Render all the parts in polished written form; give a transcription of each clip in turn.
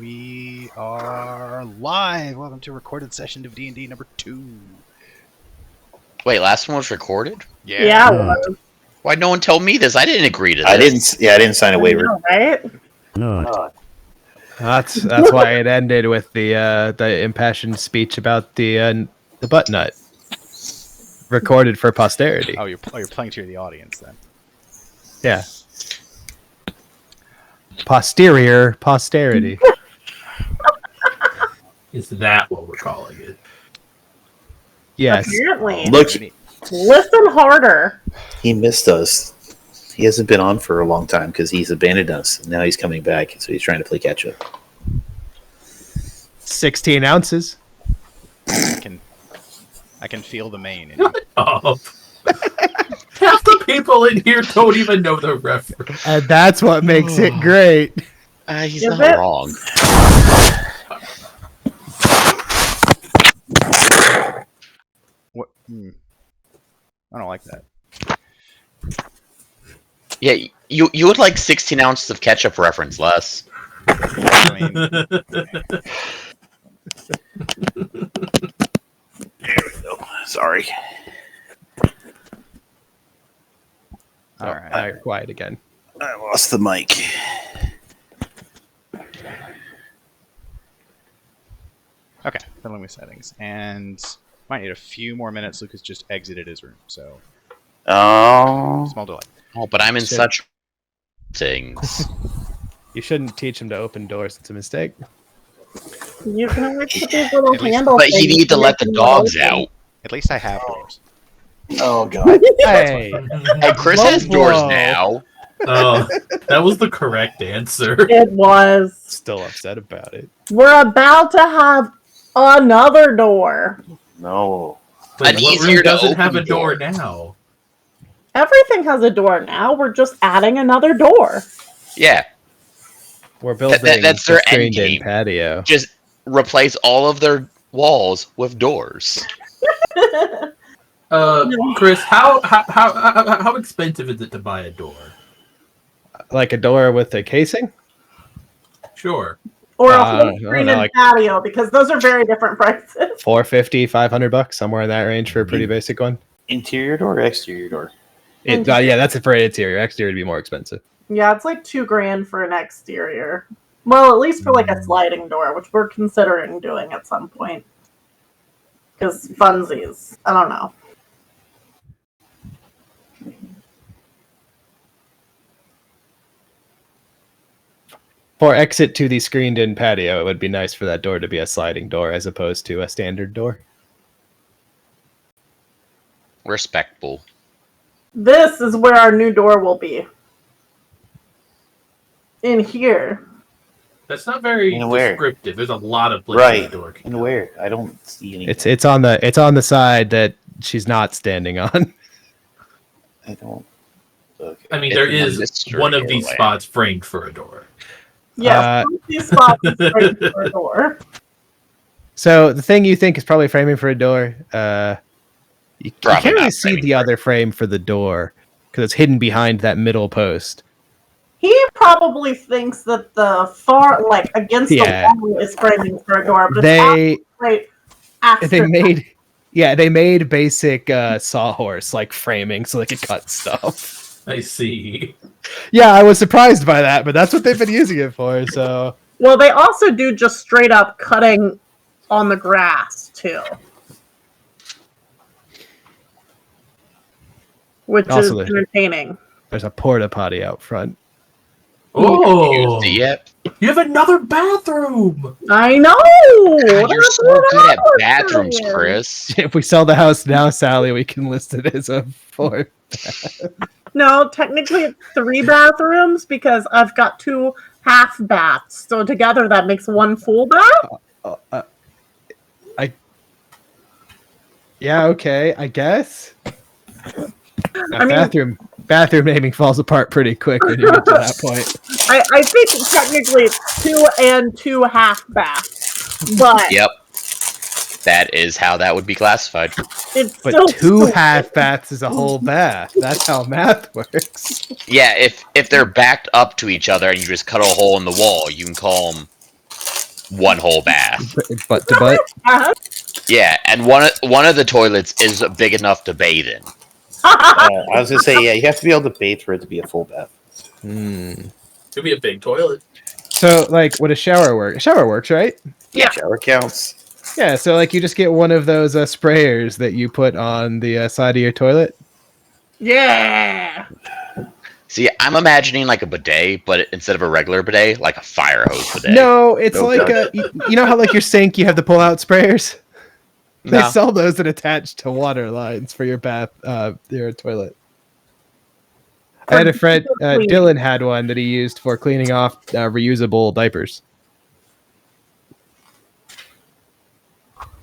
We are live. Welcome to recorded session of D&D number 2. Wait, last one was recorded? Yeah, it was. Why'd no one tell me this? I didn't agree to this. I didn't sign a waiver. Know, right? No. That's why it ended with the impassioned speech about the butt nut, recorded for posterity. Oh, you're playing to the audience then. Yeah. Posterior posterity. Is that what we're calling it? Yes. Apparently. Look, Listen harder. he missed us. He hasn't been on for a long time because he's abandoned us. Now he's coming back, so he's trying to play catch up. 16 ounces. I can feel the mane. In you. Oh. Half the people in here don't even know the reference. And that's what makes it great. He's Is not it? wrong. What? I don't like that. Yeah, you would like 16 ounces of ketchup reference less. I mean, There we go. Sorry. all right. Now you're quiet again. I lost the mic. Okay, fiddling with settings. And might need a few more minutes. Lucas just exited his room, so Oh. small delay. Oh, but I'm in Shit. such things. You shouldn't teach him to open doors. It's a mistake. You can always put these little At least- handles. But you need to let the dogs out. At least I have doors. Oh god. Hey. Hey, Chris has doors now. Oh, that was the correct answer. It was. Still upset about it. We're about to have another door. No. Wait, An what easier room to doesn't have a open door door. now? Everything has a door now. We're just adding another door. Yeah, We're building that's their the screened-in end game. patio. just replace all of their walls with doors. Chris, how expensive is it to buy a door? Like a door with a casing? Sure. Or a I whole don't screen know, and like- patio, because those are very different prices. $450, $500, somewhere in that range for a pretty basic one. Interior door or exterior door? Yeah, that's it for an interior. Exterior would be more expensive. Yeah, it's like $2,000 for an exterior. Well, at least for like a sliding door, which we're considering doing at some point. Because funsies. I don't know. For exit to the screened-in patio, it would be nice for that door to be a sliding door as opposed to a standard door. Respectable. This is where our new door will be. In here. That's not very And where? descriptive. There's a lot of places Right. the door can And go. where? I don't see any. It's on the side that she's not standing on. I don't. Okay. I mean, It's there a is mystery one of these doorway. spots framed for a door. Yes, these spots is right for a door. So the thing you think is probably framing for a door, you Probably can't really not see framing the other frame for the door because it's hidden behind that middle post. He probably thinks that the far, like, against Yeah. the wall is framing for a door, but it's They right after. they made basic sawhorse like framing so they could cut stuff. I see. Yeah, I was surprised by that, but that's what they've been using it for. So Well, they also do just straight up cutting on the grass, too. Which Also is the- entertaining. there's a porta potty out front. Oh, Used it yet? you have another bathroom. I know! God, you're That's so what good I at was bathrooms, saying. Chris. If we sell the house now, Sally, we can list it as a 4. No, technically it's 3 bathrooms because I've got 2 half baths. So together that makes 1 full bath? Yeah, okay, I guess. I mean- Bathroom naming falls apart pretty quick when you get to that point. I think technically it's 2 and 2 half baths. But Yep. That is how that would be classified. it's But still 2 half baths is a whole bath. That's how math works. Yeah, if they're backed up to each other and you just cut a hole in the wall, you can call them one whole bath. Butt to butt. Uh-huh. Yeah, and one of the toilets is big enough to bathe in. I was gonna say, yeah, you have to be able to bathe for it to be a full bath. Could be a big toilet. So, like, would a shower work? A shower works, right? Yeah. Shower counts. Yeah. So, like, you just get one of those sprayers that you put on the side of your toilet. Yeah. See, I'm imagining like a bidet, but instead of a regular bidet, like a fire hose bidet. No, it's Oh, like God. you know how like your sink, you have the pull-out sprayers. They No. sell those that attach to water lines for your bath, your toilet. I had a friend, Dylan had one that he used for cleaning off reusable diapers.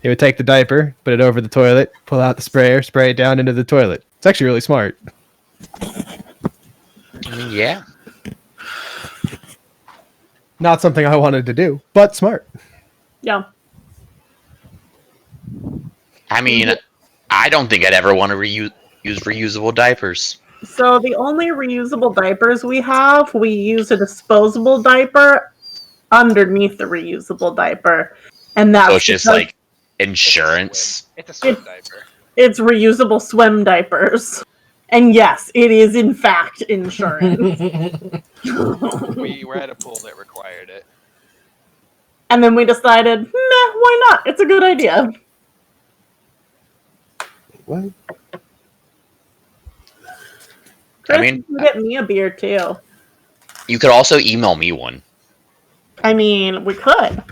He would take the diaper, put it over the toilet, pull out the sprayer, spray it down into the toilet. It's actually really smart. I mean, yeah. Not something I wanted to do, but smart. Yeah. I mean, I don't think I'd ever want to use reusable diapers. So the only reusable diapers we use a disposable diaper underneath the reusable diaper. And that's So it's just because like insurance. It's a swim diaper. it's reusable swim diapers. And yes, it is in fact insurance. We were at a pool that required it. And then we decided, nah, why not? It's a good idea. What? Chris, I mean- you can get me a beer too. You could also email me one. I mean, we could.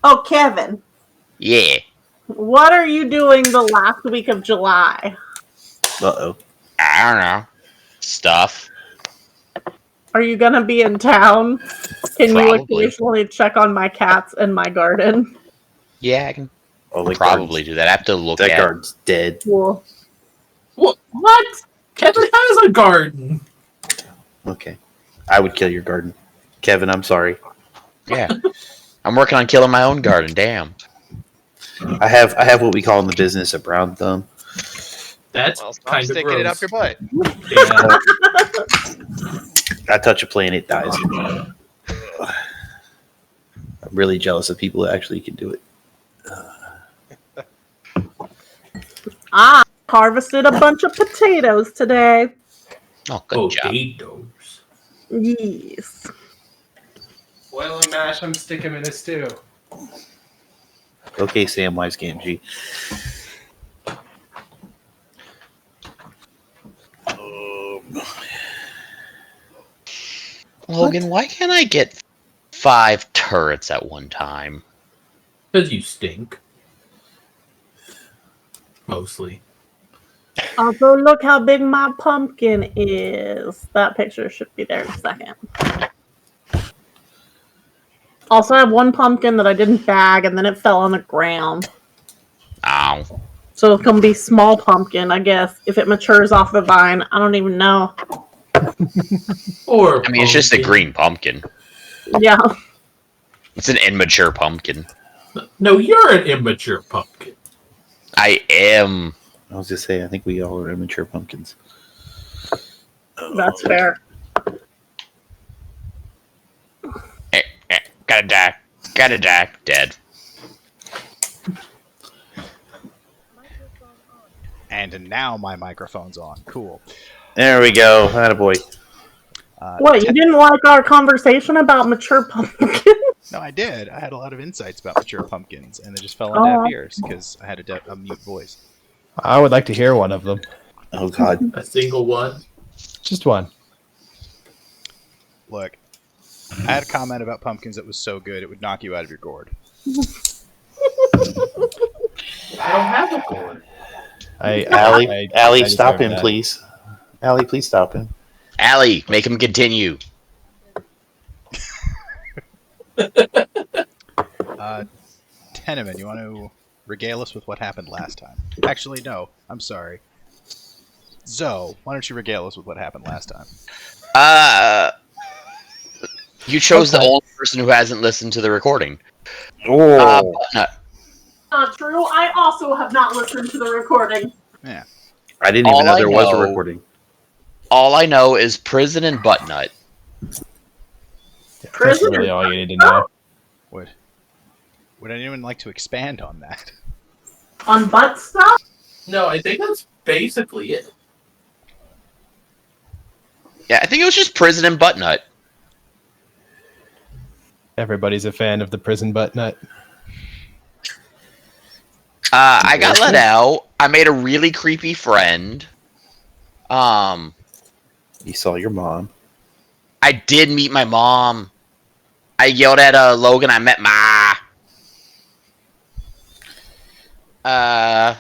Oh, Kevin, Yeah. what are you doing the last week of July? Uh-oh. I don't know. Stuff. Are you gonna be in town? Can you Probably. occasionally check on my cats and my garden? Yeah, I can Oh, the probably do that. I have to look That at garden's dead. Cool. What? Kevin has a garden. Okay. I would kill your garden. Kevin, I'm sorry. Yeah. I'm working on killing my own garden. Damn. I have what we call in the business a brown thumb. That's Well, stop kind of sticking it up gross. your butt. Yeah. I touch a plant, it dies. I'm really jealous of people that actually can do it. I harvested a bunch of potatoes today. Oh, good job. Potatoes. Yes. Boil and mash them, stick them in a stew. Okay, Samwise Gamgee. Logan, why can't I get 5 turrets at one time? Because you stink. Mostly. Also, look how big my pumpkin is. That picture should be there in a second. Also, I have one pumpkin that I didn't bag, and then it fell on the ground. Ow. So it's gonna be small pumpkin, I guess. If it matures off the vine, I don't even know. Or I mean, it's just a green pumpkin. Yeah. It's an immature pumpkin. No, you're an immature pumpkin. I am. I was just saying, I think we all are immature pumpkins. That's fair. Gotta die. Gotta die. Dead. And now my microphone's on. Cool. There we go. Attaboy. What, you didn't like our conversation about mature pumpkins? No, I did. I had a lot of insights about mature pumpkins, and they just fell on Oh. deaf ears because I had a mute voice. I would like to hear one of them. Oh, God. A single one. Just one. Look, I had a comment about pumpkins that was so good it would knock you out of your gourd. I don't have a gourd. Allie, stop deserve him, that. please. Allie, please stop him. Allie, make him continue. Tenement, you want to regale us with what happened last time? Actually, no. I'm sorry. Zoe, why don't you regale us with what happened last time? You chose the Okay. only person who hasn't listened to the recording. Oh. Not true. I also have not listened to the recording. Yeah. I didn't all even know I there was a know- recording. All I know is prison and butt nut. That's Prison really and all you need to know. What? Would anyone like to expand on that? On butt stuff? No, I think that's basically it. Yeah, I think it was just prison and butt nut. Everybody's a fan of the prison butt nut. I got let out. I made a really creepy friend. You saw your mom. I did meet my mom. I yelled at Logan. I met Ma. I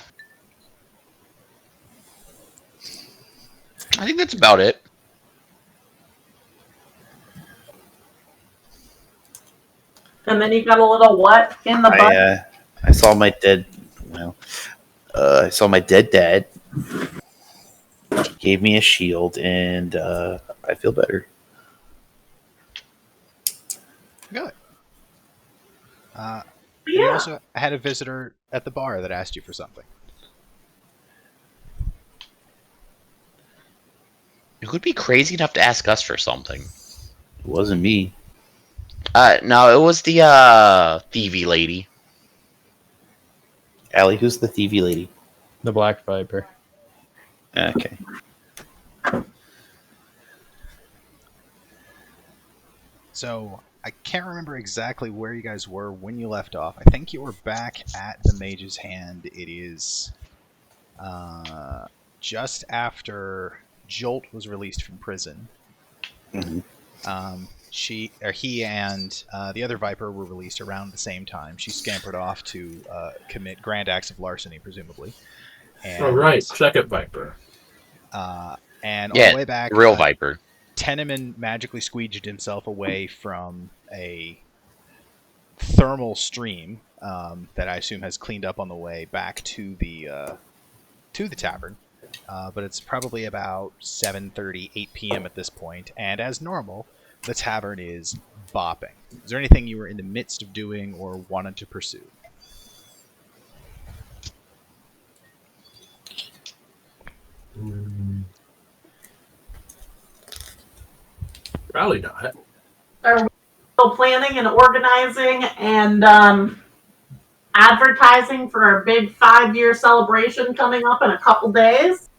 think that's about it. And then you got a little what in the butt? I saw my dead. Well, I saw my dead dad. He gave me a shield, and I feel better. Good. You Yeah. also had a visitor at the bar that asked you for something. Who would be crazy enough to ask us for something? It wasn't me. No, it was the thievy lady. Allie, who's the thievy lady? The Black Viper. Okay. So I can't remember exactly where you guys were when you left off. I think you were back at the Mage's Hand. It is just after Jolt was released from prison. Mhm. He and the other Viper were released around the same time. She scampered off to commit grand acts of larceny, presumably. And, All right, second Viper. and Yeah, on the way back, real Viper. Teneman magically squeeged himself away from a thermal stream that I assume has cleaned up on the way back to the tavern. But it's probably about 7:30, 8 p.m. at this point, and as normal, the tavern is bopping. Is there anything you were in the midst of doing or wanted to pursue? Probably not. Are we still planning and organizing and advertising for our big 5-year celebration coming up in a couple days?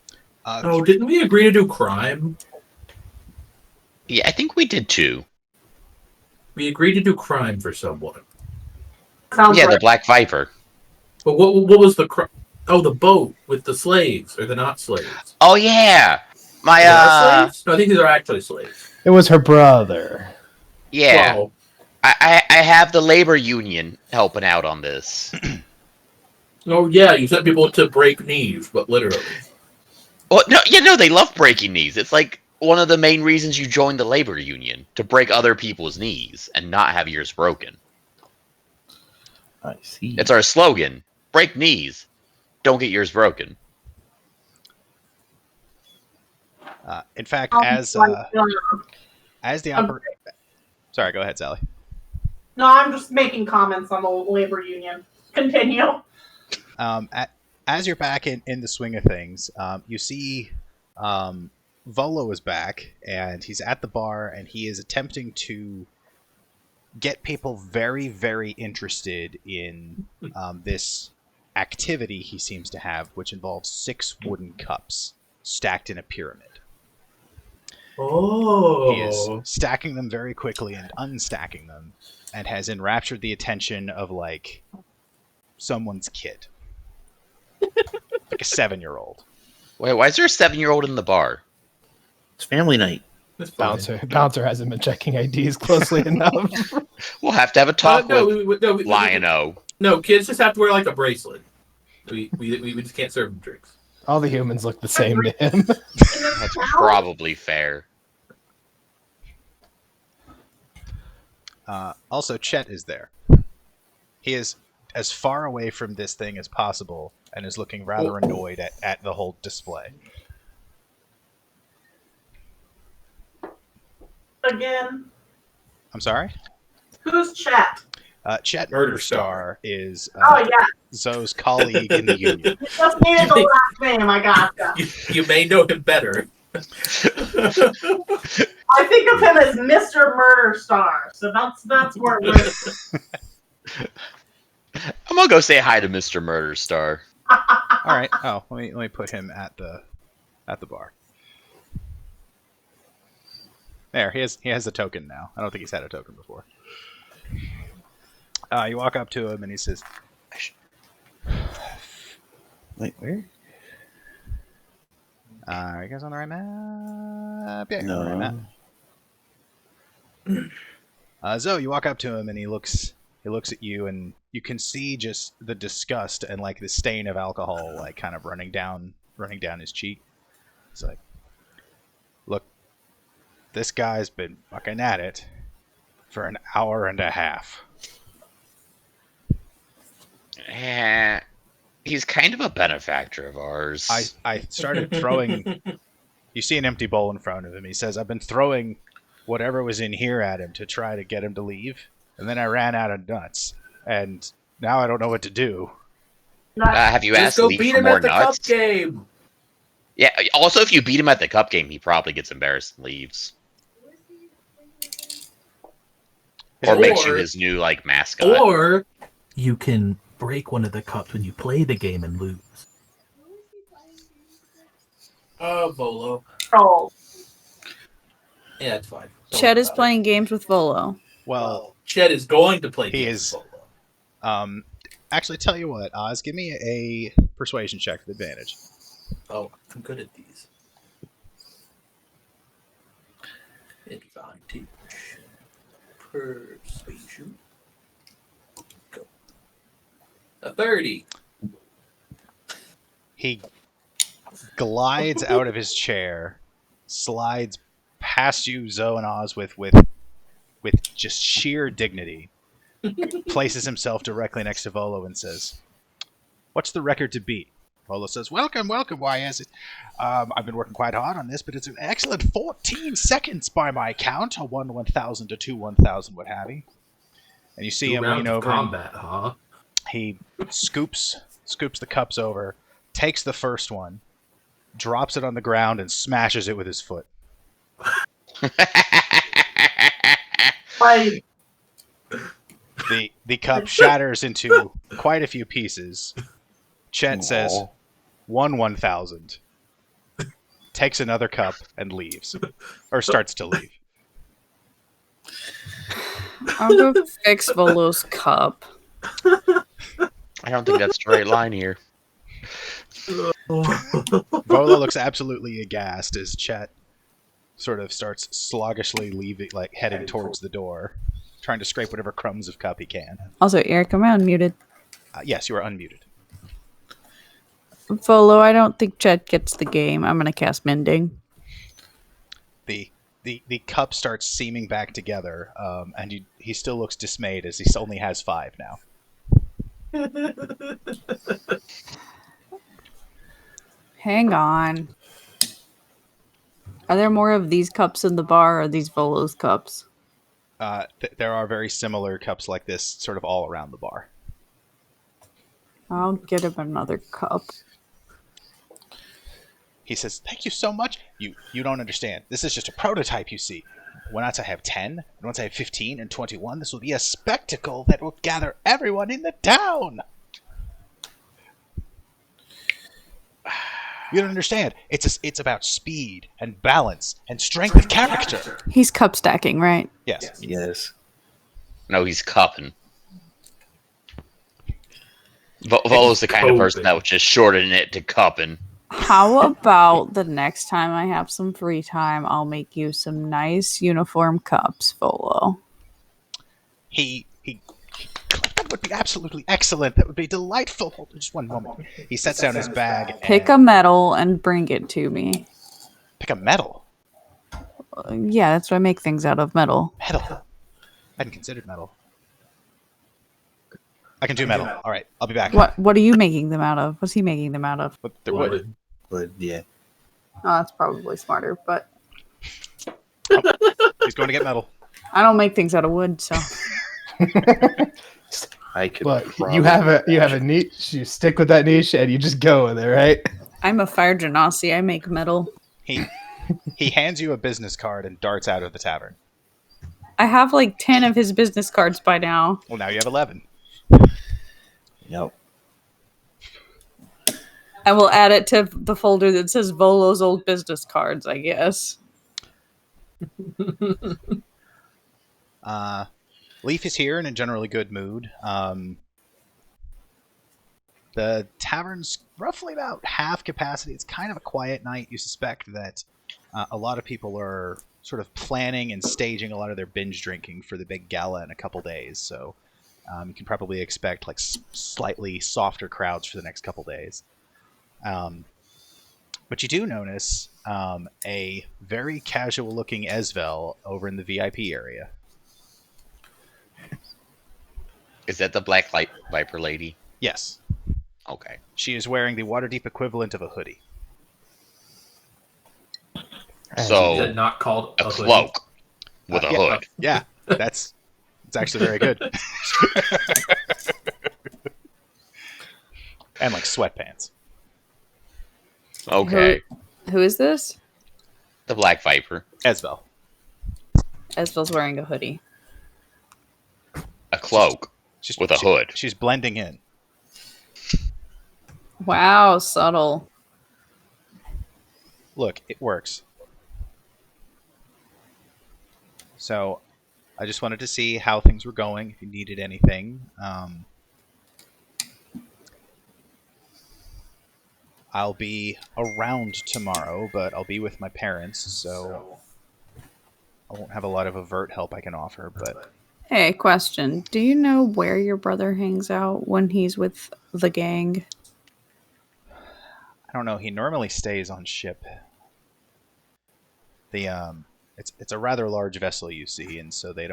Oh, didn't we agree to do crime? Yeah, I think we did too. We agreed to do crime for someone. Sounds Yeah, right. the Black Viper. But what was the crime? Oh, the boat with the slaves or the not slaves? Oh yeah, my They are slaves? No, I think these are actually slaves. It was her brother. yeah. Well, I have the labor union helping out on this. oh yeah, you sent people to break knees, but literally. Well, no, they love breaking knees. It's like one of the main reasons you join the labor union, to break other people's knees and not have yours broken. I see. It's our slogan: break knees, don't get yours broken. In fact, Um, as the sorry, go ahead, Sally. No, I'm just making comments on the labor union. Continue. As you're back in the swing of things, you see Volo is back, and he's at the bar, and he is attempting to get people very, very interested in this activity he seems to have, which involves 6 wooden cups stacked in a pyramid. Oh. He is stacking them very quickly and unstacking them, and has enraptured the attention of, like, someone's kid. Like a 7-year-old. Wait, why is there a 7-year-old in the bar? It's family night. That's fine. Bouncer hasn't been checking IDs closely enough. We'll have to have a talk with no, Lion-O. No, kids just have to wear like a bracelet. We just can't serve them drinks. All the humans look the same to him. That's probably fair. Also, Chet is there. He is as far away from this thing as possible and is looking rather annoyed at the whole display. Again, I'm sorry? who's Chet? Chet Murderstar Murderstar is Oh, yeah. Zoe's colleague in the union. You just needed the last name. I gotcha. You may know him better. I think of him as Mr. Murderstar, so that's where we're. I'm gonna go say hi to Mr. Murder Star. All right. Oh, let me put him at the bar. There, he has a token now. I don't think he's had a token before. You walk up to him and he says, Wait, where? "Are you guys on the right map? Yeah, you're No. on the right map." Zoe, you walk up to him and he looks at you, and you can see just the disgust and like the stain of alcohol like kind of running down his cheek. It's like, look, this guy's been fucking at it for an hour and a half. He's kind of a benefactor of ours. I started throwing. You see an empty bowl in front of him. He says, "I've been throwing whatever was in here at him to try to get him to leave, and then I ran out of nuts, and now I don't know what to do." Have you Just asked go Lee beat for him more at the nuts? cup game. Yeah. Also, if you beat him at the cup game, he probably gets embarrassed and leaves, or makes you his new like mascot. Or you can break one of the cups when you play the game and lose. Volo. Oh, Yeah, it's fine. Don't Chet worry is about playing games with Volo. Well, it. Chet is going to play He games is- with Volo. actually, tell you what, Oz, give me a persuasion check with advantage. Oh, I'm good at these. Advantage. Persuasion. Go. A 30. He glides out of his chair, slides past you, Zoe and Oz, with just sheer dignity, places himself directly next to Volo and says, "What's the record to beat?" Volo says, "Welcome, welcome. Why is it? I've been working quite hard on this, but it's an excellent 14 seconds by my count. A 1 1,000 to 2 1,000, what have you." And you see Two him rounds lean of over. And combat, huh? he scoops the cups over, takes the first one, drops it on the ground, and smashes it with his foot. like The cup shatters into quite a few pieces. Chet says, Aw. 1 1,000. Takes another cup and leaves. Or starts to leave. I'll go fix Volo's cup. I don't think that's the right line here. Volo looks absolutely aghast as Chet sort of starts sluggishly leaving, like heading towards the door, trying to scrape whatever crumbs of cup he can. Also, Eric, am I unmuted? Yes, you are unmuted. Volo, I don't think Chet gets the game. I'm gonna cast Mending. The cup starts seaming back together, and he still looks dismayed as he only has 5 now. Hang on. Are there more of these cups in the bar, or are these Volo's cups? There are very similar cups like this sort of all around the bar. I'll get him another cup. He says, "Thank you so much. You don't understand. This is just a prototype, you see. Once I have 10, and once I have 15 and 21, this will be a spectacle that will gather everyone in the town." You don't understand. It's about speed and balance and strength of character. He's cup stacking, right? Yes. Yes. No, he's cupping. Volo's the kind of person that would just shorten it to cupping. How about the next time I have some free time, I'll make you some nice uniform cups, Volo. That would be absolutely excellent. That would be delightful. Hold on just one moment. He sets down his bag. Pick a and medal and bring it to me. pick a metal. Yeah, that's what I make things out of, metal. Metal. I hadn't considered metal. I can do metal. All right, I'll be back. What are you making them out of? What's he making them out of? But they're wood. But yeah. Oh, that's probably smarter, but He's going to get metal. I don't make things out of wood, so I could. But probably- you have a niche. You stick with that niche, and you just go with it, right? I'm a fire genasi. I make metal. He hands you a business card and darts out of the tavern. I have like 10 of his business cards by now. Well, now you have 11. Yep. And we'll add it to the folder that says Volo's old business cards, I guess. Leaf is here in a generally good mood. The tavern's roughly about half capacity. It's kind of a quiet night. You suspect that a lot of people are sort of planning and staging a lot of their binge drinking for the big gala in a couple days. So you can probably expect like slightly softer crowds for the next couple days. But you do notice a very casual-looking Esvelle over in the VIP area. Is that the Black Light Viper lady? Yes. Okay. She is wearing the Waterdeep equivalent of a hoodie. So, Is it not called a hoodie? cloak with a hood. Yeah, it's actually very good. And like sweatpants. Okay. Who is this? The Black Viper. Esvelle. Esvelle's wearing a hoodie. A cloak with a hood. She's blending in. Wow, subtle. Look, it works. So, I just wanted to see how things were going, if you needed anything. I'll be around tomorrow, but I'll be with my parents, so I won't have a lot of overt help I can offer, but... Hey, question. Do you know where your brother hangs out when he's with the gang? I don't know. He normally stays on ship. It's a rather large vessel, you see, and so they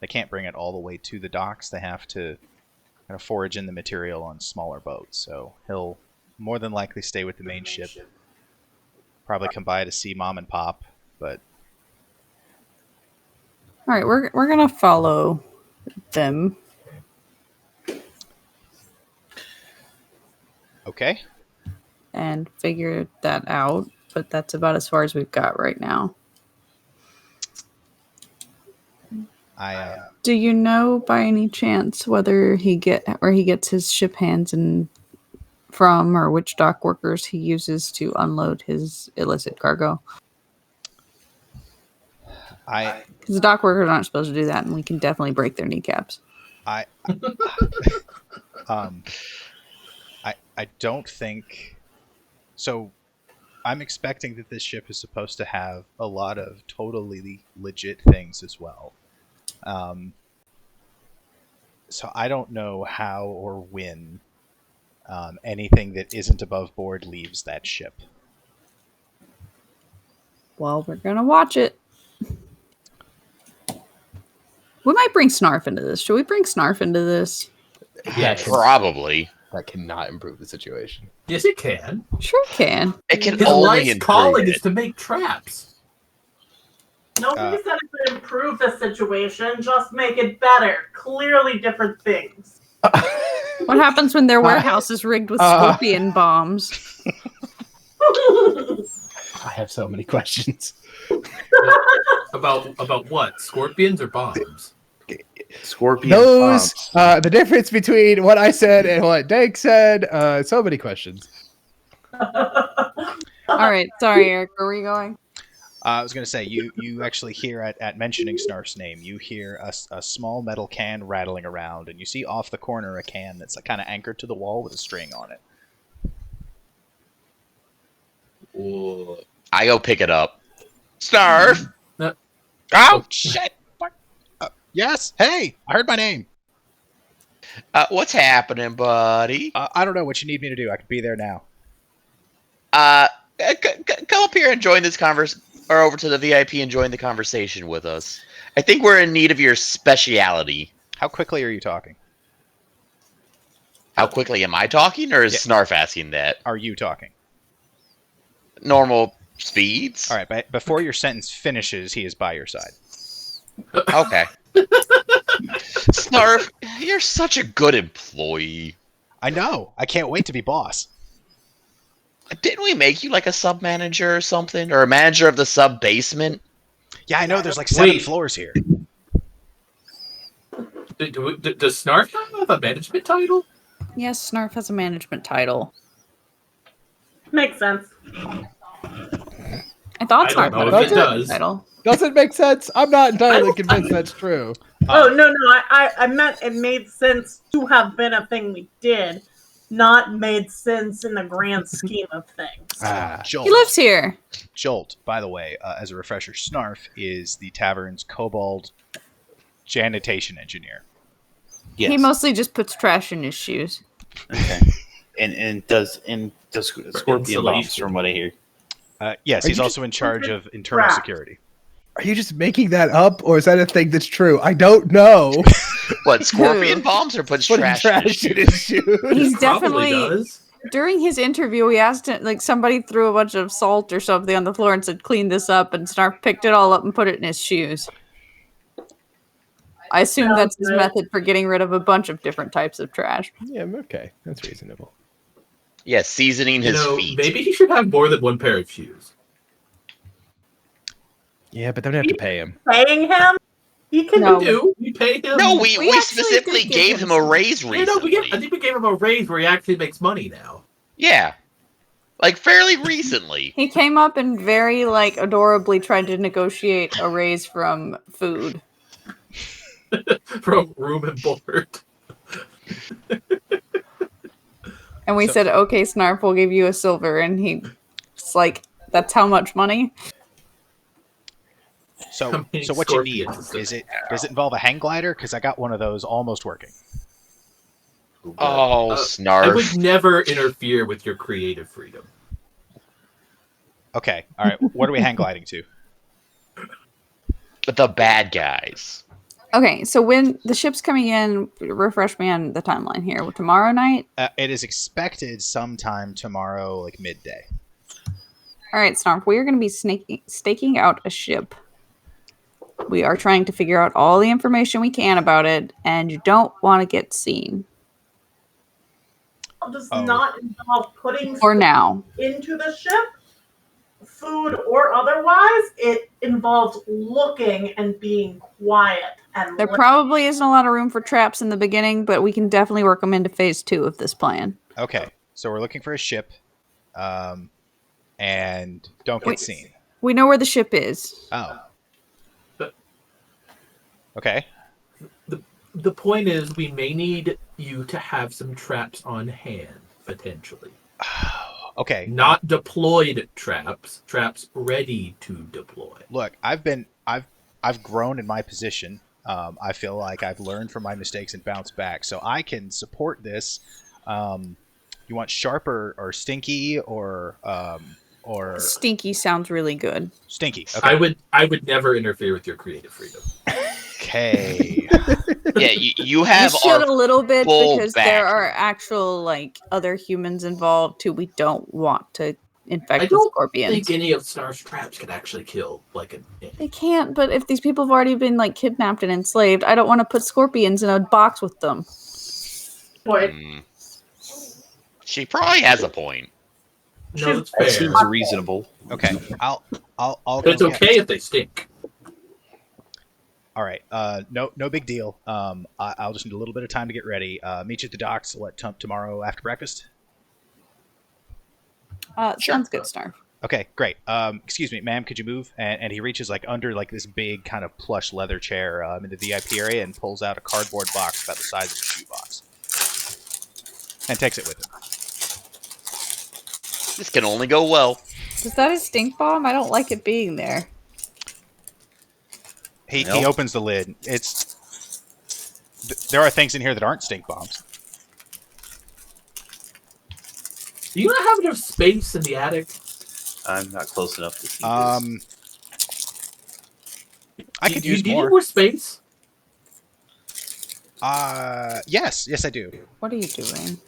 can't bring it all the way to the docks. They have to kind of forage in the material on smaller boats. So he'll more than likely stay with the main ship. Probably come by to see Mom and Pop, but All right, we're gonna follow them. okay. And figure that out, but that's about as far as we've got right now. Do you know by any chance whether he gets his ship hands from, or which dock workers he uses to unload his illicit cargo? Because the dock workers aren't supposed to do that, and we can definitely break their kneecaps. I don't think so. I'm expecting that this ship is supposed to have a lot of totally legit things as well. So I don't know how or when anything that isn't above board leaves that ship. Well, we're gonna watch it. We might bring Snarf into this. Should we bring Snarf into this? Yeah, probably. That cannot improve the situation. Yes, it can. Sure can. It can His only life's improve calling it. is to make traps. Nobody said it would improve the situation, just make it better. Clearly different things. What happens when their warehouse is rigged with scorpion bombs? I have so many questions. About what? Scorpions or bombs? Scorpion. Those, bombs. the difference between what I said and what Dank said. So many questions. All right, sorry, Eric. Where were you going? I was going to say, you actually hear at mentioning Snarf's name, you hear a small metal can rattling around, and you see off the corner a can that's kind of anchored to the wall with a string on it. Ooh. I go pick it up. Snarf! No. Oh, shit! Yes? Hey! I heard my name! What's happening, buddy? I don't know what you need me to do. I could be there now. Come up here and join this or over to the VIP and join the conversation with us. I think we're in need of your speciality. How quickly are you talking? How quickly am I talking, or is Yeah. Snarf asking that? Are you talking? Normal speeds? All right, but before your sentence finishes, he is by your side. Okay. Snarf, you're such a good employee. I know. I can't wait to be boss. Didn't we make you like a sub-manager or something? Or a manager of the sub-basement? Yeah, I know. There's like 7 Wait. floors here. Does Snarf have a management title? Yes, Snarf has a management title. Makes sense. I thought I Snarf don't had know a if it management does. title. Does it make sense? I'm not entirely don't- convinced that's true. Oh no, I meant it made sense to have been a thing we did, not made sense in the grand scheme of things. Jolt. He lives here. Jolt, by the way, as a refresher, Snarf is the tavern's kobold janitation engineer. Yes. He mostly just puts trash in his shoes. Okay. and does scorpion bombs Insulation. from what I hear. Yes, Are he's you also in charge of internal trash? security. Are you just making that up, or is that a thing that's true? I don't know. What, scorpion bombs or puts Putting trash in his in shoes? his shoes. He's Probably definitely does. during his interview. We asked him, like, somebody threw a bunch of salt or something on the floor and said, "Clean this up." And Snarf picked it all up and put it in his shoes. I assume that's his Sounds good. method for getting rid of a bunch of different types of trash. Yeah, okay, that's reasonable. Yeah, seasoning You his know, feet. maybe he should have more than one pair of shoes. Yeah, but then we have to pay him. Paying him? He can No. We do. We pay him. No, we actually specifically did give gave him him a raise Yeah, no, recently. I think we gave him a raise where he actually makes money now. Yeah. Like, fairly recently. He came up and very, like, adorably tried to negotiate a raise from food. From room and board. And we said, "Okay, Snarf, we'll give you a silver." And he's like, "That's how much money?" So, How many so what you need scorpions is it? Does it involve a hang glider? Because I got one of those almost working. Oh, I Snarf. would never interfere with your creative freedom. Okay, all right. What are we hang gliding to? The bad guys. Okay, so when the ship's coming in, refresh me on the timeline here. Tomorrow night? It is expected sometime tomorrow, like midday. All right, Snarf, we are going to be staking out a ship. We are trying to figure out all the information we can about it, and you don't want to get seen. Does Oh. not involve putting For now. into the ship, food or otherwise. It involves looking and being quiet. And There probably isn't a lot of room for traps in the beginning, but we can definitely work them into phase 2 of this plan. Okay, so we're looking for a ship, and don't get Wait. seen. We know where the ship is. Oh. Okay. The point is, we may need you to have some traps on hand, potentially. Okay. Not deployed traps, traps ready to deploy. Look, I've grown in my position. I feel like I've learned from my mistakes and bounced back, so I can support this. You want sharp or stinky or Stinky sounds really good. stinky? Okay. I would never interfere with your creative freedom. Okay. Yeah, you have You should our a little bit full because back. there are actual like other humans involved who we don't want to infect I with don't scorpions. think any of Snarf's traps could actually kill like an. They can't, but if these people have already been like kidnapped and enslaved, I don't want to put scorpions in a box with them. Point. She probably has a point. No, that's That fair. seems reasonable. Okay. I'll But it's go get- okay if they stink. All right. No big deal. I'll just need a little bit of time to get ready. Meet you at the docks. Tomorrow after breakfast. Sounds good, Snarf. Okay, great. Excuse me, ma'am, could you move? And he reaches like under like this big kind of plush leather chair in the VIP area and pulls out a cardboard box about the size of a shoebox. And takes it with him. This can only go well. Is that a stink bomb? I don't like it being there. He No. opens the lid. There are things in here that aren't stink bombs. Do you not have enough space in the attic? I'm not close enough to see this. I could use do you more. need more space? Yes, I do. What are you doing?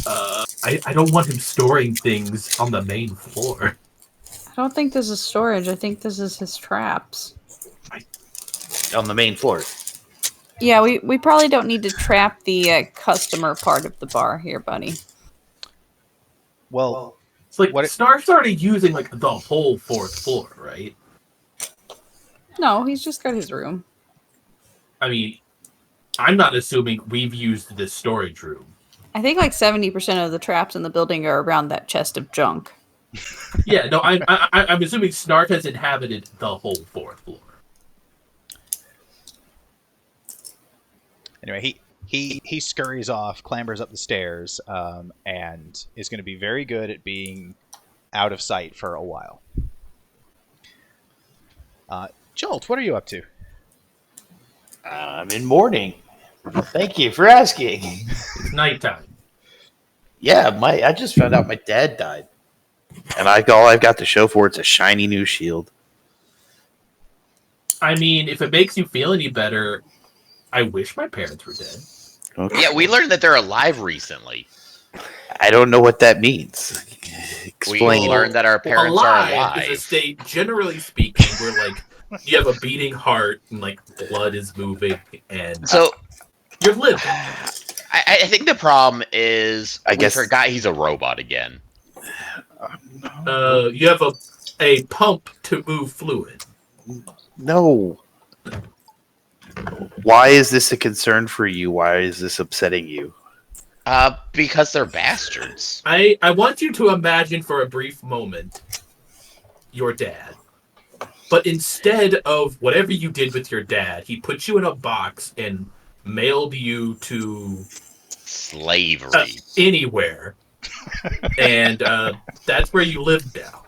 I don't want him storing things on the main floor. I don't think this is storage. I think this is his traps. On the main floor. Yeah, we probably don't need to trap the customer part of the bar here, buddy. Well, It's like What- Snarf's already using like the whole fourth floor, right? No, he's just got his room. I mean, I'm not assuming we've used this storage room. I think like 70% of the traps in the building are around that chest of junk. Yeah, no, I'm assuming Snark has inhabited the whole 4th floor. Anyway, he scurries off, clambers up the stairs, and is going to be very good at being out of sight for a while. Jolt, what are you up to? I'm in mourning. Thank you for asking. It's nighttime. Yeah, I just found out my dad died, and all I've got to show for it's a shiny new shield. I mean, if it makes you feel any better, I wish my parents were dead. Okay. Yeah, we learned that they're alive recently. I don't know what that means. Explain. We learned that our parents are alive. Is a state, generally speaking, where like you have a beating heart and like blood is moving, and So you're living. I think the problem is I we guess- forgot he's a robot again. You have a pump to move fluid. No. Why is this a concern for you? Why is this upsetting you? Because they're bastards. I want you to imagine for a brief moment your dad. But instead of whatever you did with your dad, he put you in a box and mailed you to Slavery. anywhere. And that's where you live now.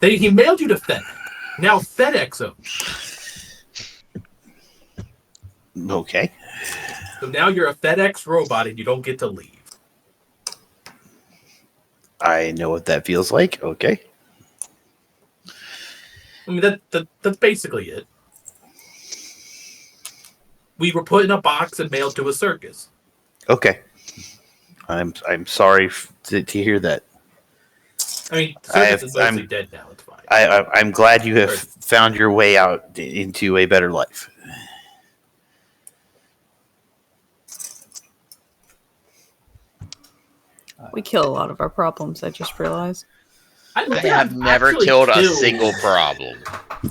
He mailed you to FedEx. Now FedEx owns. Okay. So now you're a FedEx robot and you don't get to leave. I know what that feels like. Okay. I mean, that's basically it. We were put in a box and mailed to a circus. Okay. I'm sorry to hear that. I mean, the circus is mostly dead now. It's fine. I'm glad you have found your way out into a better life. We kill a lot of our problems, I just realized. I don't They think have I've never actually killed a killed single problem.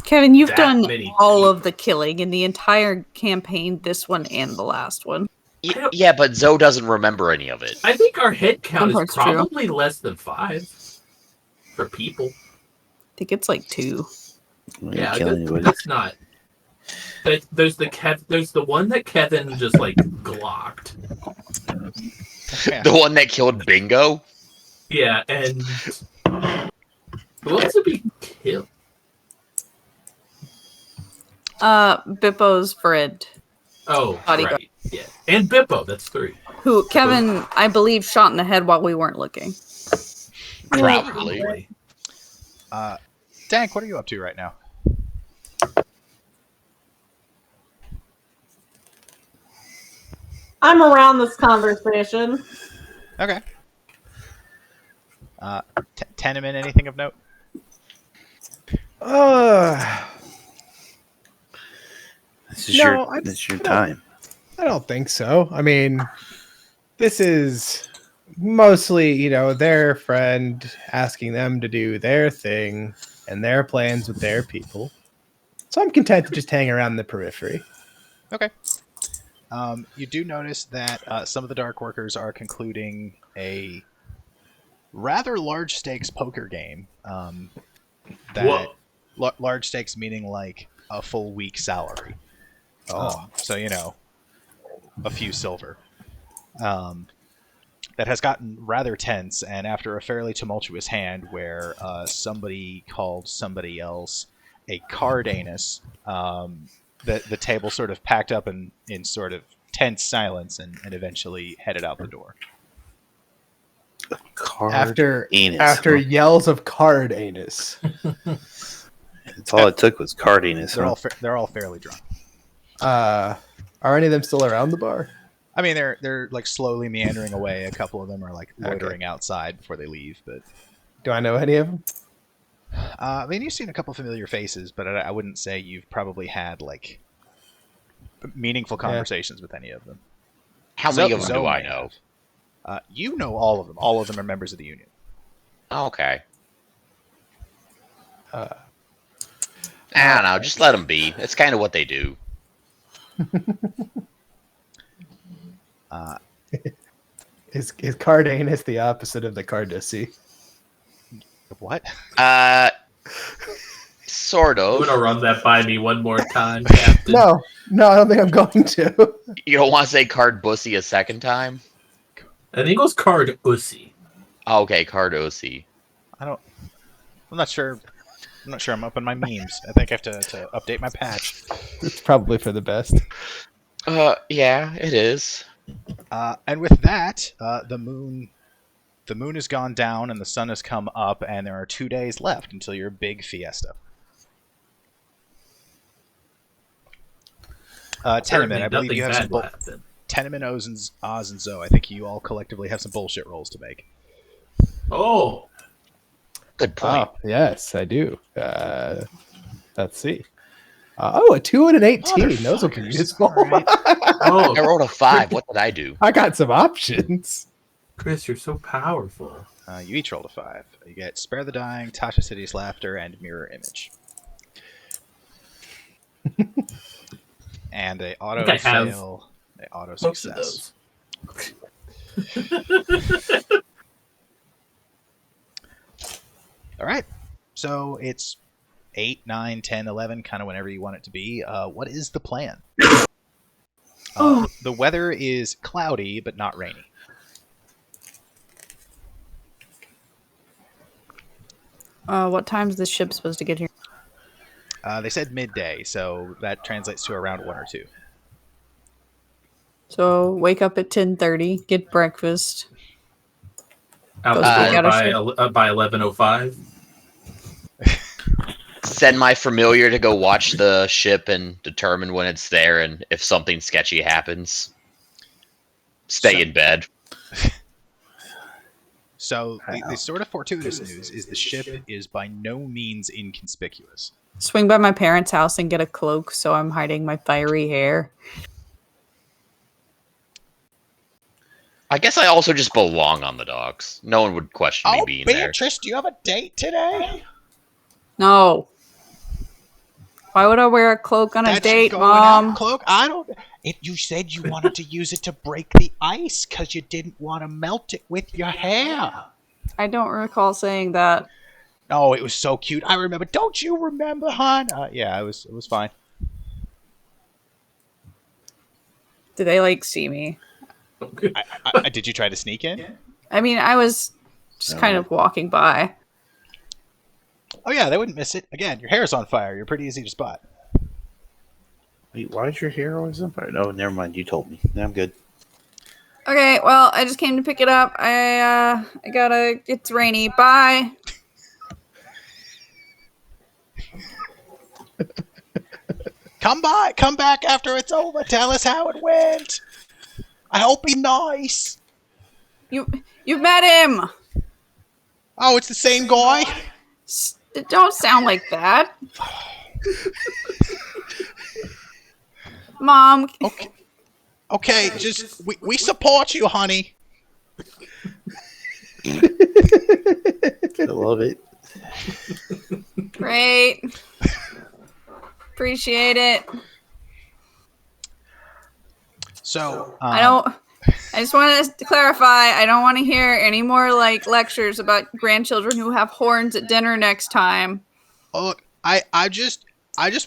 Kevin, you've that done many all people. of the killing in the entire campaign, this one and the last one. Yeah, but Zoe doesn't remember any of it. I think our head count is That's true. probably less than 5 for people. I think it's like 2. Yeah, Kill anybody. that's not. There's the one that Kevin just like glocked. The one that killed Bingo? Yeah, and who else did we kill? Bippo's friend, Oh, Bodyguard. right. Yeah, and Bippo. That's 3. who Kevin, I believe, shot in the head while we weren't looking. Probably. Dank, what are you up to right now? I'm around this conversation. Okay. Tenement, anything of note? This is No, your time. I don't think so. I mean, this is mostly, their friend asking them to do their thing and their plans with their people. So I'm content to just hang around the periphery. Okay. You do notice that some of the Dark Workers are concluding a rather large stakes poker game. Large stakes meaning like a full week salary. So, a few silver. That has gotten rather tense, and after a fairly tumultuous hand where somebody called somebody else a card anus, the table sort of packed up in sort of tense silence and eventually headed out the door. After Anus. yells of card anus. That's all it took was card anus. They're all fairly drunk. Are any of them still around the bar? I mean, they're like slowly meandering away. A couple of them are like loitering outside before they leave. But Do I know any of them? I mean, you've seen a couple familiar faces, but I wouldn't say you've probably had like meaningful conversations with any of them. How many of them Zoe do I may know? have. You know all of them. All of them are members of the union. Oh, okay. I don't know. Just let them be. It's kind of what they do. Is Cardanus the opposite of the Cardassy? What? Sort You of. want to run that by me one more time, Captain? No, I don't think I'm going to. You don't want to say card bussy a second time? I think it was card Ussy. Oh, okay, card OC. I'm not sure. I'm not sure I'm up on my memes. I think I have to update my patch. It's probably for the best. Yeah, it is. And with that, the moon has gone down and the sun has come up, and there are 2 days left until your big fiesta. Tenement, I believe you have some Tenement, Oz, and Zoe. I think you all collectively have some bullshit rolls to make. Oh, Good point. Oh, yes, I do. Let's see. A 2 and an 18. Those will be useful. Right. oh, I rolled a 5. What did I do? I got some options. Chris, you're so powerful. You each rolled a 5. You get Spare the Dying, Tasha City's Laughter, and Mirror Image. And a auto I have fail, a auto most of success. those. All right. So it's 8, 9, 10, 11, kind of whenever you want it to be. What is the plan? The weather is cloudy, but not rainy. What time's the ship supposed to get here? They said midday, so that translates to around 1 or 2. So wake up at 10:30, get breakfast. Out the Uh, door by 11:05. Send my familiar to go watch the ship and determine when it's there, and if something sketchy happens, stay in bed. So the sort of fortuitous news is the ship is by no means inconspicuous. Swing by my parents' house and get a cloak so I'm hiding my fiery hair. I guess I also just belong on the docks. No one would question me being there. Beatrice, do you have a date today? No. Why would I wear a cloak on a date, Mom? Cloak? I don't. You said you wanted to use it to break the ice because you didn't want to melt it with your hair. I don't recall saying that. Oh, it was so cute. I remember. Don't you remember, hon? Yeah, it was fine. Did they see me? Did you try to sneak in? I mean, I was just kind of walking by. Oh yeah, they wouldn't miss it. Again, your hair's on fire. You're pretty easy to spot. Wait, why is your hair always on fire? No, never mind. You told me. I'm good. Okay, well, I just came to pick it up. I gotta. It's rainy. Bye. Come back after it's over. Tell us how it went. I hope he's nice. You've met him. Oh, it's the same guy? Don't sound like that. Mom. Okay, just we support you, honey. I love it. Great. Appreciate it. So I just want to clarify. I don't want to hear any more lectures about grandchildren who have horns at dinner next time. Oh, look, I just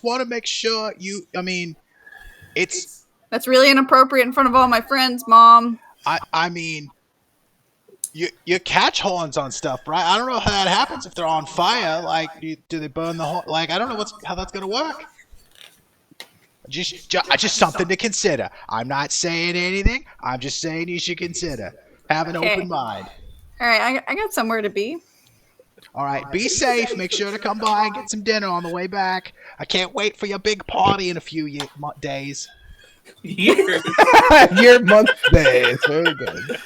want to make sure you. I mean, that's really inappropriate in front of all my friends, Mom. I mean, you catch horns on stuff, right? I don't know how that happens if they're on fire. Do they burn the horn? I don't know how that's gonna work. Just something to consider. I'm not saying anything. I'm just saying you should consider. Have an open mind. All right, I got somewhere to be. All right, be safe. Make sure to come by and get some dinner on the way back. I can't wait for your big party in a few days. Years. Your month days. Very good.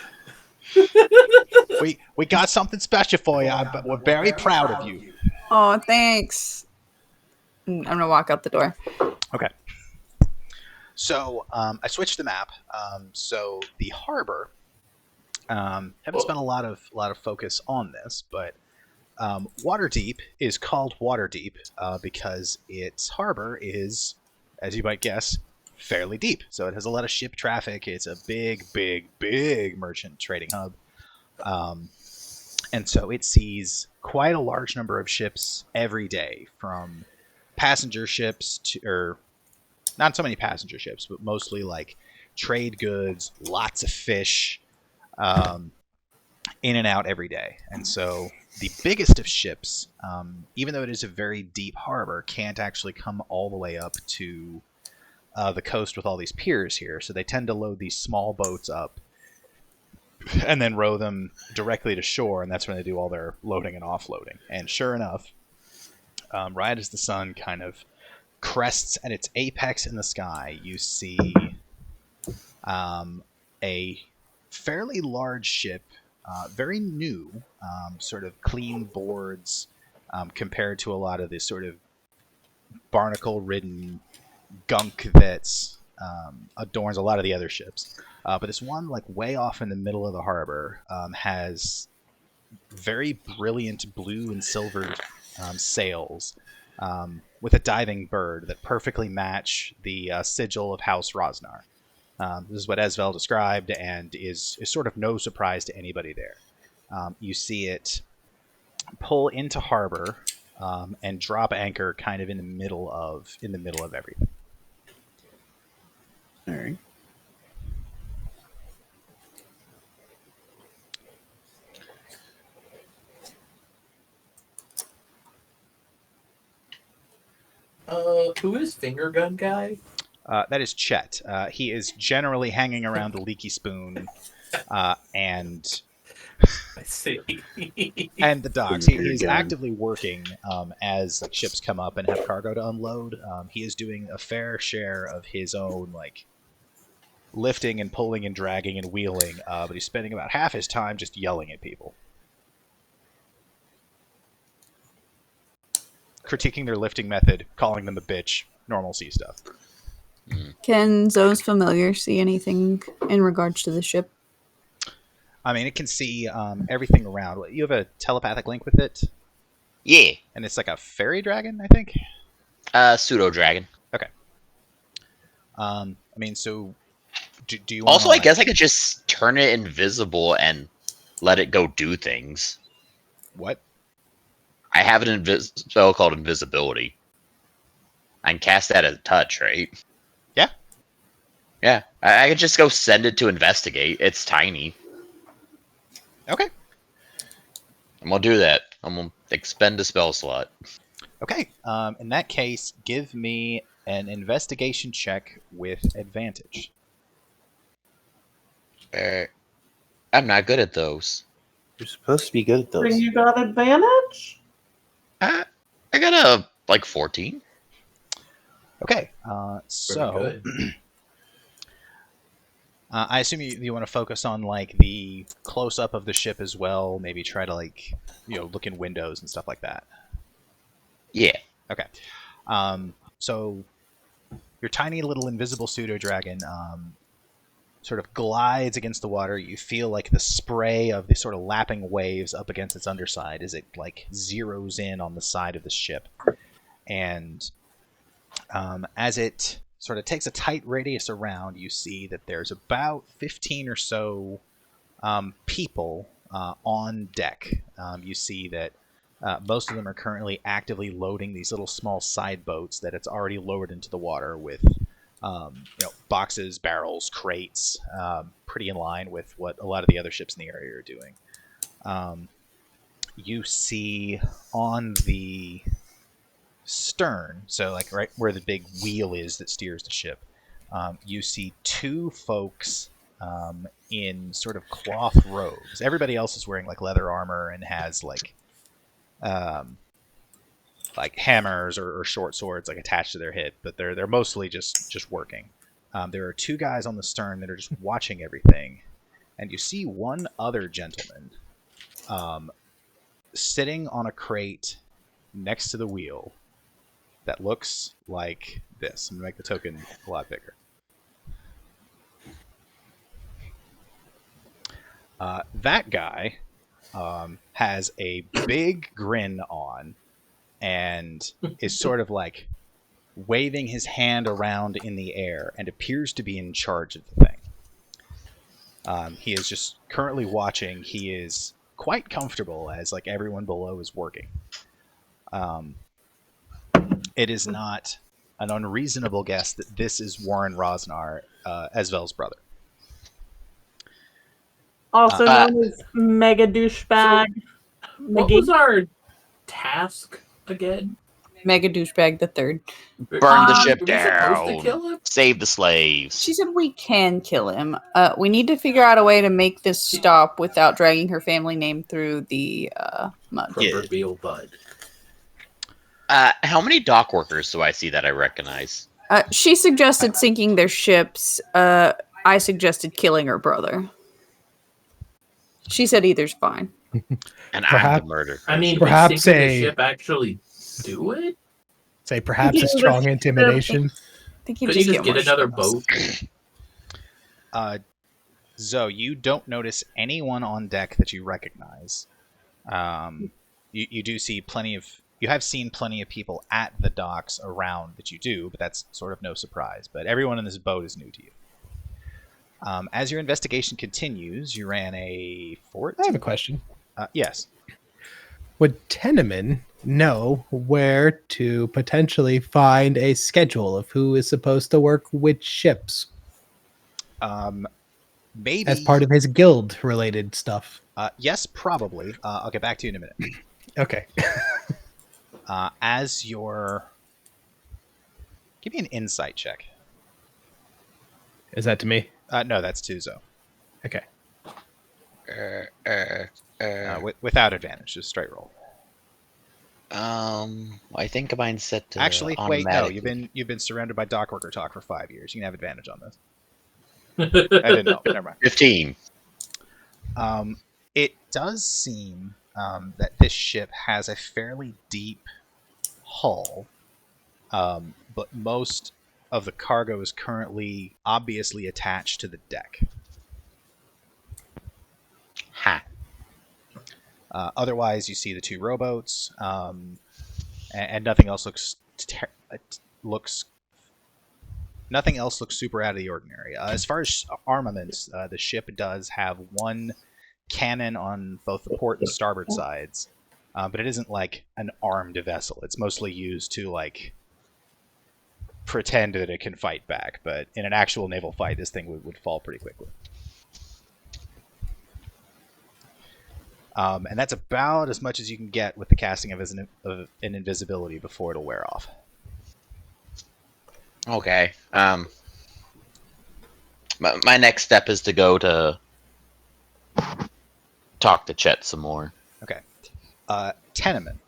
We got something special for you, but we're very proud of you. Oh, thanks. I'm gonna walk out the door. Okay. So I switched the map. So the harbor. Haven't spent a lot of focus on this, but Waterdeep is called Waterdeep because its harbor is, as you might guess, fairly deep, so it has a lot of ship traffic. It's a big merchant trading hub. And so it sees quite a large number of ships every day, from passenger ships to, or not so many passenger ships, but mostly like trade goods, lots of fish, in and out every day. And so the biggest of ships, even though it is a very deep harbor, can't actually come all the way up to the coast with all these piers here. So they tend to load these small boats up and then row them directly to shore, and that's when they do all their loading and offloading. And sure enough, right as the sun kind of crests at its apex in the sky, you see a fairly large ship, very new, sort of clean boards compared to a lot of this sort of barnacle-ridden gunk that's adorns a lot of the other ships. But this one, like way off in the middle of the harbor, has very brilliant blue and silver sails with a diving bird that perfectly match the sigil of House Rosnar. This is what Esvelle described, and is sort of no surprise to anybody there. You see it pull into harbor and drop anchor kind of in the middle of everything. All right. Who is Finger Gun Guy? That is Chet. He is generally hanging around the Leaky Spoon and I see. and the docks. He is actively working as like ships come up and have cargo to unload. He is doing a fair share of his own like lifting and pulling and dragging and wheeling, but he's spending about half his time just yelling at people, critiquing their lifting method, calling them a bitch, normal sea stuff. Can Zoe's familiar see anything in regards to the ship? I mean, it can see everything around. You have a telepathic link with it? Yeah. And it's like a fairy dragon, I think? Pseudo dragon. Okay. I mean, so do you Also, wanna, I guess I could just turn it invisible and let it go do things. What? I have an spell called Invisibility. I can cast that as a touch, right? Yeah. Yeah. I could just go send it to investigate. It's tiny. Okay. I'm gonna do that. I'm gonna expend a spell slot. Okay. In that case, give me an investigation check with advantage. I'm not good at those. You're supposed to be good at those. Then you got advantage? I got a, 14. Okay. Very So good. I assume you want to focus on like the close up of the ship as well. Maybe try to like look in windows and stuff like that. Yeah. Okay. So your tiny little invisible pseudo dragon sort of glides against the water. You feel like the spray of the sort of lapping waves up against its underside as it like zeroes in on the side of the ship, and as it sort of takes a tight radius around, you see that there's about 15 or so people on deck. You see that most of them are currently actively loading these little small side boats that it's already lowered into the water with boxes, barrels, crates, pretty in line with what a lot of the other ships in the area are doing. You see on the stern, so like right where the big wheel is that steers the ship, you see two folks in sort of cloth robes. Everybody else is wearing like leather armor and has like hammers or short swords like attached to their hip, but they're mostly just working. There are two guys on the stern that are just watching everything, and you see one other gentleman sitting on a crate next to the wheel that looks like this. I'm gonna make the token a lot bigger. That guy has a big grin on and is sort of like waving his hand around in the air and appears to be in charge of the thing. He is just currently watching. He is quite comfortable as like everyone below is working. It is not an unreasonable guess that this is Warren Rosnar, Esvelle's brother. Also known as Mega Douchebag. What was our task again? Mega douchebag the third. Burn the ship Were we supposed to down. kill him? Save the slaves. She said we can kill him. We need to figure out a way to make this stop without dragging her family name through the mud. Proverbial bud. How many dock workers do I see that I recognize? She suggested sinking their ships. I suggested killing her brother. She said either's fine. And I'm Perhaps- the murderer. I mean, Perhaps did sinking the a- ship actually do it? Say perhaps a strong intimidation. I think you Could you just more get another ships. boat? Zoe, you don't notice anyone on deck that you recognize. You do see you have seen plenty of people at the docks around that you do, but that's sort of no surprise. But everyone in this boat is new to you. As your investigation continues, you ran a fort. I have a question. Yes. Would Teneman know where to potentially find a schedule of who is supposed to work which ships Maybe as part of his guild-related stuff? Yes, probably. I'll get back to you in a minute. Okay. As your give me an insight check. Is that to me? No, that's to Zoe. Okay. Without advantage, just straight roll. I think mine's set to Actually, wait, no. automatically. You've been surrounded by dock worker talk for 5 years. You can have advantage on this. I didn't know. Never mind. 15. It does seem that this ship has a fairly deep hull, but most of the cargo is currently obviously attached to the deck. Ha. Otherwise, you see the two rowboats, and nothing else nothing else looks super out of the ordinary. As far as armaments, the ship does have one cannon on both the port and starboard sides, but it isn't like an armed vessel. It's mostly used to like pretend that it can fight back, but in an actual naval fight, this thing would fall pretty quickly. And that's about as much as you can get with the casting of an invisibility before it'll wear off. Okay. My next step is to go to talk to Chet some more. Okay. Teneman.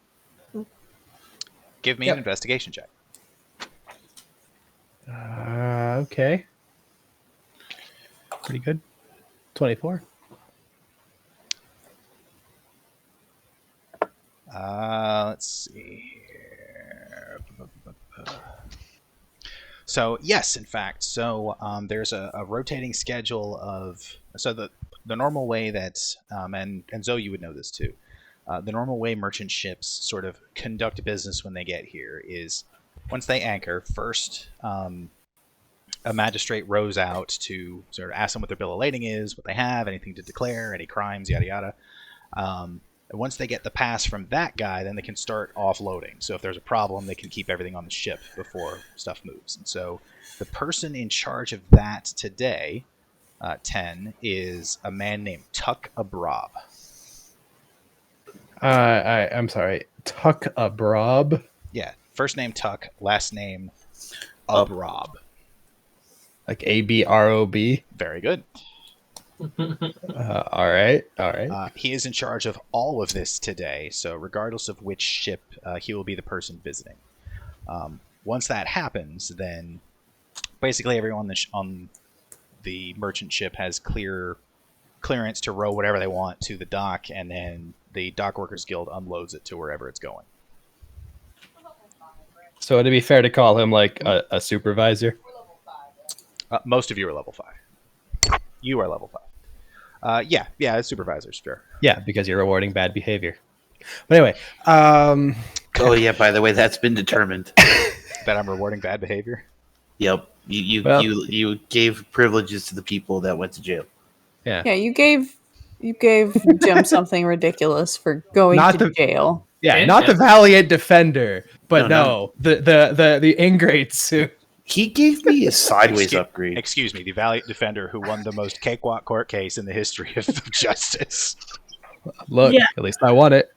Give me an investigation check. Okay. Pretty good. 24. Let's see here. So yes, in fact, so there's a rotating schedule of the normal way that and Zoe, you would know this too. The normal way merchant ships sort of conduct business when they get here is once they anchor, first a magistrate rows out to sort of ask them what their bill of lading is, what they have, anything to declare, any crimes, yada yada. And once they get the pass from that guy, then they can start offloading. So if there's a problem, they can keep everything on the ship before stuff moves. And so the person in charge of that today, 10, is a man named Tuck Abrob. I'm sorry. Tuck Abrob. Yeah, first name Tuck, last name Abrob. Like Abrob. Very good. All right. He is in charge of all of this today, so regardless of which ship, he will be the person visiting. Once that happens, then basically everyone on the merchant ship has clearance to row whatever they want to the dock, and then the Dock Workers Guild unloads it to wherever it's going. So it'd be fair to call him like a supervisor. Most of you are level 5. You are level 5. Yeah, supervisors, sure. Yeah, because you're rewarding bad behavior. But anyway, Oh yeah, by the way, that's been determined. That I'm rewarding bad behavior. Yep. You Well- you gave privileges to the people that went to jail. Yeah, you gave Jim something ridiculous for going Not to the- jail. Yeah, And- not the valiant defender, but No, the ingrate suit. He gave me a sideways upgrade. Excuse me, the valiant defender who won the most cakewalk court case in the history of justice. Look, Yeah. at least I won it.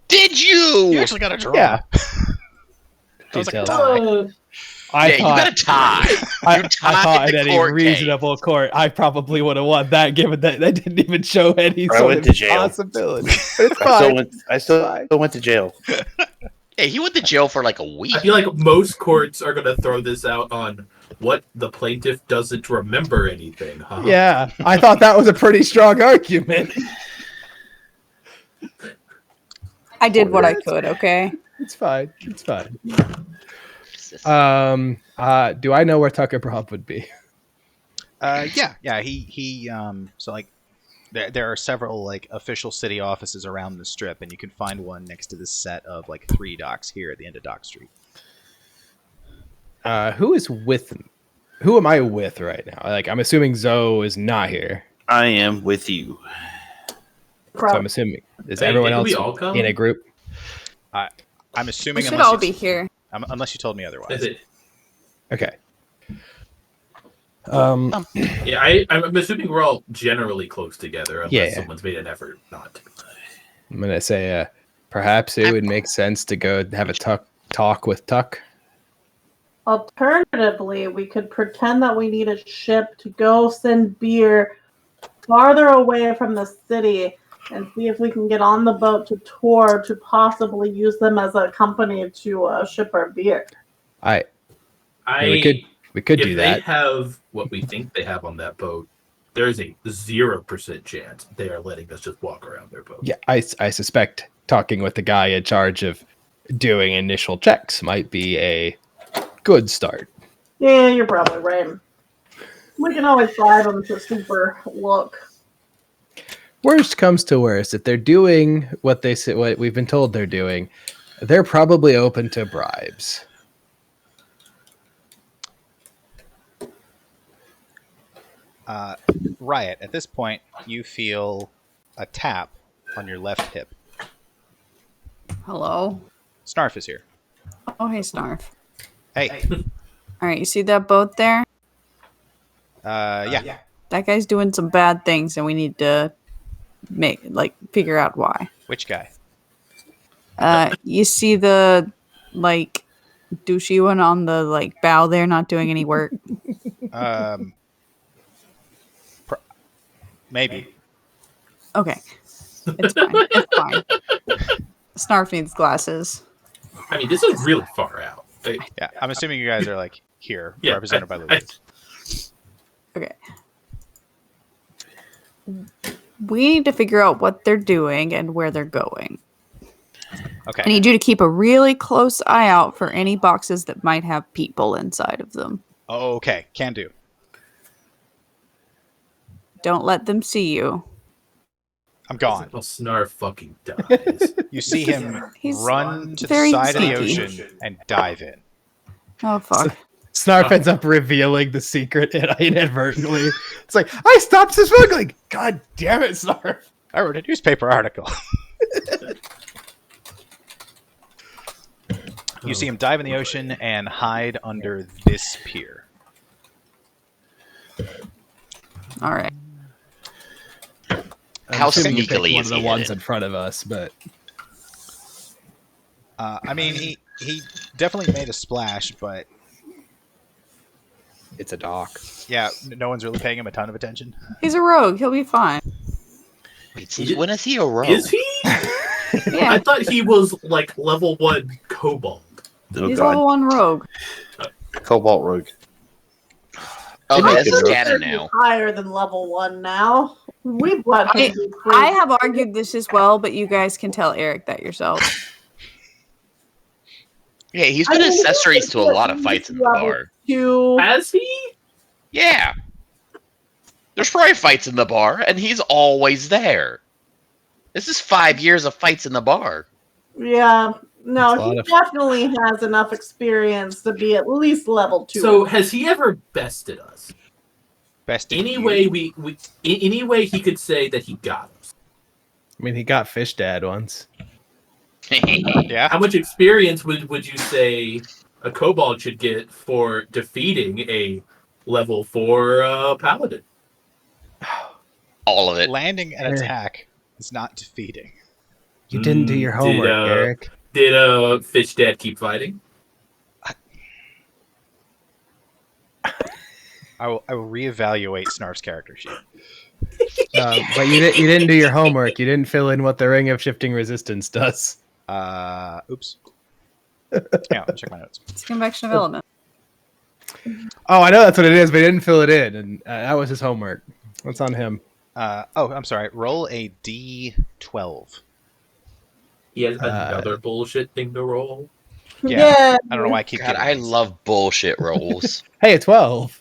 Did You you? actually got a draw. Yeah. That was like a Details. tie. I Yeah, you got a tie. I You thought tied in the any court reasonable court, I probably would have won that, given that they didn't even show any I sort went of to jail. possibility. But it's I still fine. went to jail. Hey, he went to jail for like a week. I feel like most courts are going to throw this out on what the plaintiff doesn't remember anything. Huh? Yeah, I thought that was a pretty strong argument. I did what I could, okay? It's fine. It's fine. Do I know where Tucker Prop would be? Yeah. He so like there are several like official city offices around the strip, and you can find one next to this set of like 3 docks here at the end of Dock Street. Who is with? Who am I with right now? Like, I'm assuming Zoe is not here, I am with you. so I'm assuming is Hey, everyone didn't else we all come? in a group? I'm We assuming should unless all you, be here. unless you told me Is otherwise. it? Okay. Yeah, I'm assuming we're all generally close together unless Yeah. someone's made an effort not to. I'm gonna say perhaps it would make sense to go have a talk with Tuck. Alternatively, we could pretend that we need a ship to go send beer farther away from the city and see if we can get on the boat to tour to possibly use them as a company to ship our beer. We could if do they that. have what we think they have on that boat, there is a 0% chance they are letting us just walk around their boat. Yeah, I suspect talking with the guy in charge of doing initial checks might be a good start. Yeah, you're probably right. We can always bribe them to super look. Worst comes to worst, if they're doing what they say, what we've been told they're doing, they're probably open to bribes. Riot, at this point, you feel a tap on your left hip. Hello? Snarf is here. Oh, hey, Snarf. Hey. All right, you see that boat there? Yeah. That guy's doing some bad things, and we need to figure out why. Which guy? You see the douchey one on the bow there, not doing any work. Maybe. Okay, it's fine. It's fine. Snarf needs glasses. I mean, this is really far out. Yeah, I'm assuming you guys are like here, Yeah, represented by Louise. Okay. We need to figure out what they're doing and where they're going. Okay. I need you to keep a really close eye out for any boxes that might have people inside of them. Okay, can do. Don't let them see you. I'm gone. Well, Snarf fucking dies. You see him He's run to the very side of the sneaky. ocean and dive in. Oh, fuck. Snarf ends up revealing the secret inadvertently. It's like, I stopped the smuggling! God damn it, Snarf! I wrote a newspaper article. You see him dive in the ocean and hide under this pier. All right. How assuming you picked sneakily one is of the he ones hidden? in front of us, but I mean, he definitely made a splash, but it's a dock. yeah, no one's really paying him a ton of attention. He's a rogue. He'll be fine. Wait, when is he a rogue? Is he? Yeah, I thought he was like level 1 kobold. Oh he's god, level 1 rogue. Cobalt Rogue. Okay, this is Rogue. canon He's now. higher than level 1 now. We've let him be free. I have argued this as well, but you guys can tell Eric that yourself. Yeah, he's I been mean, accessories to a lot of he's fights in the level bar. 2. Has he? Yeah. There's probably fights in the bar, and he's always there. This is 5 years of fights in the bar. Yeah, No, That's a lot he of- definitely has enough experience to be at least level 2. So has he ever bested us? Bested Any you? way any way he could say that he got us? I mean, he got Fish Dad once. Yeah. How much experience would you say a kobold should get for defeating a level 4 paladin? All of it. Landing an attack is not defeating. You didn't do your homework, Eric. Did Fish Dad keep fighting? I will reevaluate Snarf's character sheet. But you didn't do your homework. You didn't fill in what the Ring of Shifting Resistance does. Oops. Yeah, I'll check my notes. It's convection of element. Oh, I know that's what it is, but he didn't fill it in, and that was his homework. That's on him. I'm sorry. Roll a d12. He has another bullshit thing to roll. Yeah. I don't know why I keep God, getting I these. love bullshit rolls. Hey, a 12.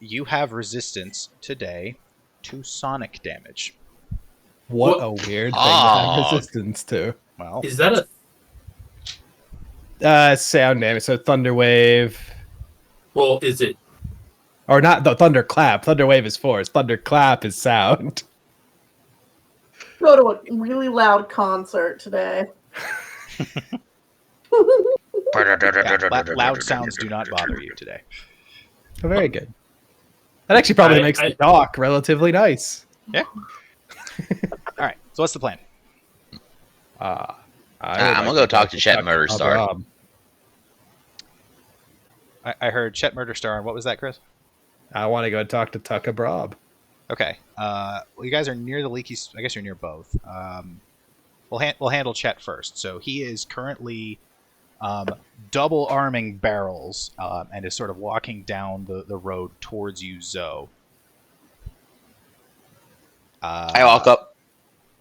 You have resistance today to sonic damage. What What? a weird thing to Oh. have resistance to. Well, Is that a Sound damage. So Thunder Wave. well? Is it? Or not the Thunder Clap. Thunder Wave is force. Thunder Clap is sound. Go to a really loud concert today. loud sounds do not bother you today. Oh, very good. That actually probably I- makes I- the talk relatively nice. Yeah. All right. So what's the plan? I'm gonna go talk to Chet Murderstar. I heard Chet Murderstar, and what was that, Chris? I want to go talk to Tucka Brob. Okay. Well, you guys are near the leaky. I guess you're near both. We'll handle Chet first. So he is currently double arming barrels and is sort of walking down the road towards you, Zoe. I walk up.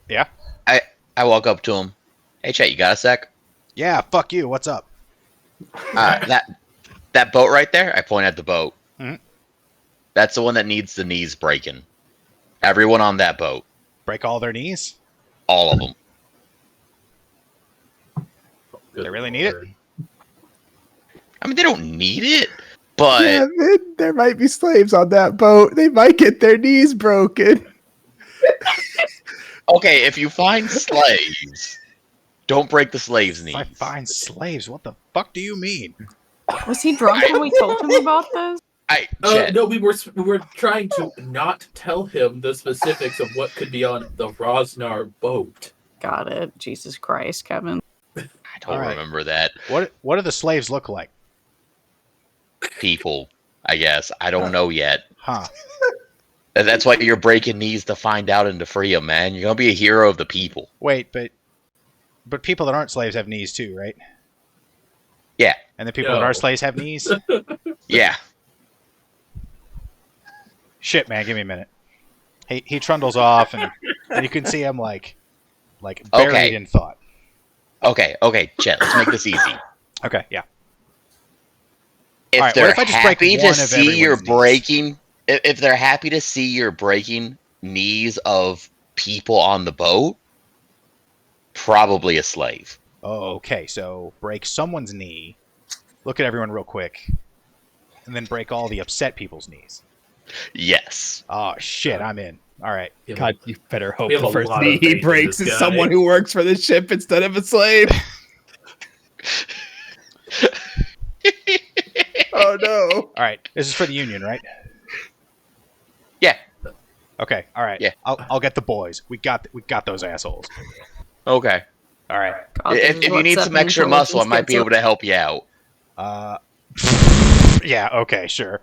Yeah. I walk up to him. Hey, Chet, you got a sec? Yeah. Fuck you. What's up? That boat right there. I point at the boat. Mhm. That's the one that needs the knees breaking. Everyone on that boat, Break all their knees? all of them. They really need it? I mean, they don't need it, but there might be slaves on that boat. They might get their knees broken. okay, if you find slaves, don't break the slaves' knees. If I find slaves, what the fuck do you mean? Was he drunk when we told him about this? Chet, No, we were trying to not tell him the specifics of what could be on the Rosnar boat. Got it. Jesus Christ, Kevin. I don't All right. remember that. What do the slaves look like? People, I guess. I don't know yet. Huh. That's why you're breaking knees to find out and to free them, man. You're gonna be a hero of the people. Wait, but people that aren't slaves have knees too, right? Yeah, And the people that No. are slaves have knees? yeah. Shit, man, give me a minute. He trundles off, and you can see him like buried Okay. in thought. Okay, Chet. Let's make this easy. Okay, yeah. If All right, what they're if I just break happy to one of see you're everyone's knees? breaking, if they're happy to see you're breaking knees of people on the boat, probably a slave. Oh, okay. So break someone's knee. Look at everyone real quick, and then break all the upset people's knees. Yes. Oh shit, I'm in. All right. God, you better hope We have the a first lot of knee faith he in breaks this is guy. someone who works for the ship instead of a slave. Oh no! All right. This is for the Union, right? Yeah. Okay. All right. Yeah. I'll get the boys. We got those assholes. Okay. All right. God, this If is you what need some Septon extra muscle, I intelligence might gets be able to help you out. Yeah. Okay. Sure.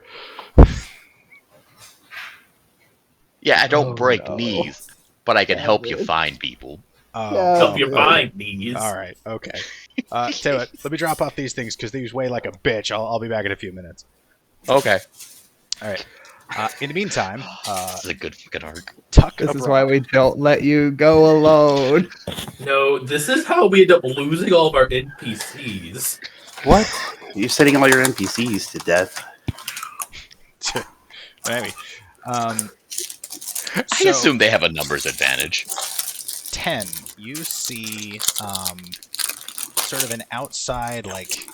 Yeah, I don't Oh, break no. knees, but I can help you find people. Help your okay. mind, knees. All right. Okay. Tell you what, let me drop off these things because these weigh like a bitch. I'll be back in a few minutes. Okay. All right. In the meantime, This is a good fucking arc. Tuck This is abroad. why we don't let you go alone. No, this is how we end up losing all of our NPCs. What? You're setting all your NPCs to death. Maybe. I assume they have a numbers advantage. 10. you see sort of an outside, like,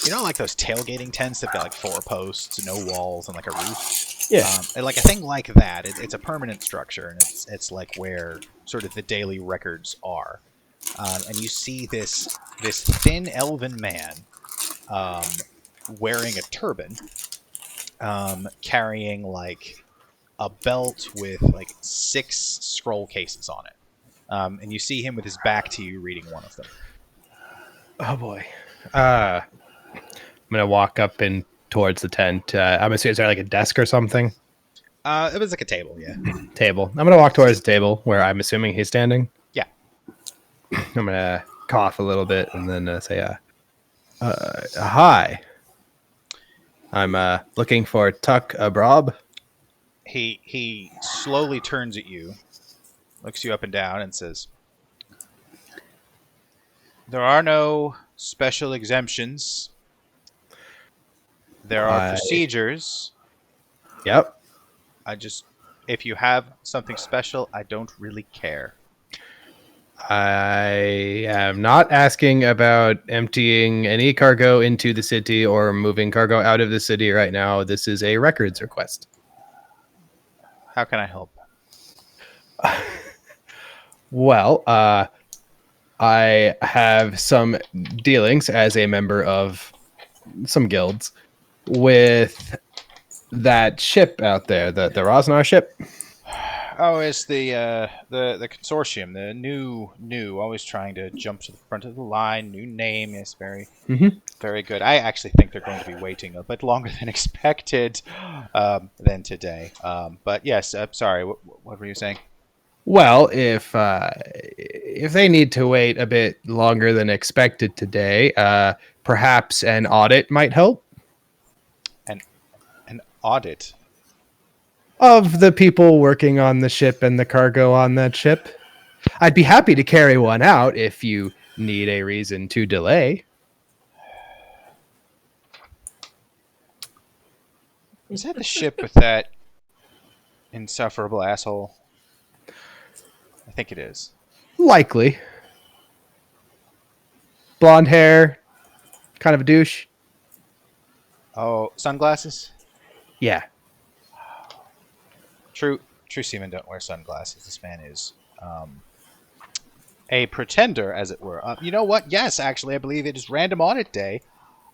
you know, like those tailgating tents that've got like 4 posts, no walls, and like a roof. Yeah. And like a thing like that. It's a permanent structure, and it's like where sort of the daily records are. And you see this thin elven man wearing a turban, carrying like a belt with like 6 scroll cases on it. And you see him with his back to you reading one of them. Oh boy. I'm gonna walk up and towards the tent. I'm assuming is there like a desk or something? It was like a table, yeah. Table. I'm gonna walk towards the table where I'm assuming he's standing. Yeah. I'm gonna cough a little bit and then say, "Hi. I'm looking for Tuck Abrob." He slowly turns at you, looks you up and down, and says, "There are no special exemptions. There are procedures. Yep. If you have something special, I don't really care." I am not asking about emptying any cargo into the city or moving cargo out of the city right now. This is a records request. How can I help? Well, I have some dealings as a member of some guilds with that ship out there, the Rosnar ship. Oh, it's the consortium, the new, always trying to jump to the front of the line. New name, yes, very good. I actually think they're going to be waiting a bit longer than expected than today. But yes, sorry, what were you saying? Well, if they need to wait a bit longer than expected today, perhaps an audit might help. An audit? Of the people working on the ship and the cargo on that ship. I'd be happy to carry one out if you need a reason to delay. Is that the ship with that insufferable asshole? I think it is. Likely. Blonde hair, kind of a douche. Oh, sunglasses? Yeah. True seamen don't wear sunglasses. This man is a pretender, as it were. You know what? Yes, actually, I believe it is random audit day.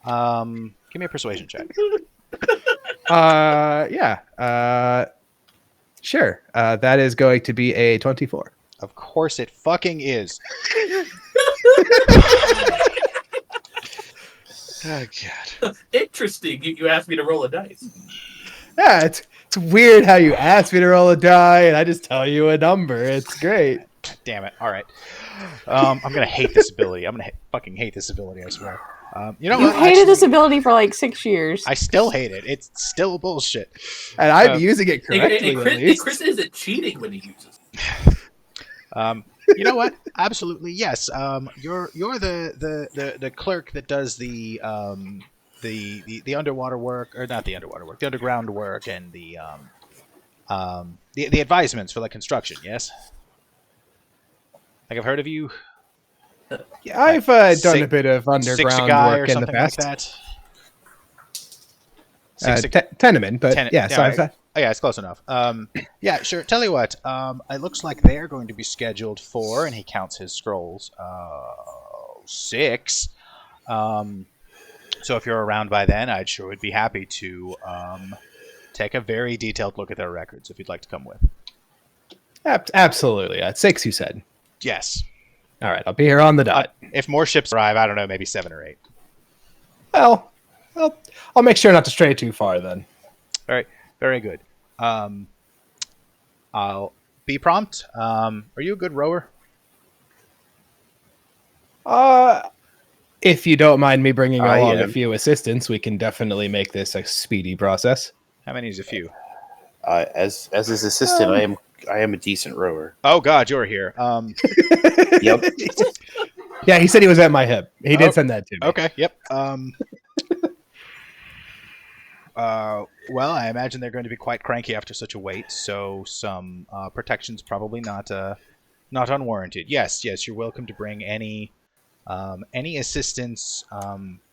Give me a persuasion check. Yeah. Sure. That is going to be a 24. Of course it fucking is. Oh, God. Interesting. You asked me to roll a dice. Yeah, it's weird how you ask me to roll a die and I just tell you a number. It's great. God damn it. All right. I'm going to hate this ability. I'm going to fucking hate this ability, I swear. You know You what? hated this ability for like 6 years. I still hate it. It's still bullshit. And I'm using it correctly, at least. Chris isn't cheating when he uses it. You know what? Absolutely, yes. You're the clerk that does the underwater work, or not the underwater work, the underground work, and the advisements for the construction. Yes. Like I've heard of you. Yeah, I've done a bit of underground work in the past. Like that. Tenement, but yeah, so oh, yeah, it's close enough. Yeah, sure. Tell you what, it looks like they're going to be scheduled for, and he counts his scrolls, 6. So if you're around by then, I'd sure would be happy to take a very detailed look at their records if you'd like to come with. Absolutely. 6, you said. Yes. All right, I'll be here on the dot. If more ships arrive, I don't know, maybe 7 or 8. Well, I'll make sure not to stray too far then. All right, very good. I'll be prompt. Are you a good rower? If you don't mind me bringing along a few assistants, we can definitely make this a speedy process. How many is a few? As his assistant, I am a decent rower. Oh God, you're here. Yep. Yeah, he said he was at my hip. He did send that to me. Okay. Yep. Well, I imagine they're going to be quite cranky after such a wait, so some protection's probably not Not unwarranted. Yes, you're welcome to bring any assistance,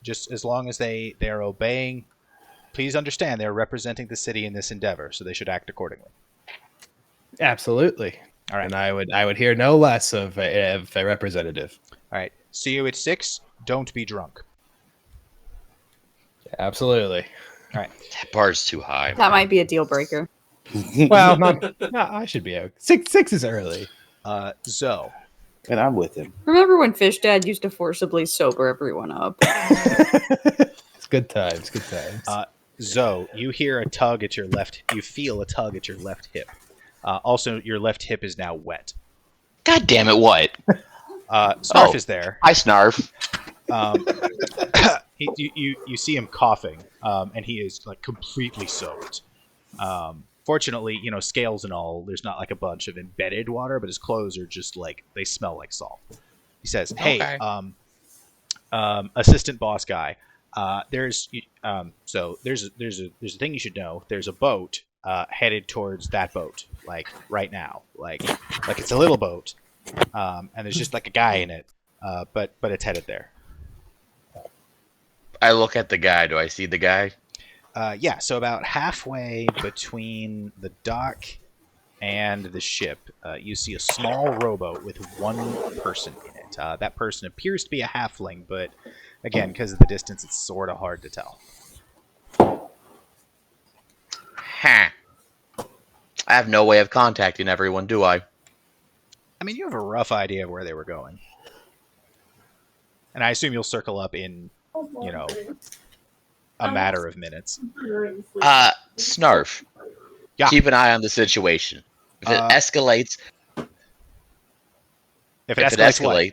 just as long as they are obeying. Please understand they're representing the city in this endeavor, so they should act accordingly. Absolutely. All right. And I would hear no less of a representative. All right. See you at 6. Don't be drunk. Absolutely. All right. That bar's too high. That might be a deal breaker. Well, no, I should be out. Six is early. Zoe. And I'm with him. Remember when Fish Dad used to forcibly sober everyone up? It's good times. Good times. Zoe, you hear a tug at your left. You feel a tug at your left hip. Also, your left hip is now wet. God damn it! What? Snarf is there. Hi, Snarf. You see him coughing, and he is like completely soaked. Fortunately, scales and all, there's not like a bunch of embedded water, but his clothes are just like, they smell like salt. He says, "Hey, Okay. assistant boss guy, there's a thing you should know. There's a boat headed towards that boat, like right now, like it's a little boat, and there's just like a guy in it, but it's headed there." I look at the guy. Do I see the guy? Yeah, so about halfway between the dock and the ship, you see a small rowboat with one person in it. That person appears to be a halfling, but again, because of the distance, it's sort of hard to tell. Ha! I have no way of contacting everyone, do I? I mean, you have a rough idea of where they were going. And I assume you'll circle up in, a matter of minutes. Snarf. Yeah. Keep an eye on the situation. If it escalates, If it escalates, if it what?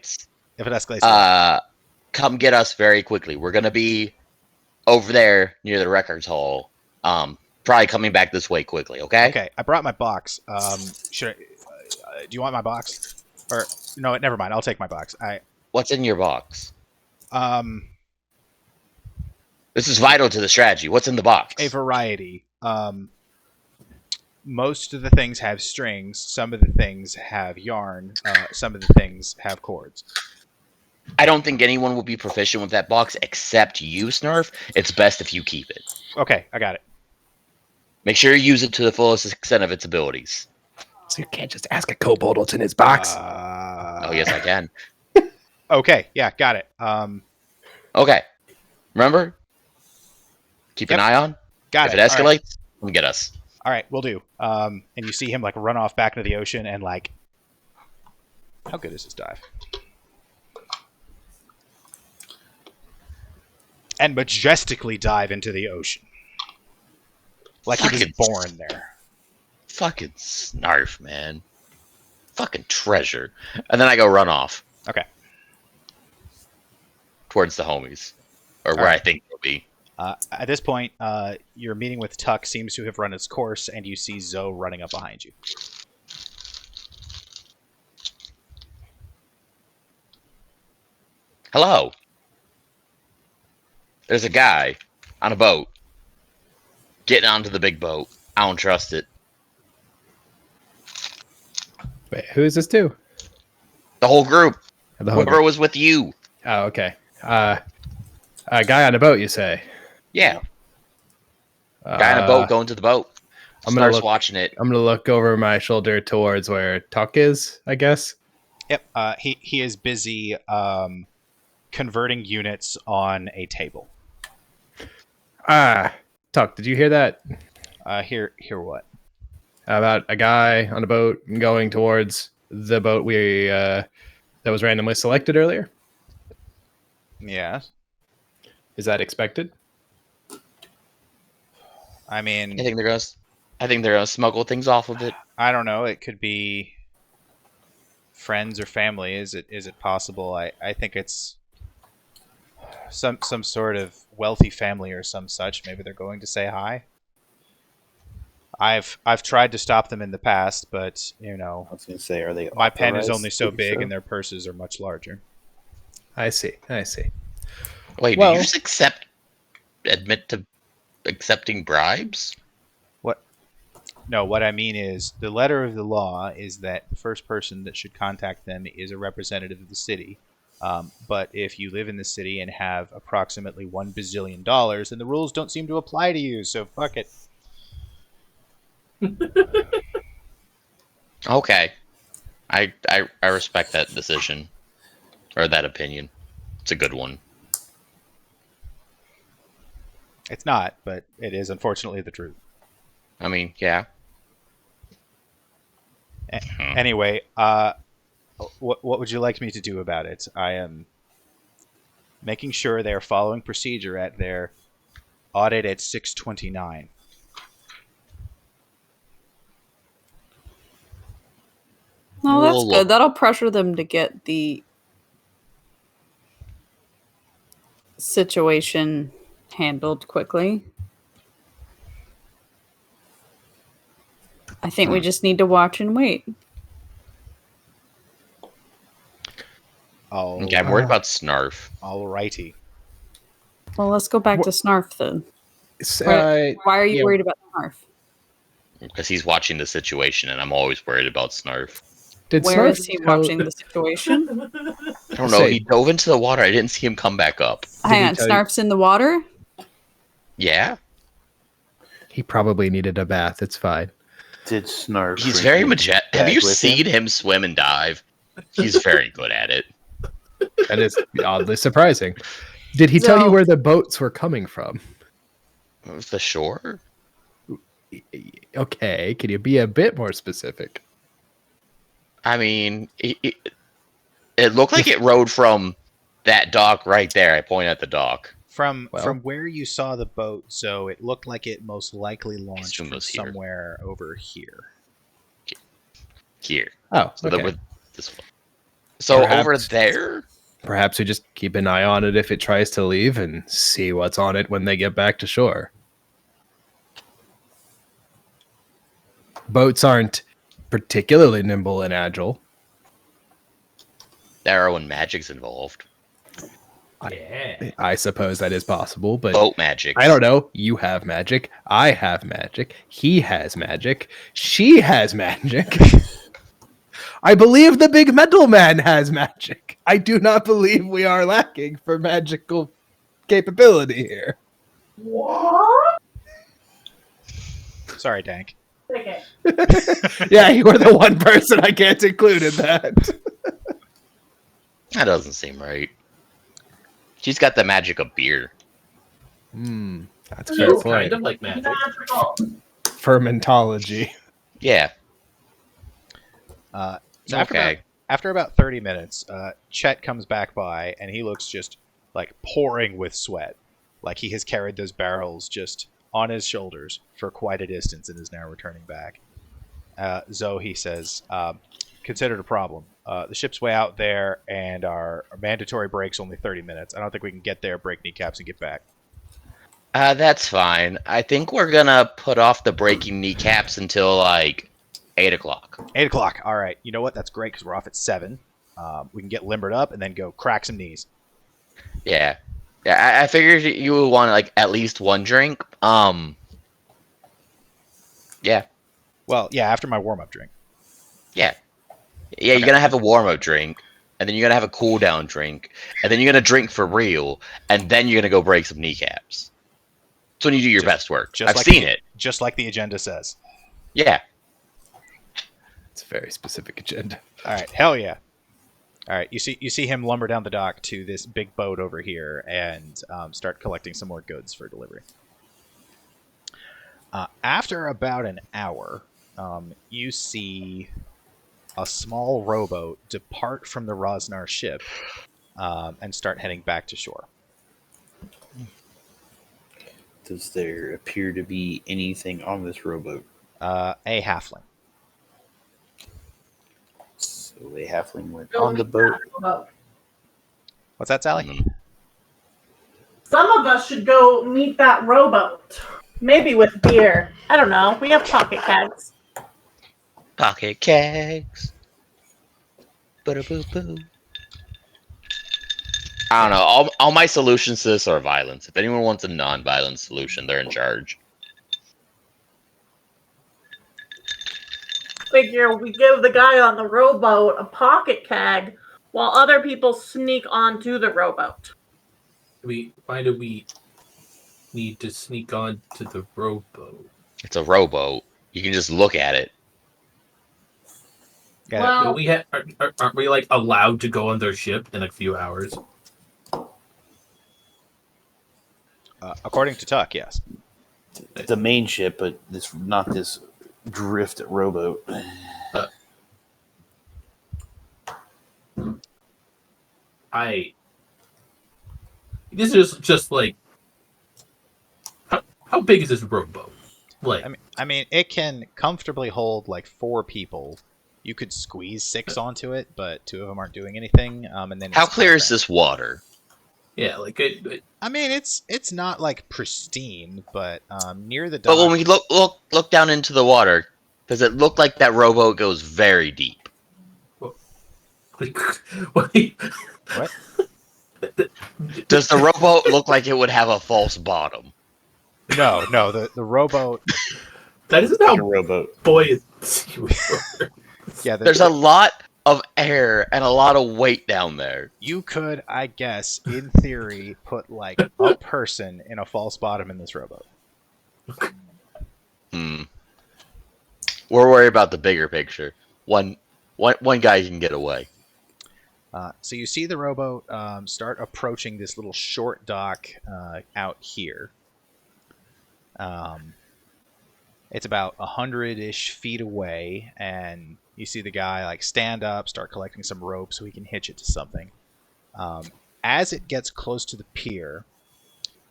If it escalates, come get us very quickly. We're gonna be over there near the records hall. Probably coming back this way quickly. Okay. Okay, I brought my box. Do you want my box? Or no, never mind. I'll take my box. What's in your box? This is vital to the strategy. What's in the box? A variety. Most of the things have strings. Some of the things have yarn. Some of the things have cords. I don't think anyone will be proficient with that box except you, Snarf. It's best if you keep it. Okay, I got it. Make sure you use it to the fullest extent of its abilities. So you can't just ask a kobold what's in his box. Oh, yes, I can. Okay, yeah, got it. Okay. Remember? Keep an Yep. eye on. Got If it. it All right. escalates, come get us. All right, we'll do. And you see him like run off back into the ocean and like, how good is his dive? And majestically dive into the ocean, like he was Fucking- born there. Fucking Snarf, man. Fucking treasure. And then I go run off. Okay. Towards the homies. Or where Alright. I think they'll be. At this point, your meeting with Tuck seems to have run its course, and you see Zoe running up behind you. Hello. There's a guy on a boat. Getting onto the big boat. I don't trust it. Wait, who is this to? The whole group. The whole Whoever was with you. Oh, okay. A guy on a boat, you say? Yeah. Guy on a boat going to the boat. I'm gonna Starts look- watching it. I'm gonna look over my shoulder towards where Tuck is, I guess. Yep. He is busy converting units on a table. Tuck, did you hear that? Hear what? About a guy on a boat going towards the boat we that was randomly selected earlier? Yes. Is that expected? I mean, I think they're gonna smuggle things off of it. I don't know. It could be friends or family. Is it possible? I think it's some sort of wealthy family or some such. Maybe they're going to say hi. I've tried to stop them in the past, but I was going to say, are they? my pen is authorized only so to do big so? and their purses are much larger. I see. Wait, Well- do you just admit to accepting bribes? What? No, what I mean is the letter of the law is that the first person that should contact them is a representative of the city. But if you live in the city and have approximately $1 bazillion, then the rules don't seem to apply to you. So fuck it. Okay. I respect that decision. Or that opinion. It's a good one. It's not, but it is unfortunately the truth. I mean, yeah. Anyway, what would you like me to do about it? I am making sure they are following procedure at their audit at 6:29. No, that's We'll good. look. That'll pressure them to get the situation handled quickly. I think we just need to watch and wait. Okay, I'm worried about Snarf. Alrighty. Well, let's go back to Snarf then. Why are you yeah. worried about Snarf? Because he's watching the situation, and I'm always worried about Snarf. Did Where Snarf is he tell- watching the situation? I don't know. Say- He dove into the water. I didn't see him come back up. Hang he on, tell you- Snarf's in the water? Yeah. He probably needed a bath. It's fine. Did Snarf? He's bring very it majestic. Have back you with seen him? him swim and dive? He's very good at it. That is oddly surprising. Did he tell you So- where the boats were coming from? The shore? Okay, can you be a bit more specific? I mean, it looked like it rode from that dock right there. I point at the dock. From Well- where you saw the boat, so it looked like it most likely launched assume it from was here. somewhere over here. Here. Oh, So okay. this one. So Perhaps- over there? Perhaps we just keep an eye on it if it tries to leave and see what's on it when they get back to shore. Boats aren't particularly nimble and agile. There when magic's involved. Yeah. I suppose that is possible, but Boat magic. I don't know. You have magic. I have magic. He has magic. She has magic. I believe the big metal man has magic. I do not believe we are lacking for magical capability here. What? Sorry, Dank. Okay. Yeah, you were the one person I can't include in that. That doesn't seem right. She's got the magic of beer. That's a fair It's point. kind of like magic. Magical. Fermentology. Yeah. So Okay. after about 30 minutes, Chet comes back by, and he looks just like pouring with sweat. Like he has carried those barrels just on his shoulders for quite a distance and is now returning back. Zoe says, considered a problem. The ship's way out there, and our mandatory break's only 30 minutes. I don't think we can get there, break kneecaps, and get back. That's fine. I think we're gonna put off the breaking kneecaps until like 8 o'clock. 8 o'clock. All right. You know what? That's great because we're off at 7. We can get limbered up and then go crack some knees. Yeah. Yeah, I figured you would want like at least one drink. Yeah. Well, yeah, after my warm-up drink. Yeah. Yeah, you're gonna have a warm-up drink, and then you're gonna have a cool-down drink, and then you're gonna drink for real, and then you're gonna go break some kneecaps. That's when you do your best work. I've like seen it. Just like the agenda says. Yeah. It's a very specific agenda. All right. Hell yeah. All right. You see him lumber down the dock to this big boat over here and start collecting some more goods for delivery. After about an hour, you see a small rowboat depart from the Rosnar ship and start heading back to shore. Does there appear to be anything on this rowboat? A halfling. So a halfling went on the boat. What's that, Sally? Mhm. Some of us should go meet that rowboat. Maybe with beer. I don't know. We have pocket kegs. Pocket kegs. Ba-da-boo-boo. I don't know. All my solutions to this are violence. If anyone wants a non-violent solution, they're in charge. figure we give the guy on the rowboat a pocket keg while other people sneak onto the rowboat. Why do we need to sneak on to the rowboat? It's a rowboat. You can just look at it. Yeah, Well, Aren't we like allowed to go on their ship in a few hours? according to Tuck, yes. The main ship, but not this drift rowboat. This is just like how big is this rowboat? Like, I mean, it can comfortably hold like 4 people. You could squeeze 6 onto it, but 2 of them aren't doing anything. And then How it's clear is back. this water? yeah, like I mean, it's not like pristine, but near the But dock. when we look down into the water, does it look like that rowboat goes very deep? what? Does the rowboat look like it would have a false bottom? No, the rowboat. That isn't Like how a rowboat. buoyancy works. Yeah, There's a lot of air and a lot of weight down there. You could, I guess, in theory, put like a person in a false bottom in this rowboat. We're worried about the bigger picture. One guy can get away. So you see the rowboat start approaching this little short dock out here. It's about 100-ish feet away, and you see the guy like stand up, start collecting some rope so he can hitch it to something. As it gets close to the pier,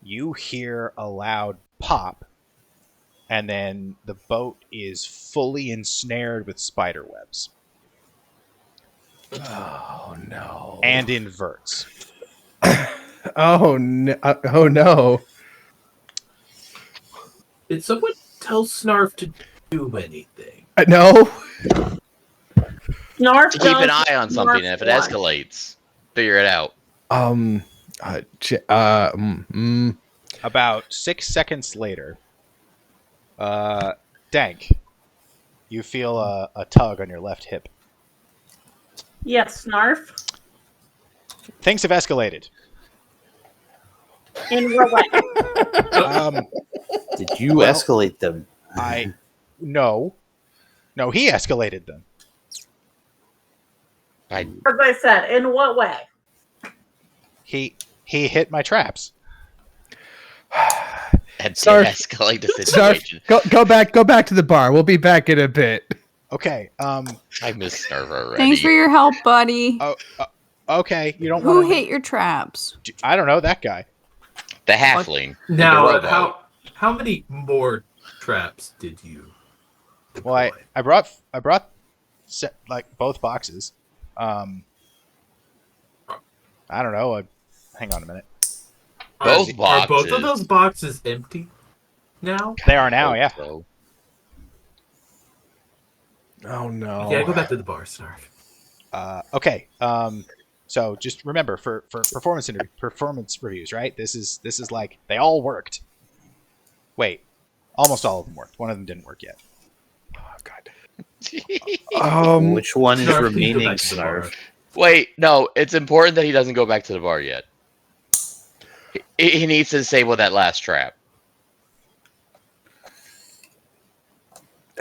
you hear a loud pop, and then the boat is fully ensnared with spider webs. Oh no! And inverts. Oh no! Oh no! Did someone tell Snarf to do anything? No. Snarf To keep an does eye on something, and if it Snarf escalates, figure it out. About 6 seconds later, Dank, you feel a tug on your left hip. Yes, Snarf. Things have escalated. In what way? Did you Well, escalate them? No, he escalated them. As I said, in what way? He hit my traps. And Sarf- escalate the Snarf, situation. go back to the bar. We'll be back in a bit. Okay. I miss Snarf already. Thanks for your help, buddy. Okay. You don't Who want to. hit your traps? I don't know that guy. The halfling. Now, the rowboat. how many more traps did you? Well, deploy? I brought like both boxes. I don't know. Hang on a minute. Both Are both boxes. of those boxes empty now? They are now. Yeah. So, Oh no! Yeah, go back to the bar, Snarf. Okay. So just remember for performance reviews, right? This is like they all worked. Wait, almost all of them worked. One of them didn't work yet. Oh god. Which one is Snarf, please go remaining, back to the bar. Snarf? Wait, no. It's important that he doesn't go back to the bar yet. He needs to disable that last trap.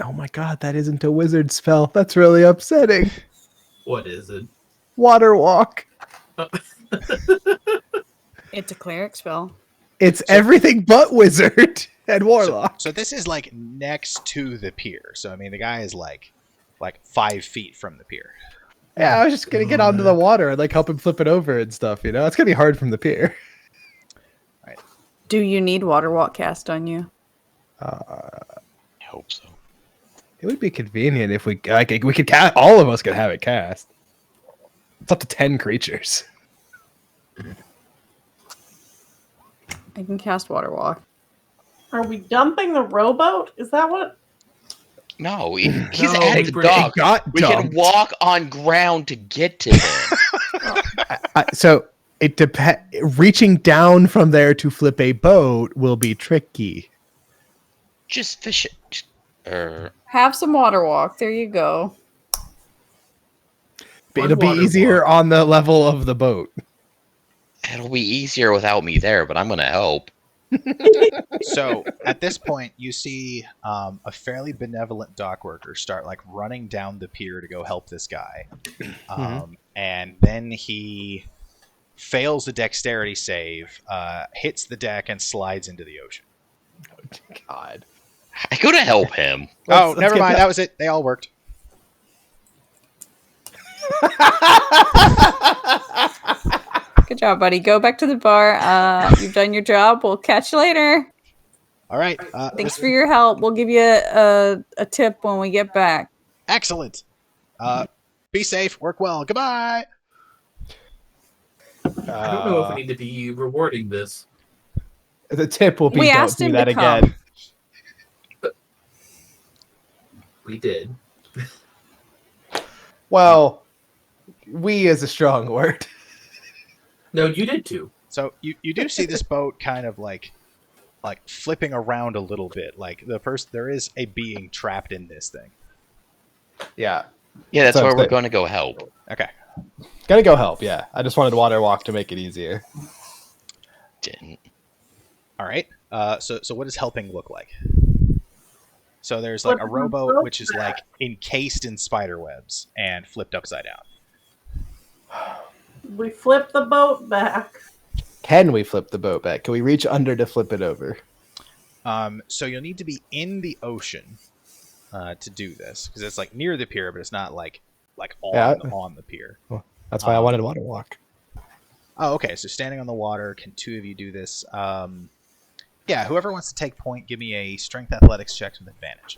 Oh my god, that isn't a wizard spell. That's really upsetting. What is it? Water walk. It's a cleric spell. It's everything but wizard and warlock. So this is like next to the pier. So I mean, the guy is like 5 feet from the pier. Yeah, I was just gonna get onto the water and like help him flip it over and stuff. You know, it's gonna be hard from the pier. Do you need water walk cast on you? I hope so. It would be convenient if we could cast. All of us could have it cast. It's up to 10 creatures. I can cast water walk. Are we dumping the rowboat? Is that what? No, he's No, at the it dock. got We can dumped. walk on ground to get to him. So it depends. Reaching down from there to flip a boat will be tricky. Just fish it. Have some water walk. There you go. It'll be water easier walk. on the level of the boat. It'll be easier without me there, but I'm gonna help. So at this point, you see a fairly benevolent dock worker start like running down the pier to go help this guy, and then he fails a dexterity save, hits the deck, and slides into the ocean. God. I go to help him. Never get mind. that- That was it. They all worked. Good job, buddy. Go back to the bar. You've done your job. We'll catch you later. All right. Thanks for your help. We'll give you a tip when we get back. Excellent. Be safe. Work well. Goodbye. I don't know if we need to be rewarding this. The tip will be We don't asked do him that to come. again. We did. Well, we is a strong word. No, you did too. So you do see this boat kind of like flipping around a little bit. Like there is a being trapped in this thing. Yeah. Yeah, that's So why I'm we're saying- going to go help. Okay. Gotta go help, yeah. I just wanted water walk to make it easier. Didn't. All right. So what does helping look like? So there's like a Flipping rowboat the which is like encased in spider webs and flipped upside down. We flip the boat back. Can we flip the boat back? Can we reach under to flip it over? So you'll need to be in the ocean to do this because it's like near the pier, but it's not like on the pier. That's why I wanted water walk. Oh, okay. So standing on the water, can two of you do this? Yeah, whoever wants to take point, give me a strength athletics check with advantage.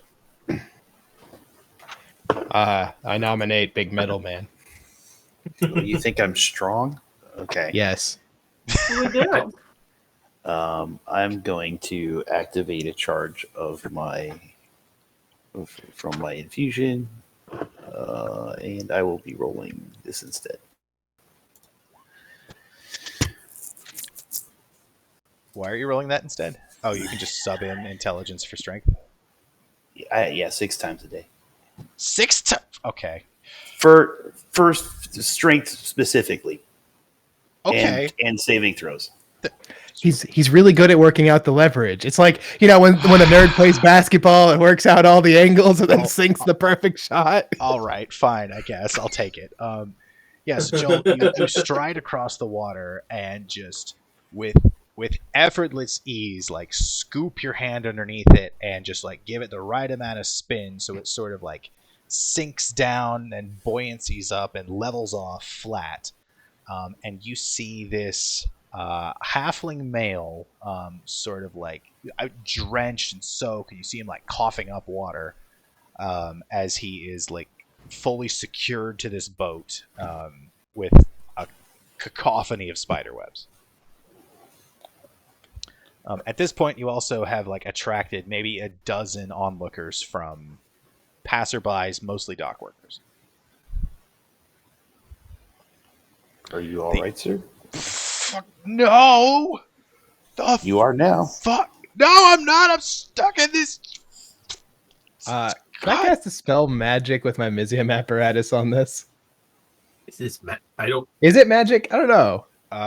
I nominate Big Metal Man. You think I'm strong? Okay. Yes. We do. I'm going to activate a charge of from my infusion, and I will be rolling this instead. Why are you rolling that instead? Oh, you can just sub in intelligence for strength. Yeah, 6 times a day. 6 times. Okay. For strength specifically. Okay. And saving throws. He's really good at working out the leverage. It's like, when a nerd plays basketball and works out all the angles and then sinks the perfect shot. All right, fine. I guess I'll take it. Yes, Joel, you stride across the water and just with effortless ease, like scoop your hand underneath it and just like give it the right amount of spin so it sort of like sinks down and buoyancies up and levels off flat. And you see this halfling male sort of like drenched and soaked, and you see him like coughing up water as he is like fully secured to this boat with a cacophony of spider webs. At this point, you also have like attracted maybe a dozen onlookers from passerbys, mostly dock workers. Are you all right, sir? Fuck no! You are now. Fuck no! I'm not. I'm stuck in this. Can I cast a spell magic with my Mizium apparatus on this? Is this I don't. Is it magic? I don't know.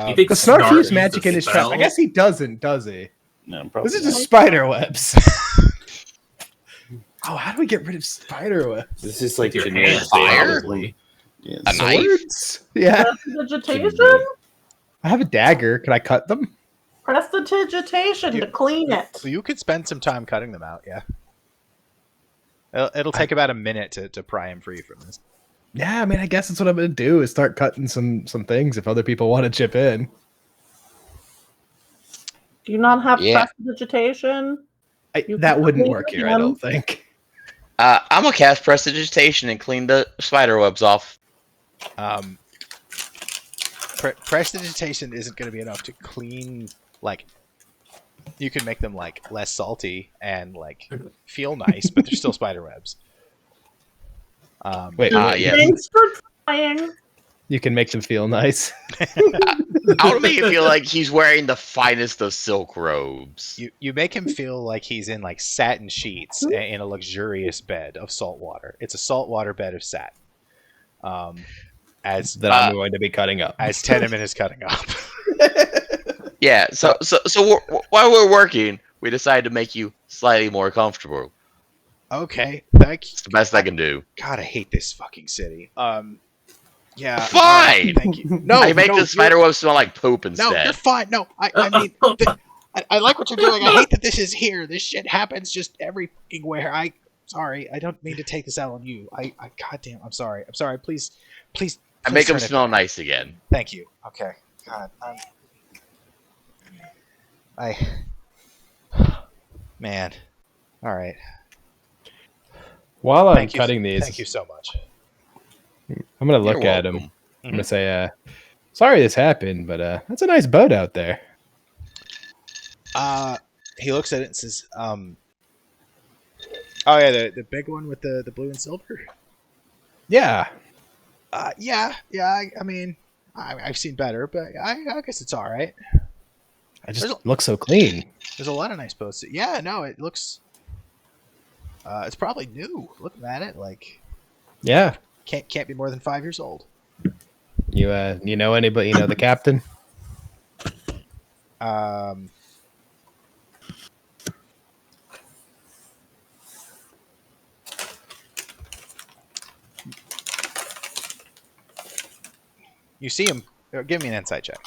You think The Snarf Snarf used uses magic in his trap. I spell? guess he doesn't, does he? No, probably This is not. just spider webs. Oh, how do we get rid of spider webs? This is like With your generic hands, fire? probably. Yes. A knife? Swords? Yeah. Prestidigitation? I have a dagger. Can I cut them? Prestidigitation to clean it. You could spend some time cutting them out. Yeah. It'll take about a minute to pry him free from this. Yeah, I mean, I guess that's what I'm gonna do is start cutting some things if other people want to chip in. Do you not have Yeah. prestidigitation? You That can wouldn't clean work here, I them. don't think. I'm gonna cast Prestidigitation and clean the spider webs off. Prestidigitation isn't going to be enough to clean. Like, you can make them like less salty and like feel nice, but they're still spider webs. Wait, yeah. Thanks for trying. you can make them feel nice. I want to make it feel like he's wearing the finest of silk robes. You make him feel like he's in like satin sheets in a luxurious bed of salt water. It's a saltwater bed of satin. As that I'm going to be cutting up. As Tenement is cutting up. Yeah. So while we're working, we decided to make you slightly more comfortable. Okay, thank you. It's the best I can do. God, I hate this fucking city. Yeah. Fine. Thank you. No, I make no, the spider web smell like poop instead. No, you're fine. No, I mean, I like what you're doing. I hate that this is here. This shit happens just everywhere. Sorry, I don't mean to take this out on you. Goddamn, I'm sorry. Please. I make them turn it smell back. nice again. Thank you. Okay. God, man. All right. While I'm cutting these, thank you so much. I'm gonna look at him. I'm gonna say, "Sorry this happened, but that's a nice boat out there." He looks at it and says, "Oh yeah, the big one with the blue and silver." Yeah. Yeah. I mean, I've seen better, but I guess it's all right. I just looks so clean. There's a lot of nice boats. Yeah, no, it looks. It's probably new. Looking at it, like. Yeah. Can't be more than 5 years old. You know anybody? You know the captain? You see him. Give me an insight check.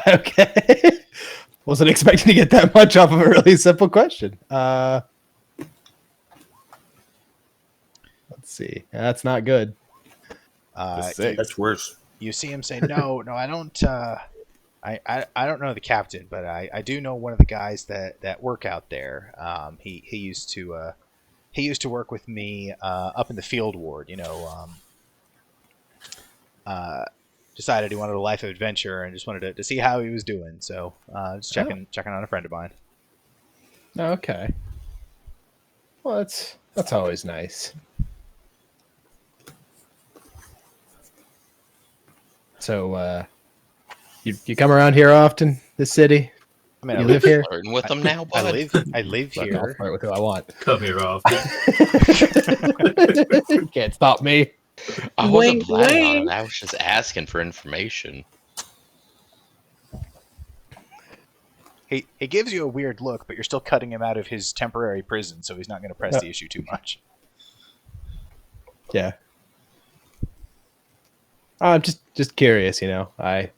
Okay. Wasn't expecting to get that much off of a really simple question. Let's see. That's not good. That's worse. You see him say, "No, I don't. I don't know the captain, but I do know one of the guys that work out there. He used to work with me up in the field ward. You know, decided he wanted a life of adventure and just wanted to see how he was doing. So just checking on a friend of mine." Okay. Well, that's always nice. So, you come around here often? This city? I mean, you live here? Flirting with them now, bud. I live Look, here. I'll flirt with who I want. Come here off. Can't stop me. I wasn't Wink, planning on wink. it. I was just asking for information. He gives you a weird look, but you're still cutting him out of his temporary prison, so he's not going to press the issue too much. Yeah. I'm just curious, you know. Right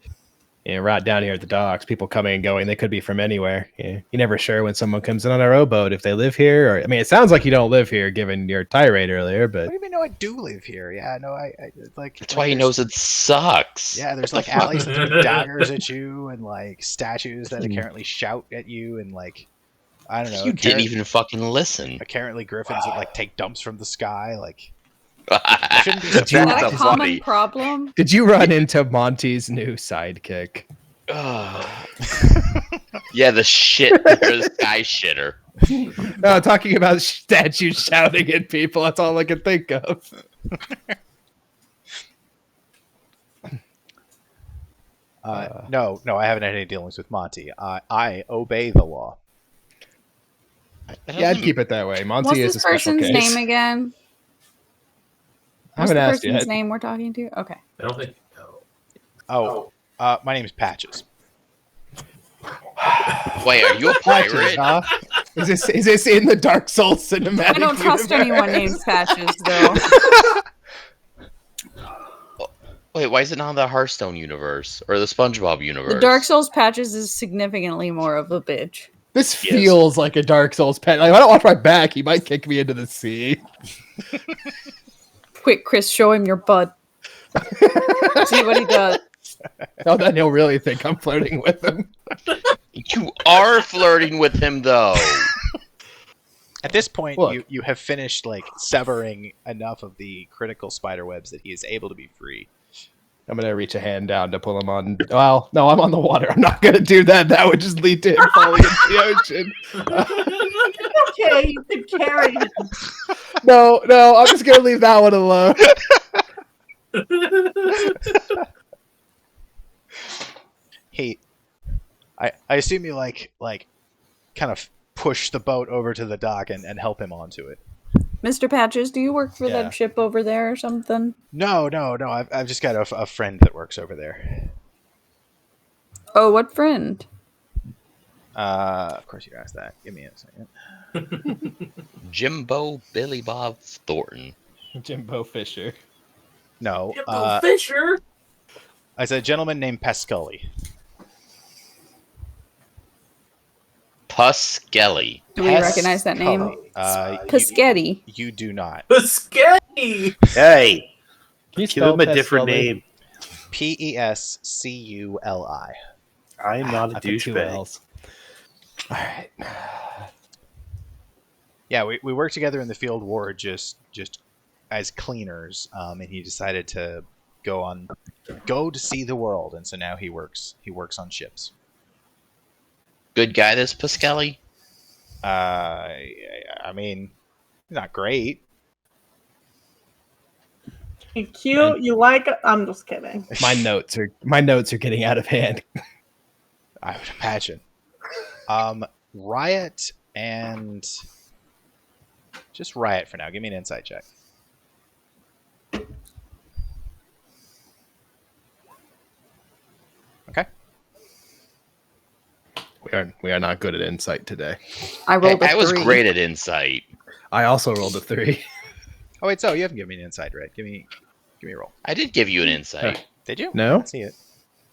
down here at the docks, people coming and going. They could be from anywhere. You're never sure when someone comes in on a rowboat if they live here. Or I mean, it sounds like you don't live here, given your tirade earlier. But What do you mean? No, I do live here. Yeah, no, I like. That's why he knows it sucks. Yeah, there's like alleys that throw daggers at you, and like statues that apparently shout at you, and like I don't know. You didn't even fucking listen. Apparently, griffins that like take dumps from the sky. Like That's shouldn't be Is that a funny. common problem? did you run into Monty's new sidekick? Yeah, the shit. The sky shitter. No, talking about statues shouting at people. That's all I can think of. No, I haven't had any dealings with Monty. I obey the law. Yeah, I'd keep it that way. Monty What's is a this special person's case. name again? I What's haven't the asked person's yet. name we're talking to? Okay. I don't think. No. Oh, my name is Patches. Wait, are you a Patches, pirate? huh? Is this in the Dark Souls cinematic? I don't trust universe? anyone named Patches, though. Wait, why is it not in the Hearthstone universe or the SpongeBob universe? The Dark Souls Patches is significantly more of a bitch. This feels like a Dark Souls pet. Like, if I don't watch my back, he might kick me into the sea. Quick, Chris, show him your butt. See what he does. Oh, then he'll really think I'm flirting with him. You are flirting with him, though. At this point, Look. you have finished like severing enough of the critical spider webs that he is able to be free. I'm gonna reach a hand down to pull him on. Well, no, I'm on the water. I'm not gonna do that. That would just lead to him falling into the ocean. Okay, you can carry him. No, I'm just gonna leave that one alone. I assume you like kind of push the boat over to the dock and help him onto it. Mr. Patches, do you work for Yeah. that ship over there or something? No. I've just got a friend that works over there. Oh, what friend? Of course you asked that. Give me a second. Jimbo Billy Bob Thornton. Jimbo Fisher. No. Fisher. I said a gentleman named Pascully. Puskelly. Do we recognize that name? Paschetti. You do not. Scary. Hey, Can you give spell him a different Pescali? name. Pesculi. I'm not a I put two douchebag. L's. All right. Yeah, we worked together in the field war just as cleaners, and he decided to go to see the world, and so now he works on ships. Good guy, this Puskelly. I mean, not great. You cute. You like it. I'm just kidding. My notes are getting out of hand. I would imagine. Riot and just Riot for now. Give me an insight check. Okay. We are not good at insight today. I rolled a I was 3. great at insight. I also rolled a 3. Oh wait, so you haven't given me an insight, right? Give me a roll. I did give you an insight. Did you? No? I didn't see it.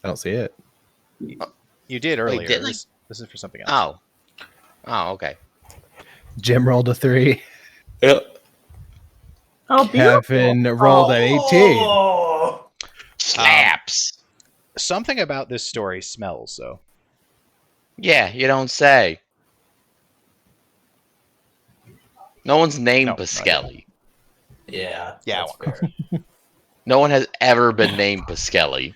I don't see it. You did earlier. didn't I? This is for something else. Oh, okay. Jim rolled a 3. Yep. Oh, beautiful. Kevin rolled an 18. Oh. Slaps. Something about this story smells, though. Yeah, you don't say. No one's named No, Puskelly. Yeah. Yeah, That's fair. No one has ever been named Puskelly.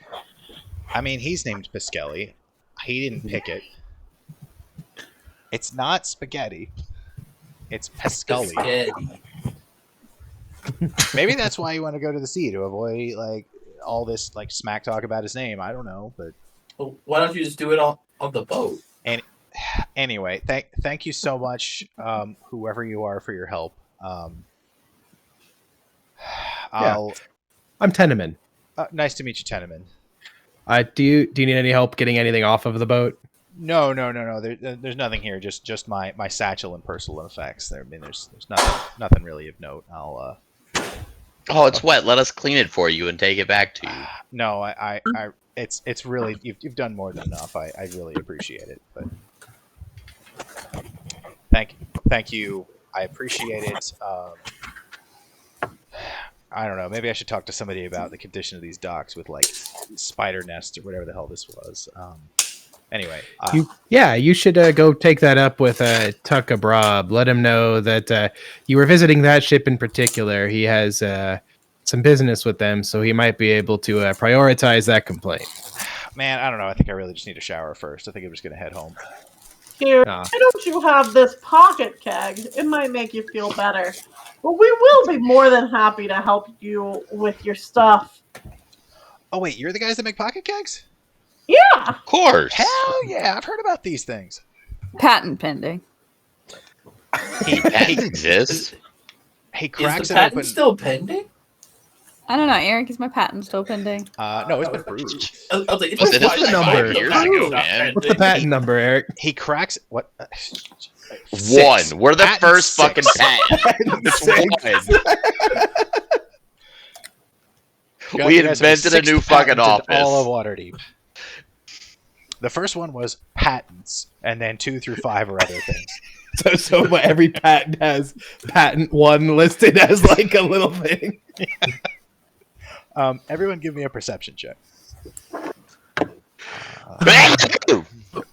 I mean, he's named Pascelli. He didn't pick it. It's not spaghetti. It's Pascully. Scary. Maybe that's why you want to go to the sea, to avoid all this smack talk about his name. I don't know, but Well, why don't you just do it on the boat? anyway, thank you so much, whoever you are, for your help. I'm Teneman. Nice to meet you, Teneman. Do you need any help getting anything off of the boat? No. There's nothing here. Just my satchel and personal effects. There's nothing really of note. I'll. Oh, it's wet. Let us clean it for you and take it back to you. No, it's really you've done more than enough. I really appreciate it. But thank you. I appreciate it. I don't know. Maybe I should talk to somebody about the condition of these docks with spider nests or whatever the hell this was. Anyway, you should go take that up with Tuck Abrob. Let him know that you were visiting that ship in particular. He has some business with them, so he might be able to prioritize that complaint. man, I don't know. I think I really just need a shower first. I think I'm just gonna head home. Here, why don't you have this pocket keg? It might make you feel better. But we will be more than happy to help you with your stuff. Oh wait, you're the guys that make pocket kegs? Yeah. Of course. Hell yeah, I've heard about these things. Patent pending. That exists. He Is cracks the it patent open. still pending? I don't know, Eric. Is my patent still pending? No, it's been proved. I was like, Listen, this was number. 5 years ago, man. What's the patent number, Eric? He cracks what? One. We're the Patent first 6. fucking patent. It's one. We You guys are the invented a new 6th fucking patent in all of office. Waterdeep. The first one was patents, and then 2 through 5 are other things. So every patent has patent 1 listed as like a little thing. Everyone, give me a perception check.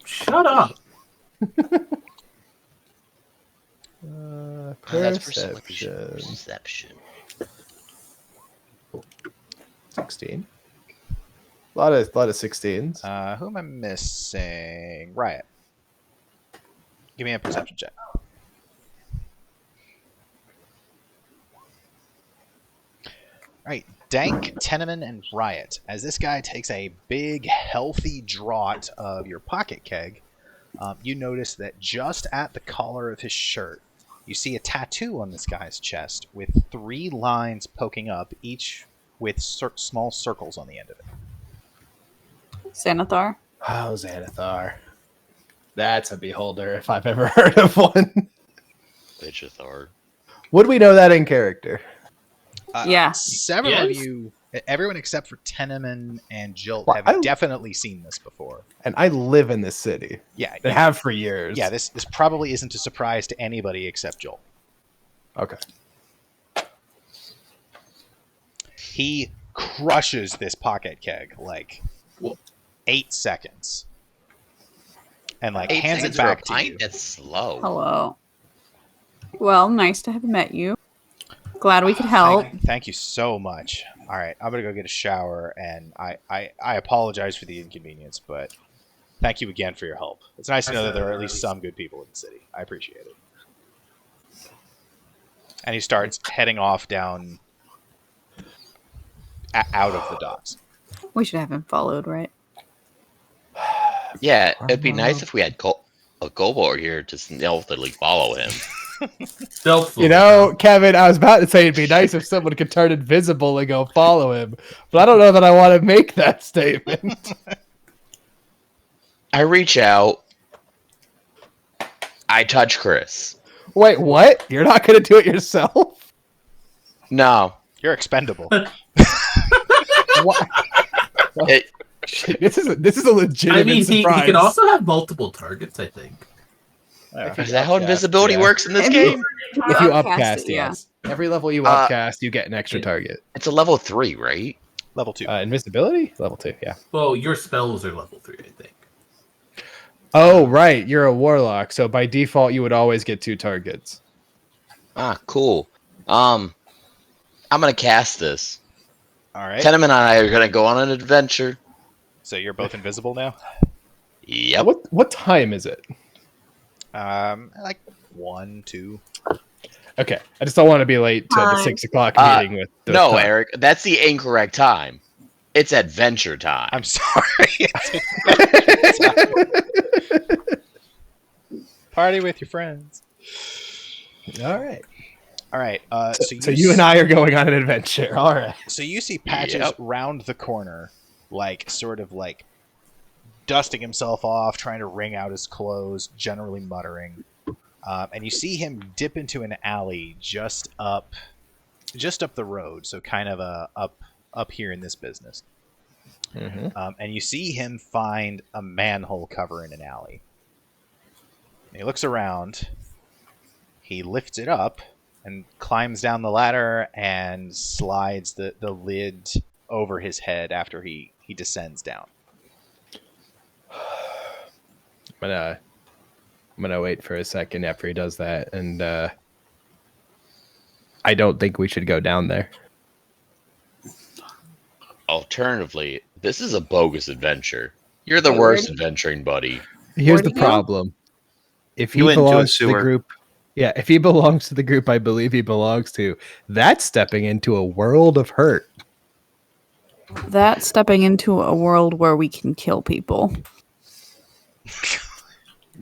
Shut up. That's Perception. perception. 16. A lot of 16s. Who am I missing? Riot. Give me a perception check. right, Dank, Tenement, and Riot. As this guy takes a big, healthy draught of your pocket keg, you notice that just at the collar of his shirt, you see a tattoo on this guy's chest with 3 lines poking up, each with small circles on the end of it. Xanathar. Oh, Xanathar. That's a beholder if I've ever heard of one. Bitchathar. Would we know that in character? Yeah. Several of Yes. you, everyone except for Tenement and Jilt, Well, have definitely seen this before. And I live in this city. Yeah, They have for years. yeah. This probably isn't a surprise to anybody except Joel. Okay. He crushes this pocket keg like 8 seconds, and like 8 hands it seconds for a back to pint? you. That's slow. Hello. Well, nice to have met you. Glad we could help. Thank you so much. All right, I'm gonna go get a shower, and I apologize for the inconvenience, but thank you again for your help. It's nice to know that there are at least some good people in the city. I appreciate it. And he starts heading off down out of the docks. We should have him followed, right? Yeah, it'd be nice if we had a Gobo here to stealthily follow him. Stealthful. You know, Kevin, I was about to say it'd be nice if someone could turn invisible and go follow him, but I don't know that I want to make that statement. I reach out. I touch Chris. Wait, what? You're not going to do it yourself? No. You're expendable. What? It, This is a legitimate I mean, he surprise. can also have multiple targets, I think. is that how invisibility yeah. works in this If game? If you upcast upcast, it, yeah. yes. Every level you upcast, you get an extra target. It's a level 3, right? Level 2. Invisibility? Level 2, yeah. Well, your spells are level 3, I think. Oh, right. You're a warlock, so by default, you would always get 2 targets. Ah, cool. I'm gonna cast this. All right. Tenement and I are gonna go on an adventure. So you're both invisible now. Yep. What time is it? Like 1, 2. Okay, I just don't want to be late to the Time. 6 o'clock meeting with. The No, time. Eric, that's the incorrect time. It's adventure time. I'm sorry. Party with your friends. All right. All right. So you and I are going on an adventure. All right. So you see Patches Yep. round the corner, like sort of like dusting himself off, trying to wring out his clothes, generally muttering. And you see him dip into an alley just up the road, so kind of up here in this business. Mm-hmm. And you see him find a manhole cover in an alley. And he looks around. He lifts it up and climbs down the ladder and slides the lid over his head after he descends down. I'm gonna wait for a second after he does that, and I don't think we should go down there. Alternatively, this is a bogus adventure. You're the Hey, worst where adventuring buddy. Here's Where'd the he go? problem: if he He went into a belongs to the sewer. group, yeah, if he belongs to the group I believe he belongs to, that's stepping into a world of hurt. That's stepping into a world where we can kill people.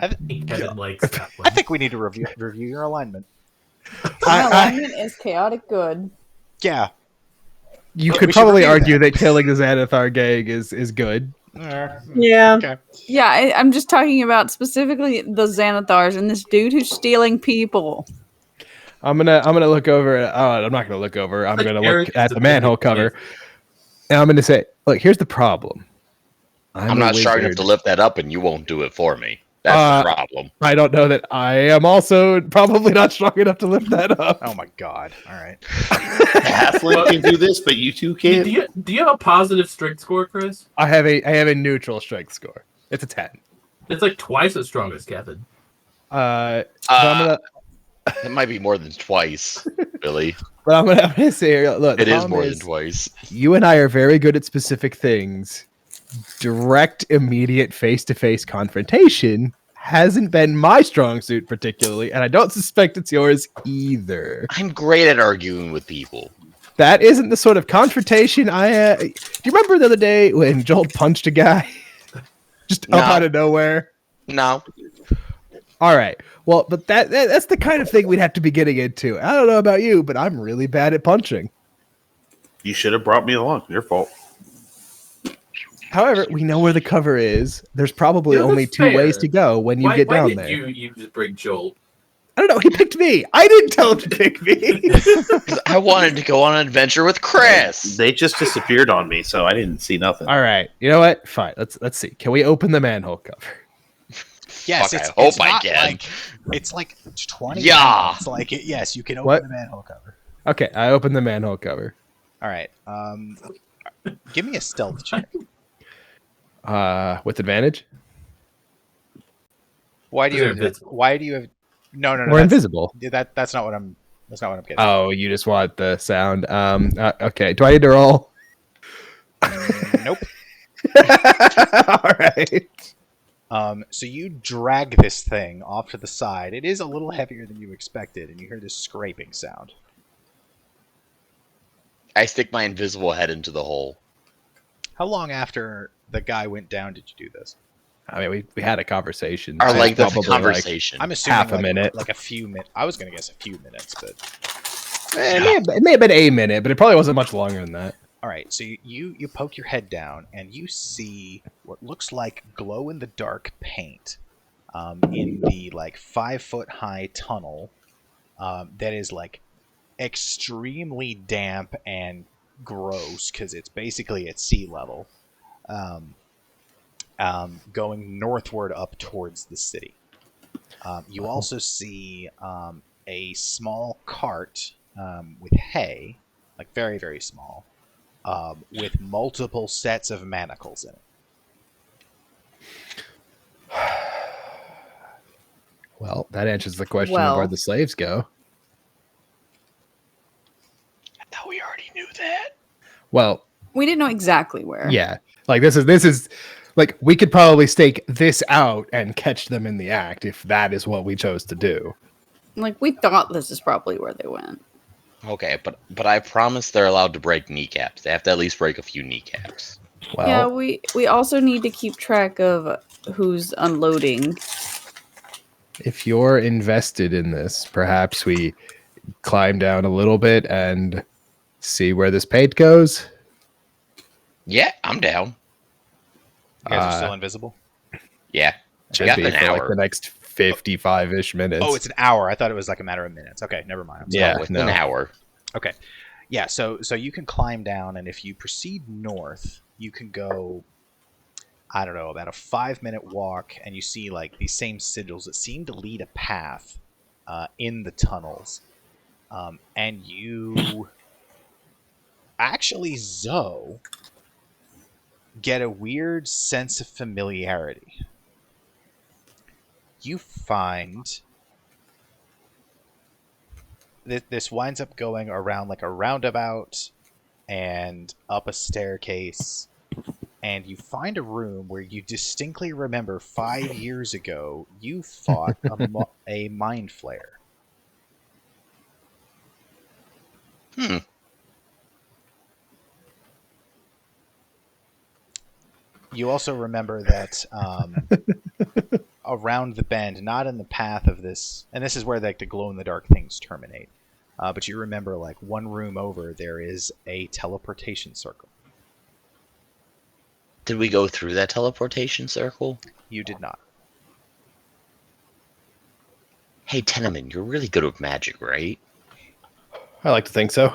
Kevin likes that I one. think we need to review your alignment. My I- alignment is chaotic good. Yeah. You We could should probably review argue that killing the Xanathar gang is good. Yeah. Okay. Yeah, I'm just talking about specifically the Xanathars and this dude who's stealing people. I'm gonna look over. I'm not gonna look over. I'm Like gonna Eric look is at a the manhole big man. cover, and I'm gonna say, "Look, here's the problem. I'm a not strong enough wizard. to lift that up, and you won't do it for me. That's the problem. I don't know that I am also probably not strong enough to lift that up. Oh my god. All right. Halfling can do this, but you two can't. Do you have a positive strength score, Chris? I have a neutral strength score. It's a 10. It's like twice as strong as Kevin. So I'm gonna, It might be more than twice, Billy. but I'm gonna say here, look, the It is problem more than twice. You and I are very good at specific things. Direct, immediate, face-to-face confrontation hasn't been my strong suit particularly, and I don't suspect it's yours either. I'm great at arguing with people. That isn't the sort of confrontation I. Do you remember the other day when Joel punched a guy just No. up out of nowhere? No. All right. Well, but that's the kind of thing we'd have to be getting into. I don't know about you, but I'm really bad at punching. You should have brought me along. Your fault. However, we know where the cover is. There's probably Yeah, only that's 2 ways fair. to go when you Why get down did there. you just bring Joel? I don't know. He picked me. I didn't tell him to pick me. 'Cause I wanted to go on an adventure with Chris. They just disappeared on me, so I didn't see nothing. All right. You know what? Fine. Let's see. Can we open the manhole cover? Yes, Fuck, it's, I hope it's I not can. like it's like 20 Yeah. It's like yes, you can open What? the manhole cover. Okay, I opened the manhole cover. All right. Give me a stealth check. With advantage? Why do you They're have invisible. why do you have No, We're that's, invisible. that's not what I'm getting at. Oh, you just want the sound. Okay. Do I need to roll? Nope. All right. So you drag this thing off to the side. It is a little heavier than you expected, and you hear this scraping sound. I stick my invisible head into the hole. How long after the guy went down did you do this? I mean, we had a conversation. Or so like the probably, conversation. I'm assuming half a like, minute. like a few minutes. I was gonna guess a few minutes, but It may have been a minute, but it probably wasn't much longer than that. all right. So you poke your head down, and you see what looks like glow in the dark paint in the like 5-foot high tunnel that is like extremely damp and gross because it's basically at sea level, going northward up towards the city. You also see a small cart with hay, like very, very small, with multiple sets of manacles in it. Well, that answers the question of Well. where the slaves go. I thought we already knew that. Well, We didn't know exactly where. yeah. Like this is like we could probably stake this out and catch them in the act if that is what we chose to do. Like, we thought this is probably where they went. Okay, but I promise they're allowed to break kneecaps. They have to at least break a few kneecaps. Well, Yeah, we also need to keep track of who's unloading. if you're invested in this, perhaps we climb down a little bit and see where this paint goes. Yeah, I'm down. You guys are still invisible? Yeah. Should got be an for like hour. the next 55-ish minutes. Oh, it's an hour. I thought it was like a matter of minutes. Okay, never mind. I'm sorry. Yeah, Within no. an hour. Okay. Yeah, so you can climb down, and if you proceed north, you can go, I don't know, about a 5-minute walk, and you see like these same sigils that seem to lead a path in the tunnels. And you actually, Zoe, get a weird sense of familiarity. You find this winds up going around like a roundabout and up a staircase, and you find a room where you distinctly remember 5 years ago you fought a mind flayer. Hmm. You also remember that around the bend, not in the path of this, and this is where like the glow-in-the-dark things terminate, but you remember like one room over there is a teleportation circle. Did we go through that teleportation circle? You did not. Hey, Tenement, you're really good with magic, right? I like to think so.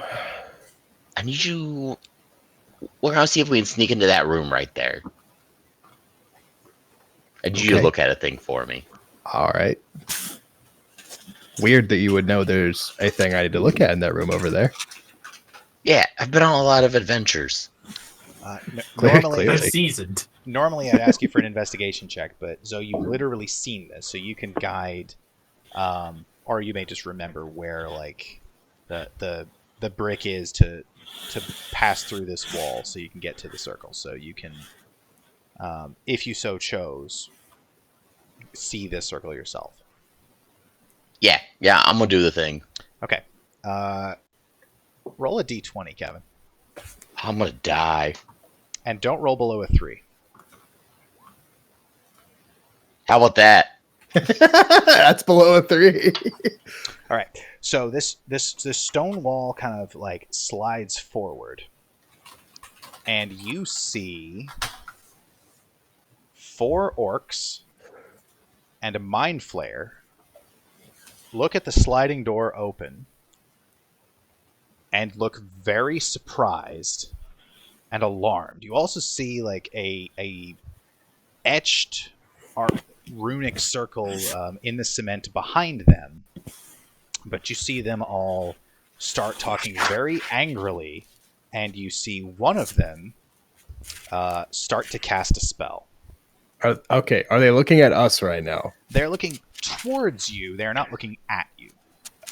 I need you... We're gonna see if we can sneak into that room right there. I need you to Okay. look at a thing for me. All right. Weird that you would know there's a thing I need to look at in that room over there. Yeah, I've been on a lot of adventures. Normally, They're Clearly. seasoned. normally I'd ask you for an investigation check, but Zoe, you've literally seen this, so you can guide, or you may just remember where like the brick is to pass through this wall, so you can get to the circle. So you can, if you so chose, see this circle yourself. Yeah, I'm gonna do the thing. Okay. Roll a d20, Kevin. I'm gonna die. And don't roll below a 3. How about that? That's below a 3. All right. So this stone wall kind of like slides forward, and you see 4 orcs and a mind flare look at the sliding door open and look very surprised and alarmed. You also see like a etched runic circle in the cement behind them, but you see them all start talking very angrily, and you see one of them start to cast a spell. Okay, are they looking at us right now? They're looking towards you. They're not looking at you.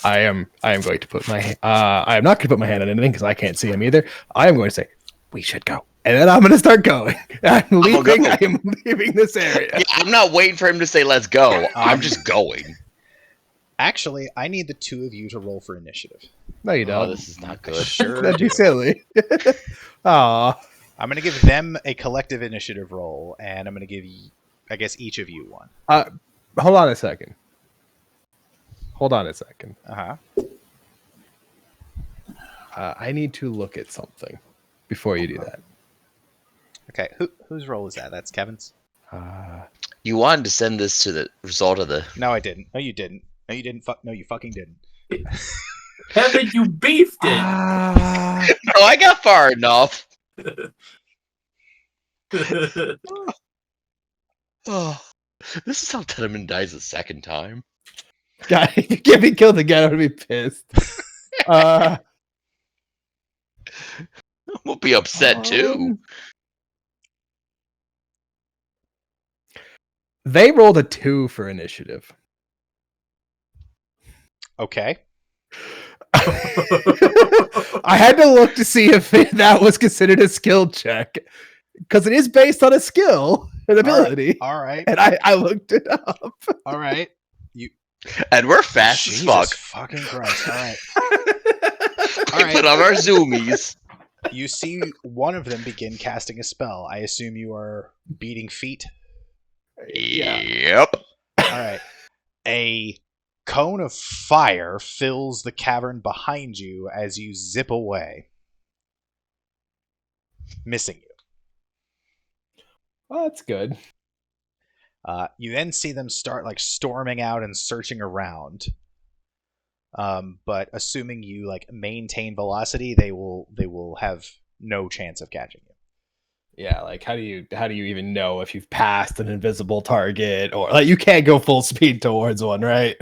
I am going to put my I am not going to put my hand on anything because I can't see them either. I am going to say we should go, and then I'm going to start going. I'm leaving. go. I am leaving this area. Yeah, I'm not waiting for him to say let's go. I'm just going. Actually, I need the 2 of you to roll for initiative. No, you Oh, don't. this is not good. Sure. That'd be do. silly. Aw. I'm going to give them a collective initiative roll, and I'm going to give, I guess, each of you one. Hold on a second. Uh-huh. I need to look at something before you do that. Okay, whose roll is that? That's Kevin's? You wanted to send this to the result of the. No, I didn't. No, you didn't. No, you didn't. No, you fucking didn't. Kevin, you beefed it. No, I got far enough. Oh, this is how Tenement dies the second time. God, if you get me killed again, I'm gonna be pissed. We'll be upset too. They rolled a 2 for initiative. Okay. I had to look to see if that was considered a skill check because it is based on a skill and ability. All right. And I looked it up. All right. And we're fast Jesus as fuck. Fucking Christ. All right. We put on our zoomies. You see one of them begin casting a spell. I assume you are beating feet. Yep. All right. A cone of fire fills the cavern behind you as you zip away, missing you. Oh, that's good. You then see them start like storming out and searching around. But assuming you like maintain velocity, they will have no chance of catching you. Yeah, like how do you even know if you've passed an invisible target, or like you can't go full speed towards one, right?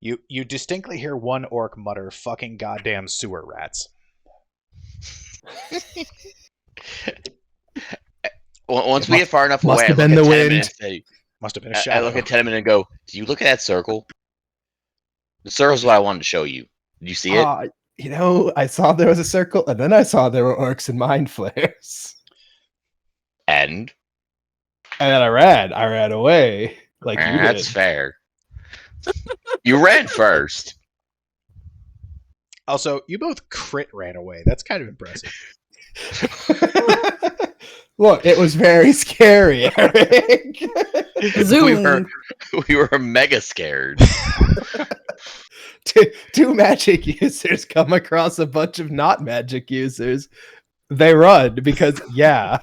You distinctly hear one orc mutter, "Fucking goddamn sewer rats." Once we get far enough away, must I have look been at the Tenement wind. and say, Must have been a I shadow. look at Tenement and go, "Do you look at that circle? The circle's what I wanted to show you. Did you see it?" I saw there was a circle, and then I saw there were orcs and mind flares. And then I ran away like you did. that's fair. You ran first. Also, you both crit ran away. That's kind of impressive. Look, it was very scary, Eric. Zoom. We were mega scared. Two magic users come across a bunch of not magic users. They run because, yeah.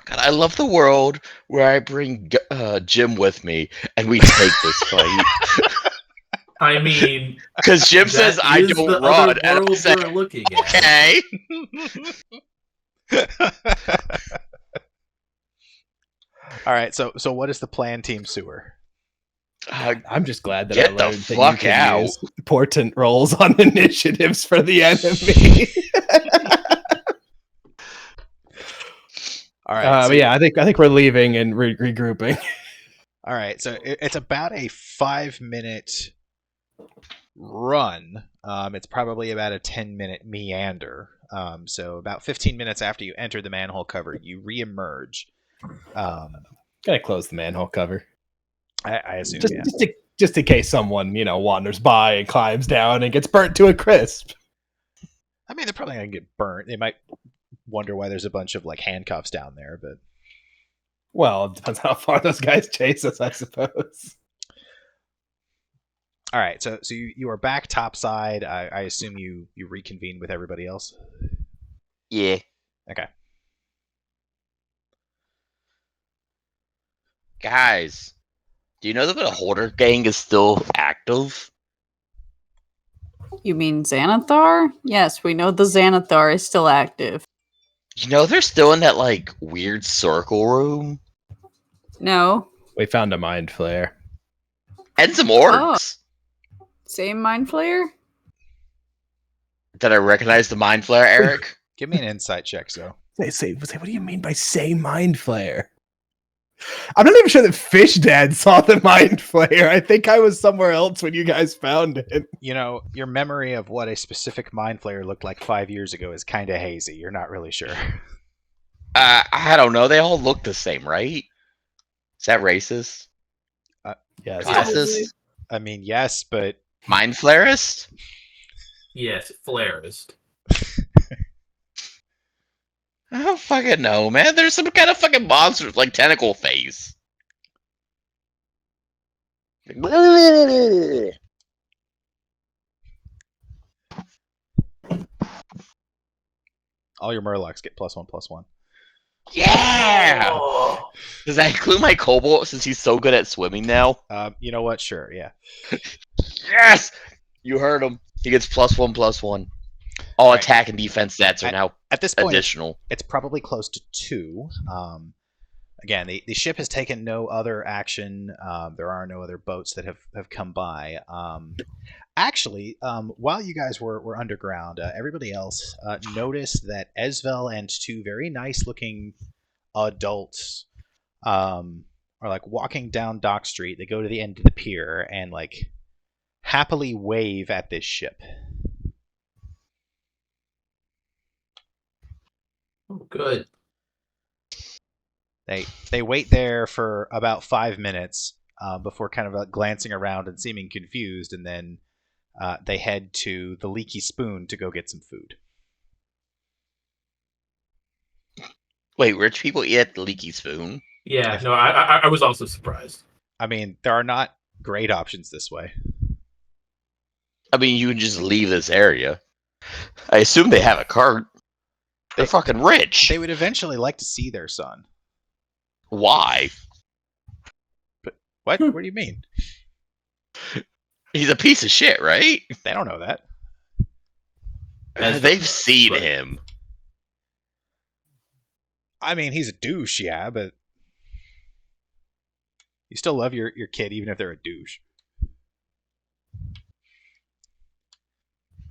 God, I love the world where I bring Jim with me and we take this fight. I mean, Because Jim that says I is don't the run, other and I world say, we're looking at. okay. All right, so what is the plan, Team Sewer? I'm just glad that Get I the learned that you fuck can out. use portent rolls on initiatives for the enemy. All right, but yeah, I think we're leaving and regrouping. All right, so it's about a 5-minute run. It's probably about a 10-minute meander. So about 15 minutes after you enter the manhole cover, you reemerge. Gotta close the manhole cover. I assume, Just just in case someone, wanders by and climbs down and gets burnt to a crisp. I mean, they're probably gonna get burnt. They might wonder why there's a bunch of like handcuffs down there, but Well, it depends how far those guys chase us, I suppose. all right. So you are back topside. I assume you reconvene with everybody else. Yeah. Okay. Guys, do you know that the Hoarder gang is still active? You mean Xanathar? Yes, we know the Xanathar is still active. You know they're still in that like weird circle room No. We found a mind flare. and some orcs. Same mind flayer? Did I recognize the mind flare, Eric? Give me an insight check, so. Say, what do you mean by same mind flare? I'm not even sure that Fish Dad saw the mind flare. I think I was somewhere else when you guys found it. Your memory of what a specific mind flayer looked like 5 years ago is kind of hazy. You're not really sure. I don't know. They all look the same, right? Is that racist? Yes. Classist? I mean, yes, but Mind flarist? Yes, flarist. I don't fucking know, man. There's some kind of fucking monster with like tentacle face. all your Murlocs get +1/+1. Yeah! Oh. Does that include my Cobalt since he's so good at swimming now? You know what? Sure, yeah. Yes! You heard him. He gets +1/+1. All Right. attack and defense stats are now At this point, additional. it's probably close to 2. Again, the ship has taken no other action. There are no other boats that have come by. Actually, while you guys were underground, everybody else noticed that Esvelle and 2 very nice-looking adults are like walking down Dock Street. They go to the end of the pier and like happily wave at this ship. Oh, good. They wait there for about 5 minutes before kind of glancing around and seeming confused, and then they head to the Leaky Spoon to go get some food. Wait, rich people eat at the Leaky Spoon? Yeah, no, I was also surprised. I mean, there are not great options this way. I mean, you can just leave this area. I assume they have a cart. They're fucking rich. They would eventually like to see their son. Why? What? What do you mean? He's a piece of shit, right? They don't know that. They've seen him. I mean, he's a douche, yeah, but you still love your kid even if they're a douche.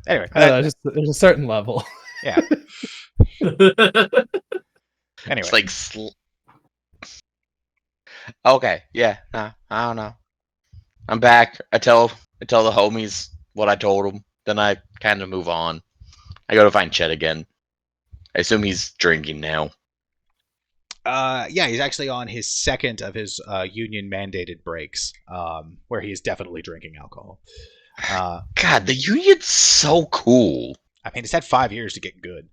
Anyway, I don't know, there's a certain level. yeah. Anyway, It's like okay, yeah. I don't know. I'm back. I tell the homies what I told them. Then I kind of move on. I go to find Chet again. I assume he's drinking now. yeah, he's actually on his second of his union mandated breaks, where he is definitely drinking alcohol. God, the union's so cool. I mean, it's had 5 years to get good.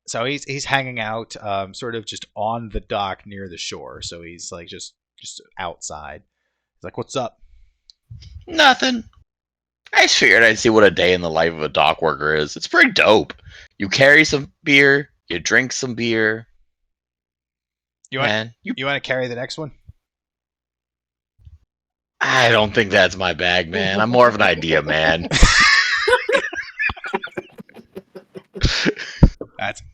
So he's hanging out, sort of just on the dock near the shore. So he's like just outside. He's like, "What's up?" Nothing. I just figured I'd see what a day in the life of a dock worker is. It's pretty dope. You carry some beer, you drink some beer. You want Man, you want to carry the next one? I don't think that's my bag, man. I'm more of an idea man.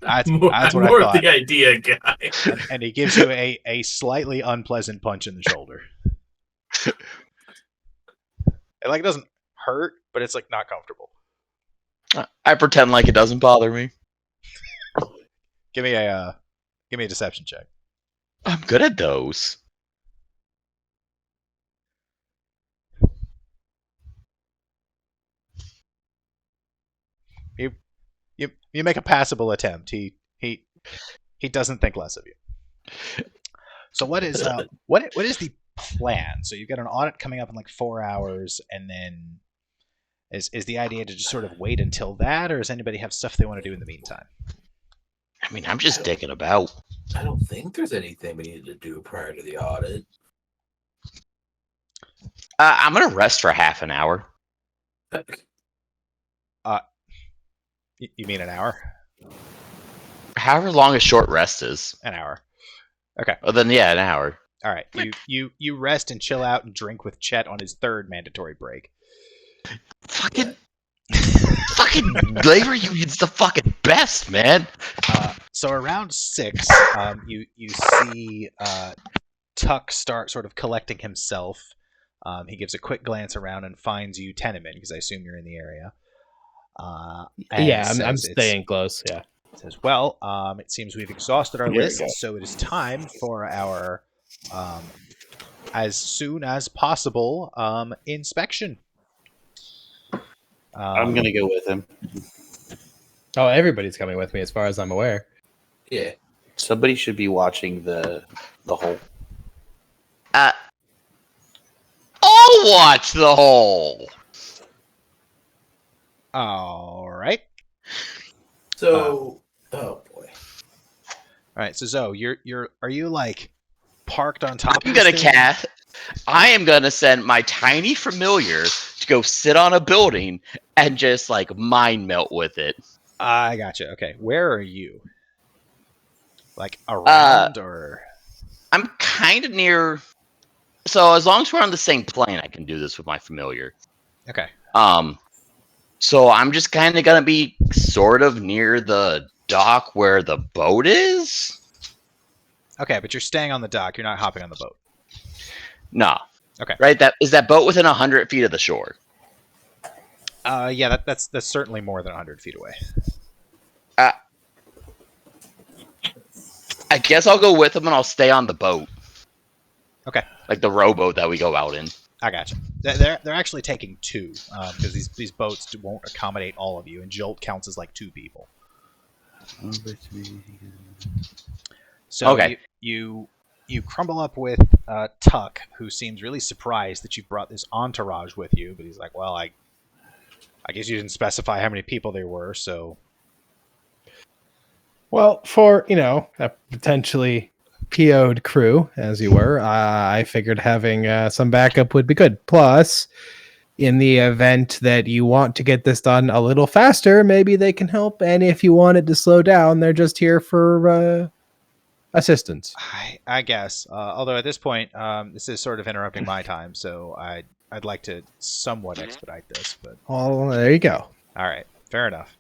That's more, what more I of thought. the idea guy. And he gives you a slightly unpleasant punch in the shoulder. It doesn't hurt, but it's like not comfortable. I pretend like it doesn't bother me. Give me a deception check. I'm good at those. You make a passable attempt. He doesn't think less of you. So what is the plan? So you've got an audit coming up in like 4 hours, and then is the idea to just sort of wait until that, or does anybody have stuff they want to do in the meantime? I mean, I'm just dicking about. I don't think there's anything we need to do prior to the audit. I'm gonna rest for half an hour. You mean an hour? However long a short rest is. An hour. Okay. Well, then yeah, an hour. All right. You rest and chill out and drink with Chet on his third mandatory break. Fucking labor union's the fucking best, man. So around 6, you see Tuck start sort of collecting himself. He gives a quick glance around and finds you, Tenement, because I assume you're in the area. I'm staying close. Yeah. Says, well, it seems we've exhausted our Here we list, go. so it is time for our, as soon as possible, inspection. I'm gonna go with him. Oh, everybody's coming with me, as far as I'm aware. Yeah. Somebody should be watching the hole. I'll watch the hole. All right. So, oh boy. All right. So Zoe, are you like parked on top? I'm of gonna this thing? cast. I am gonna send my tiny familiar to go sit on a building and just like mind melt with it. I gotcha. Okay. Where are you? Like around or? I'm kind of near. So as long as we're on the same plane, I can do this with my familiar. Okay. So I'm just kind of gonna be sort of near the dock where the boat is. Okay, but you're staying on the dock. You're not hopping on the boat. No. Okay. Right. That boat within 100 feet of the shore. Yeah, that's certainly more than 100 feet away. I guess I'll go with him and I'll stay on the boat. Okay. Like the rowboat that we go out in. I gotcha. They're actually taking 2 because these boats won't accommodate all of you, and Jolt counts as like 2 people. So Okay. you crumble up with Tuck, who seems really surprised that you've brought this entourage with you, but he's like, well, I guess you didn't specify how many people there were, so... Well, for, a potentially PO'd crew, as you were, I figured having some backup would be good. Plus, in the event that you want to get this done a little faster, maybe they can help. And if you want it to slow down, they're just here for assistance. I guess. Although at this point, this is sort of interrupting my time, so I'd like to somewhat expedite this. But Well, there you go. all right, fair enough.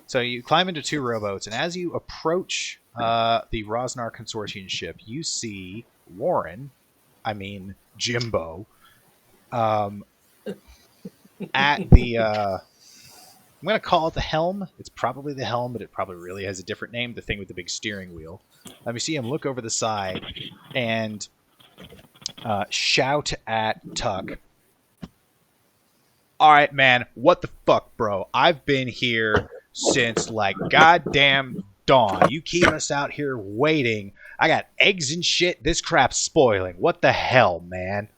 So you climb into 2 rowboats, and as you approach the Rosnar Consortium ship, you see Jimbo, at the... I'm going to call it the helm. It's probably the helm, but it probably really has a different name, the thing with the big steering wheel. Let me see him look over the side and shout at Tuck. All right, man, what the fuck, bro? I've been here since, like, goddamn dawn. You keep us out here waiting. I got eggs and shit. This crap's spoiling. What the hell, man?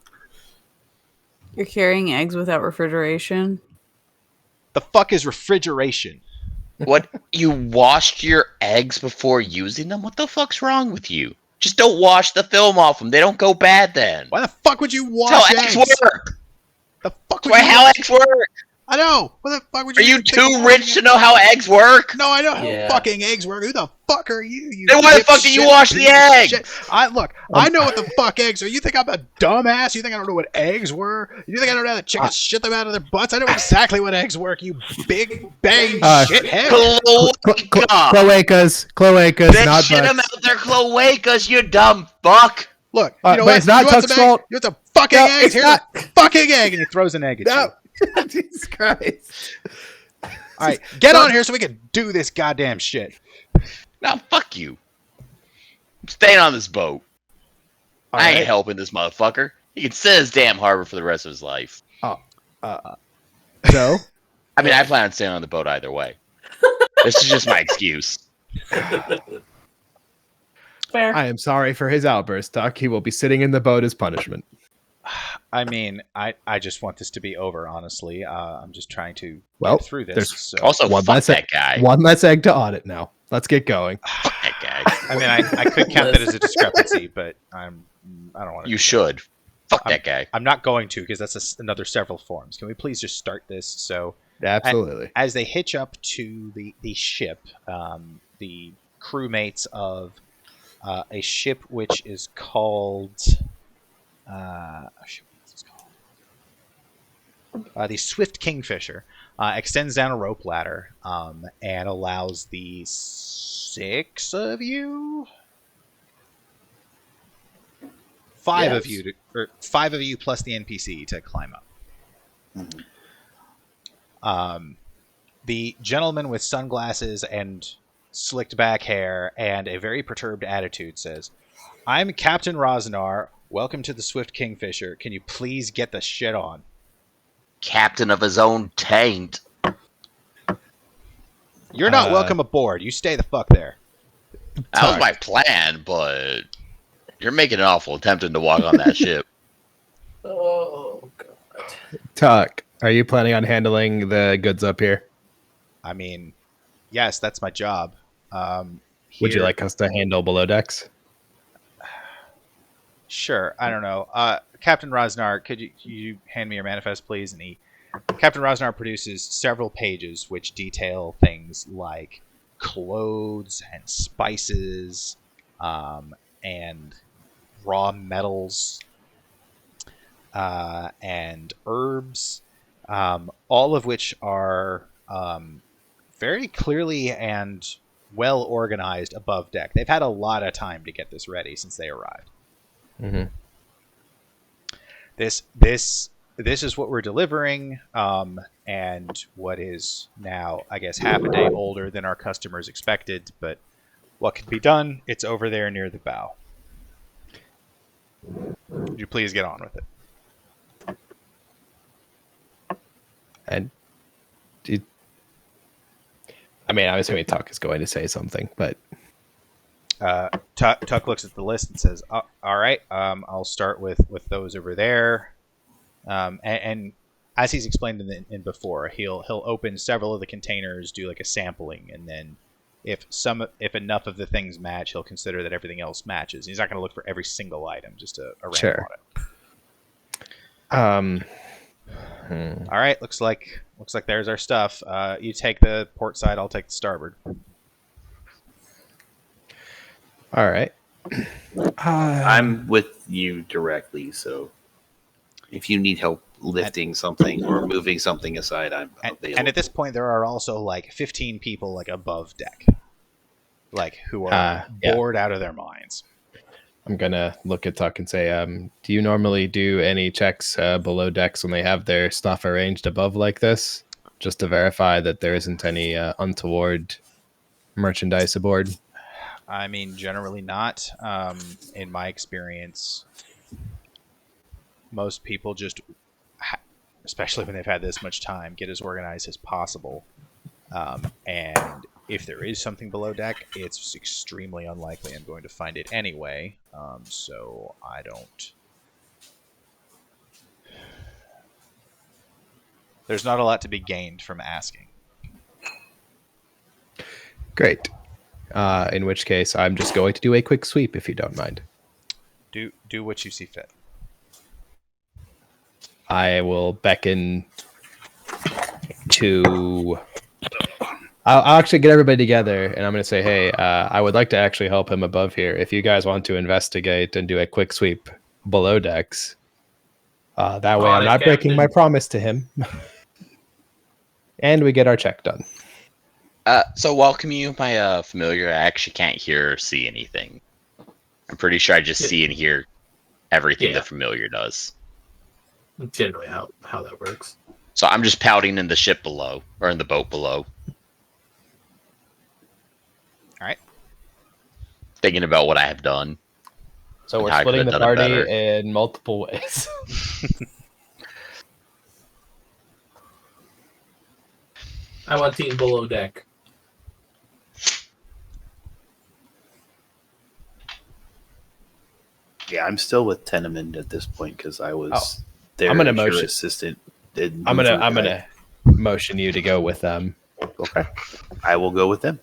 You're carrying eggs without refrigeration? The fuck is refrigeration? What? You washed your eggs before using them? What the fuck's wrong with you? Just don't wash the film off them. They don't go bad then. Why the fuck would you wash That's how eggs? eggs work. The fuck That's would why you how wash- eggs work. I know. What the fuck would Are you you think too of rich washing to eggs? know how eggs work? No, I know how Yeah. fucking eggs work. Who the fuck are you? You Then why the fuck do you dipshit wash the piece of eggs? shit? I know what the fuck eggs are. You think I'm a dumbass? You think I don't know what eggs were? You think I don't know how the chickens shit them out of their butts? I know exactly what eggs work, you big bang shithead. Cloacas, They not shit them butts. out their cloacas, you dumb fuck. Look, you know but what? it's not You want Tuck's some egg? fault. You want some fucking No, eggs? it's Here's not. a fucking egg, and he throws an egg at No. you. Jesus Christ. All right, get on here so we can do this goddamn shit. Now fuck you. I'm staying on this boat. All I ain't right. helping this motherfucker. He can sit in his damn harbor for the rest of his life. So, I mean, I plan on staying on the boat either way. This is just my excuse. Fair. I am sorry for his outburst, Tuck. He will be sitting in the boat as punishment. I mean, I just want this to be over, honestly. I'm just trying to Well, get through this. there's So. Also, One fuck less that guy. One less egg to audit now. Let's get going. Fuck that guy. I mean, I could count that as a discrepancy, but I don't want to. You should. Fuck that guy. I'm not going to, because that's another several forms. Can we please just start this? So, Absolutely. as they hitch up to the ship, the crewmates of a ship which is called the Swift Kingfisher extends down a rope ladder and allows the 6 of you, 5 of you, or 5 of you plus the NPC to climb up. The gentleman with sunglasses and slicked back hair and a very perturbed attitude says, "I'm Captain Rosnar. Welcome to the Swift Kingfisher. Can you please get the shit on?" Captain of his own taint. You're not welcome aboard. You stay the fuck there. That was my plan, but you're making an awful attempting to walk on that ship. Oh, God. Tuck, are you planning on handling the goods up here? I mean, yes, that's my job. Would you like us to handle below decks? Sure. I don't know. Captain Rosnar, could you hand me your manifest, please? And Captain Rosnar produces several pages which detail things like clothes and spices and raw metals and herbs, all of which are very clearly and well organized above deck. They've had a lot of time to get this ready since they arrived. Mm-hmm. This is what we're delivering, and what is now, I guess, half a day older than our customers expected. But what can be done? It's over there near the bow. Would you please get on with it? And I mean, I'm assuming Tuck is going to say something, but Tuck looks at the list and says, "All right, I'll start with those over there." And as he's explained in before, he'll open several of the containers, do like a sampling, and then if enough of the things match, he'll consider that everything else matches. He's not going to look for every single item, just a random audit. All right, looks like there's our stuff. You take the port side, I'll take the starboard. all right. I'm with you directly, so if you need help lifting something or moving something aside, I'm available. And at this point, there are also like 15 people like above deck, like who are bored out of their minds. I'm gonna look at Tuck and say, do you normally do any checks below decks when they have their stuff arranged above like this, just to verify that there isn't any untoward merchandise aboard? I mean, generally not. In my experience, most people just, especially when they've had this much time, get as organized as possible. And if there is something below deck, it's extremely unlikely I'm going to find it anyway. So I don't... There's not a lot to be gained from asking. Great. In which case, I'm just going to do a quick sweep, if you don't mind. Do what you see fit. I will beckon to... I'll actually get everybody together, and I'm going to say, hey, I would like to actually help him above here. If you guys want to investigate and do a quick sweep below decks, that way I'm not breaking my promise to him. And we get our check done. So while Commute, my familiar, I actually can't hear or see anything. I'm pretty sure I just see and hear everything the familiar does. Generally how that works. So I'm just pouting in the ship below, or in the boat below. Alright. Thinking about what I have done. So we're splitting the party in multiple ways. I want team below deck. Yeah, I'm still with Tenement at this point because I was their I'm gonna pure motion- assistant. I'm gonna motion you to go with them. Okay, I will go with them.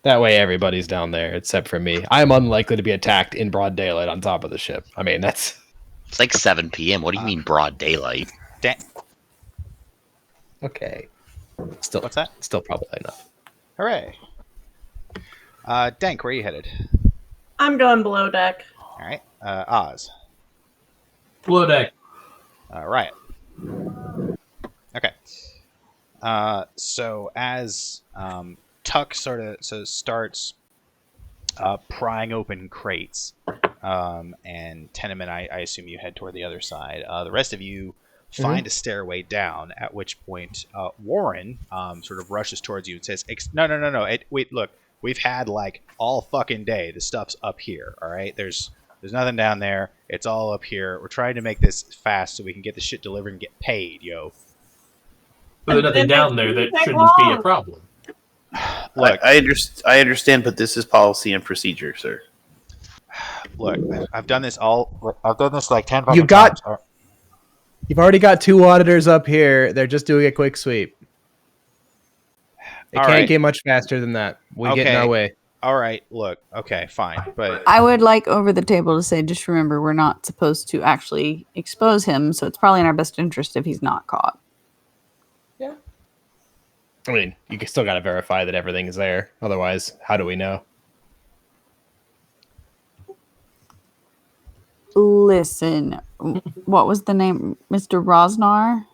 That way, everybody's down there except for me. I am unlikely to be attacked in broad daylight on top of the ship. I mean, that's It's like 7 p.m. What do you mean broad daylight? okay. Still, What's that? Still probably enough. Hooray. Dank, where are you headed? I'm going below deck. All right. Oz. Below deck. Riot. Okay. So as Tuck starts prying open crates, and Tenement, I assume you head toward the other side. The rest of you find a stairway down, at which point Warren sort of rushes towards you and says, No. Wait, look, we've had like all fucking day. The stuff's up here, all right? There's nothing down there. It's all up here. We're trying to make this fast so we can get the shit delivered and get paid, yo. There's nothing down there that shouldn't be a problem. Look, I understand, but this is policy and procedure, sir. look, I've done this like 10 You fucking got- times. You've already got 2 auditors up here. They're just doing a quick sweep. It All can't right. get much faster than that. We get in Okay. our way. All right, look, okay, fine, but I would like over the table to say, just remember, we're not supposed to actually expose him, so it's probably in our best interest if he's not caught. I mean, you still got to verify that everything is there. Otherwise, how do we know? Listen, what was the name? Mr. Rosnar?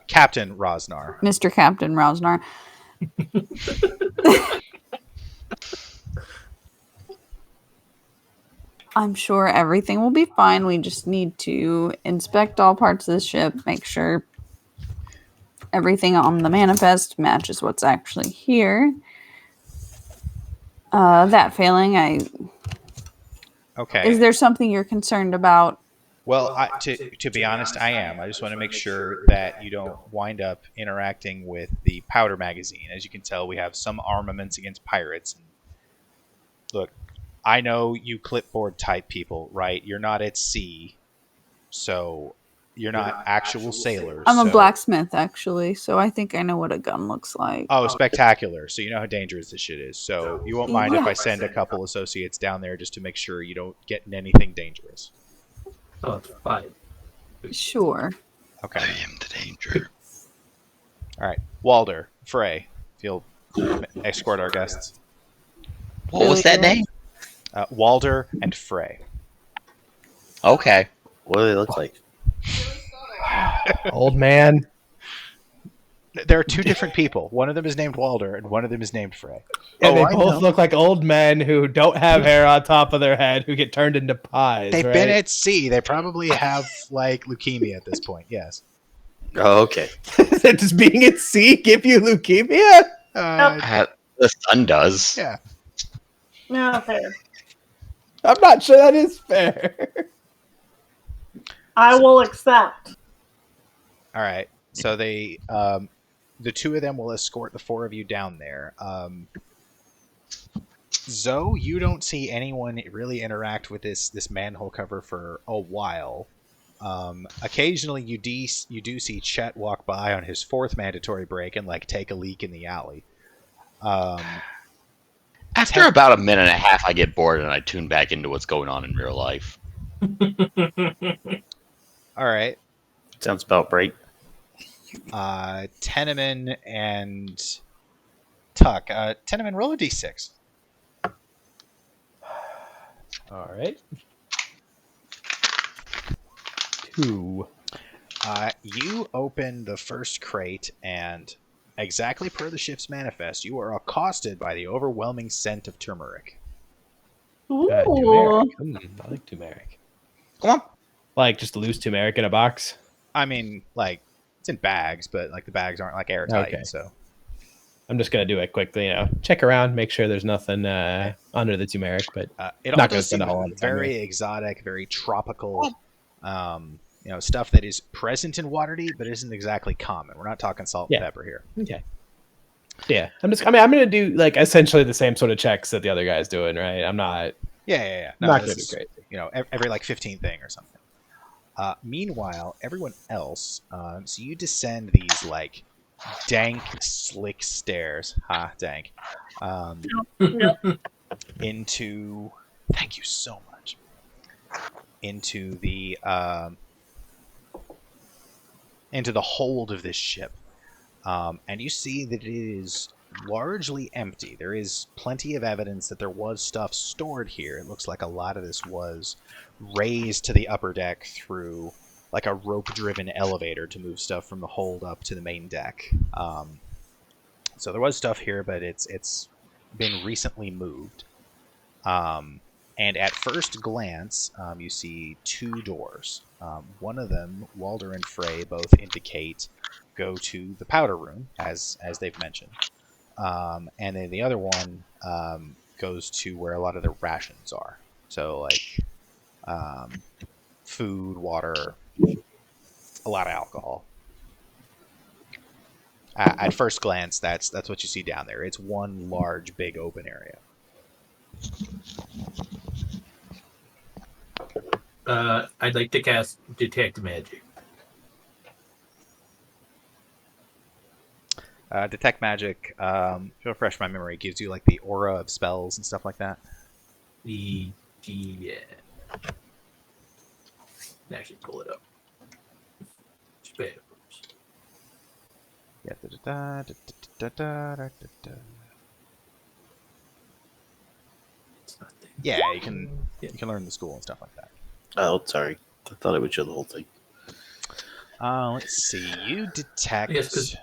Captain Rosnar. Mr. Captain Rosnar. I'm sure everything will be fine. We just need to inspect all parts of the ship, make sure everything on the manifest matches what's actually here. That failing, Okay. is there something you're concerned about? Well, to be honest, I am. I just want to make sure that you don't wind up interacting with the powder magazine. As you can tell, we have some armaments against pirates. Look, I know you clipboard type people, right? You're not at sea, so you're not actual sailors. I'm a so- blacksmith, actually, so I think I know what a gun looks like. Oh, spectacular. So you know how dangerous this shit is. So you won't mind if I Yeah. send a couple associates down there just to make sure you don't get in anything dangerous. Oh, it's fine. Sure. Okay. I am the danger. All right. Walder, Frey, if you'll escort our guests. What was that name? Walder and Frey. Okay. What do they look like? Old man. There are two different people. One of them is named Walder, and one of them is named Frey. And they I both know. look like old men who don't have hair on top of their head who get turned into pies. They've right? been at sea. They probably have like leukemia at this point. Yes. Oh, okay. Does being at sea give you leukemia? The sun does. Yeah. Yeah, fair. I'm not sure that is fair. I will accept. All right. So they, the two of them will escort the four of you down there. Zoe, you don't see anyone really interact with this manhole cover for a while. Occasionally, you do see Chet walk by on his fourth mandatory break and like take a leak in the alley. After about a minute and a half, I get bored and I tune back into what's going on in real life. All right. Sounds about right. Teneman and Tuck. Teneman, roll a d6. All right. 2. You open the first crate, and exactly per the ship's manifest, you are accosted by the overwhelming scent of turmeric. Ooh. Turmeric. I like turmeric. Come on. Like just loose turmeric in a box. I mean, like, it's in bags, but like the bags aren't like airtight. Okay. So I'm just gonna do it quickly, check around, make sure there's nothing under the turmeric. But it Not all gonna does spend seem a whole lot of time very exotic, very tropical. Stuff that is present in Waterdeep, but isn't exactly common. We're not talking salt and Yeah. pepper here. okay, yeah, I'm gonna do like essentially the same sort of checks that the other guy's doing, right? I'm not Yeah. No, Not this gonna is, be crazy. you know, every like 15 thing or something. Meanwhile, everyone else, so you descend these like dank, slick stairs. Dank. Into. Thank you so much. Into the hold of this ship, and you see that it is largely empty. There is plenty of evidence that there was stuff stored here. It looks like a lot of this was raised to the upper deck through like a rope-driven elevator to move stuff from the hold up to the main deck. So there was stuff here, but it's been recently moved. And at first glance, you see two doors. One of them, Walder and Frey both indicate go to the powder room, as they've mentioned. And then the other one goes to where a lot of the rations are. So like food, water, a lot of alcohol. At first glance, that's what you see down there. It's one large, big open area. I'd like to cast Detect Magic. Detect Magic, to refresh my memory, gives you like the aura of spells and stuff like that. Yeah. Actually, pull it up. Spells. Yeah. It's not there. Yeah, you can learn the school and stuff like that. Oh, sorry. I thought it would show the whole thing. Let's see. You detect. Yes,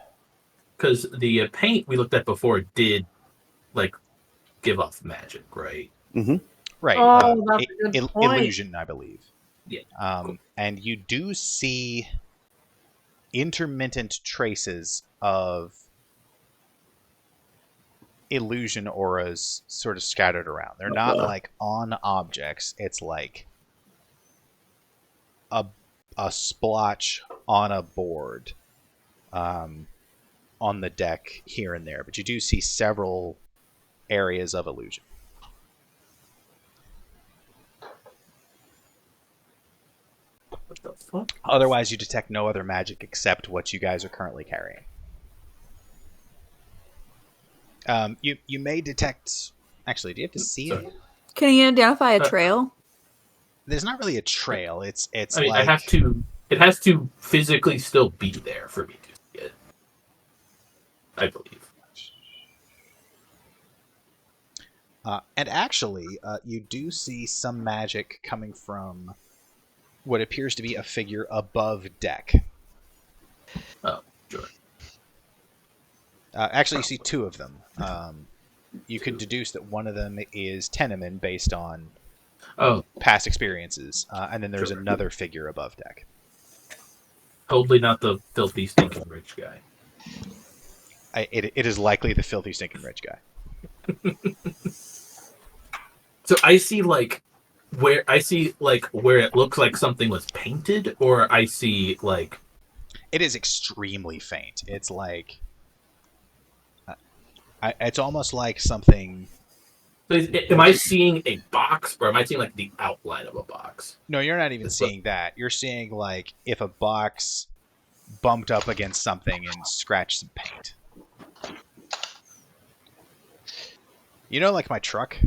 because the paint we looked at before did like give off magic, right? Mm-hmm. Right. Oh, that's a good point. Illusion, I believe. Yeah. Cool. And you do see intermittent traces of illusion auras sort of scattered around. They're not like on objects. It's like a splotch on a board on the deck here and there. But you do see several areas of illusion. What the fuck? Otherwise, you detect no other magic except what you guys are currently carrying. You may detect. Actually, do you have to see it? Can you identify a trail? There's not really a trail. It's I mean, like I have to. It has to physically still be there for me to see it. I believe. And actually, you do see some magic coming from what appears to be a figure above deck. Oh, sure. Actually, you see two of them. You could deduce that one of them is Teneman based on past experiences, and then there's another figure above deck. Totally not the filthy, stinking rich guy. It is likely the filthy, stinking rich guy. So I see where it looks like something was painted, or I see like it is extremely faint. It's like it's almost like something. Am I seeing a box, or am I seeing like the outline of a box? No, you're not even seeing that. You're seeing like if a box bumped up against something and scratched some paint. You know, like my truck.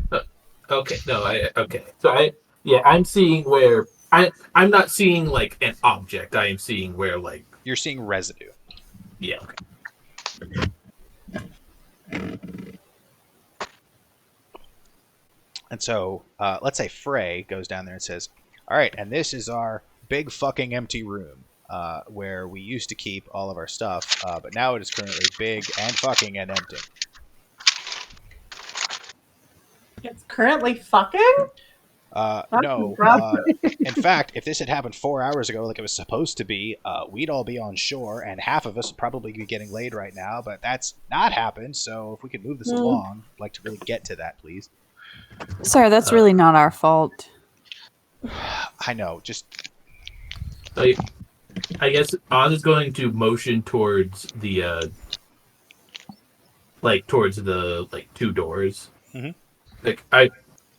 Okay, no, okay. So I'm seeing where I'm not seeing like an object. I am seeing where like you're seeing residue. Yeah. Okay. And so, let's say Frey goes down there and says, "All right, and this is our big fucking empty room where we used to keep all of our stuff, but now it is currently big and fucking and empty." It's currently fucking? No. In fact, if this had happened 4 hours ago like it was supposed to be, we'd all be on shore, and half of us would probably be getting laid right now, but that's not happened, so if we could move this along, I'd like to really get to that, please. Sorry, that's really not our fault. I know, just... I guess Oz is going to motion towards the, towards the, two doors. Mm-hmm. Like,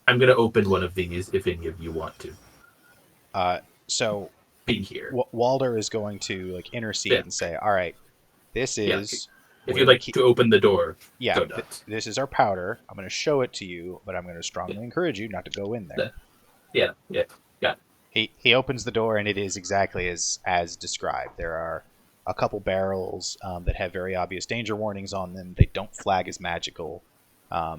I'm gonna open one of these if any of you want to. So Be here. Walder is going to like intercede and say, "All right, this is If you'd like to open the door, go nuts. This is our powder. I'm going to show it to you, but I'm going to strongly encourage you not to go in there." Yeah. He opens the door, and it is exactly as described. There are a couple barrels that have very obvious danger warnings on them. They don't flag as magical, but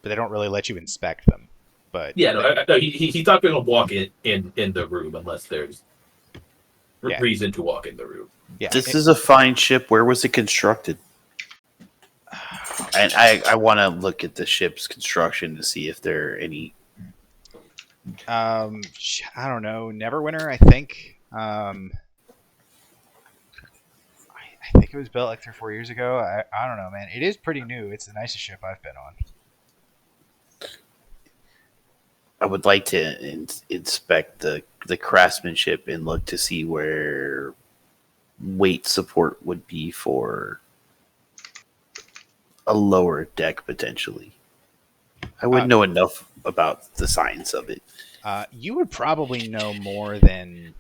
they don't really let you inspect them. But no, he's not going to walk in the room unless there's reason to walk in the room. Yeah, this is a fine ship. Where was it constructed? And I want to look at the ship's construction to see if there are any. I don't know. Neverwinter, I think. I think it was built like 3 or 4 years ago. I don't know, man. It is pretty new. It's the nicest ship I've been on. I would like to inspect the craftsmanship and look to see where weight support would be for a lower deck potentially. I wouldn't know enough about the science of it. You would probably know more than...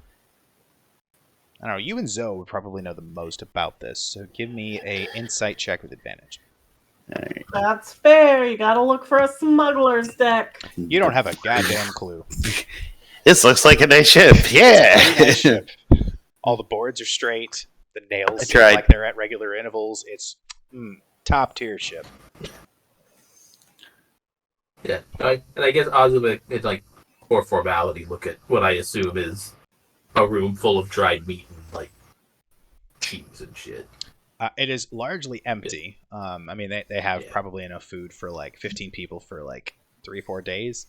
I don't know. You and Zoe would probably know the most about this. So give me a insight check with advantage. All right. That's fair. You gotta look for a smuggler's deck. You don't have a goddamn clue. This looks like a nice ship. Yeah. Nice ship. All the boards are straight. The nails seem tried. like they're at regular intervals. It's top tier ship. Yeah, and I guess Ozuma is like for formality. Look at what I assume is a room full of dried meat and like cheese and shit. It is largely empty. I mean, they have probably enough food for like 15 people for like 3 or 4 days.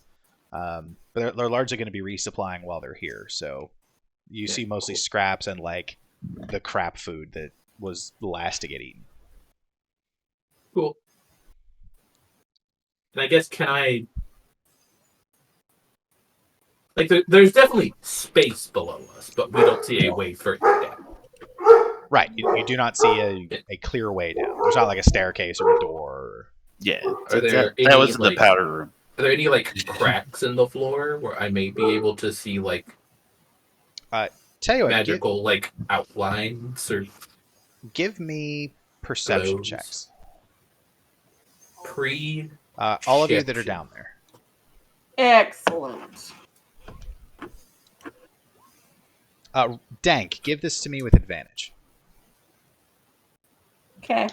But they're largely going to be resupplying while they're here. So you see mostly scraps and like the crap food that was the last to get eaten. Cool. And I guess can I like there's definitely space below us, but we don't see a way further down. Right. You do not see a clear way down. There's not like a staircase or a door. Yeah. Are there any, that was in like, the powder room. Are there any like cracks in the floor where I may be able to see like Tell you what, magical like outlines or give me perception Glows. checks. All of you that are down there. Excellent. Dank, give this to me with advantage. Okay.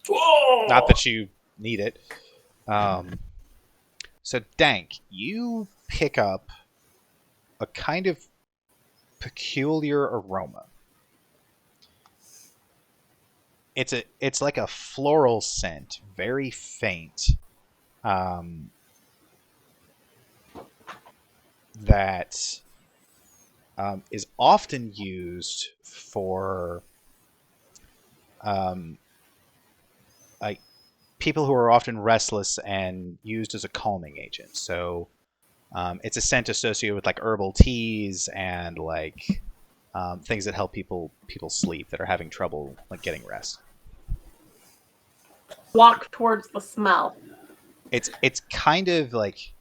Whoa! Not that you need it. So Dank, you pick up a kind of peculiar aroma. It's like a floral scent, very faint. That is often used for like people who are often restless and used as a calming agent. So it's a scent associated with like herbal teas and like things that help people sleep that are having trouble like getting rest. Walk towards the smell. It's kind of like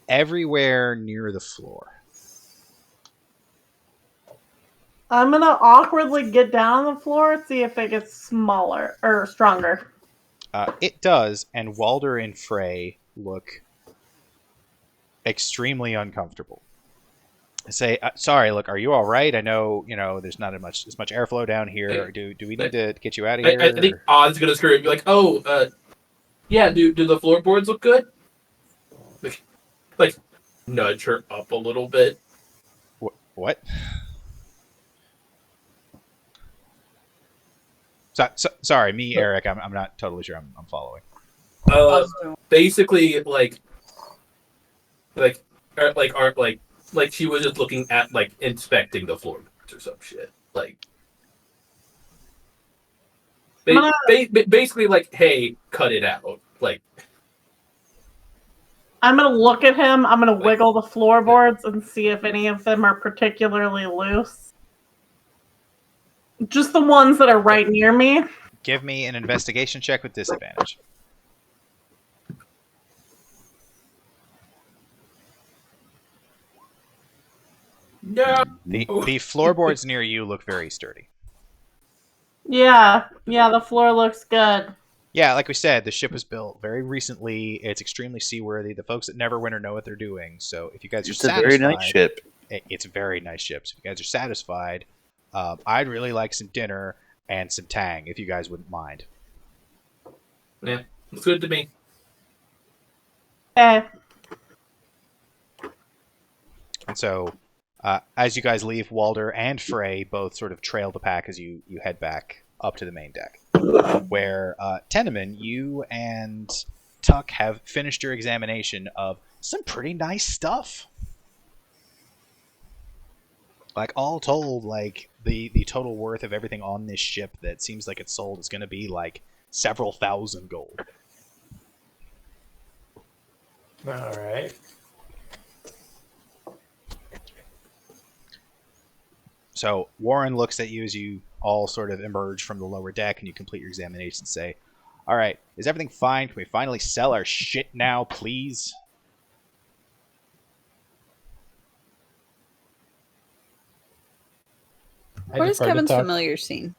everywhere near the floor. I'm gonna awkwardly get down on the floor and see if it gets smaller or stronger. It does, and Walder and Frey look extremely uncomfortable. I say, sorry, look, are you all right? I know, there's not as much airflow down here. Do we need to get you out of here? I think Oz is gonna scream and be like, "Oh, yeah. Do the floorboards look good?" Like, nudge her up a little bit. What? Sorry, me, Eric. I'm not totally sure I'm following. Basically, like she was just looking at like inspecting the floorboards or some shit. Like, basically, like, hey, cut it out. Like, I'm gonna look at him. I'm gonna wiggle the floorboards and see if any of them are particularly loose. Just the ones that are right near me. Give me an investigation check with disadvantage. No. The floorboards near you look very sturdy. Yeah, the floor looks good. Yeah, like we said, the ship was built very recently. It's extremely seaworthy. The folks at Neverwinter know what they're doing. So if you guys are It's a satisfied, very nice ship. It's a very nice ship. So if you guys are satisfied, I'd really like some dinner and some tang, if you guys wouldn't mind. Yeah, it's good to me. Okay. And so, as you guys leave, Walder and Frey both sort of trail the pack as you head back up to the main deck, where Teneman, you and Tuck have finished your examination of some pretty nice stuff. Like, all told, like, the total worth of everything on this ship that seems like it's sold is going to be, like, several thousand gold. All right. So Warren looks at you as you all sort of emerge from the lower deck and you complete your examination and say, all right, is everything fine? Can we finally sell our shit now, please? What is Kevin's familiar scene?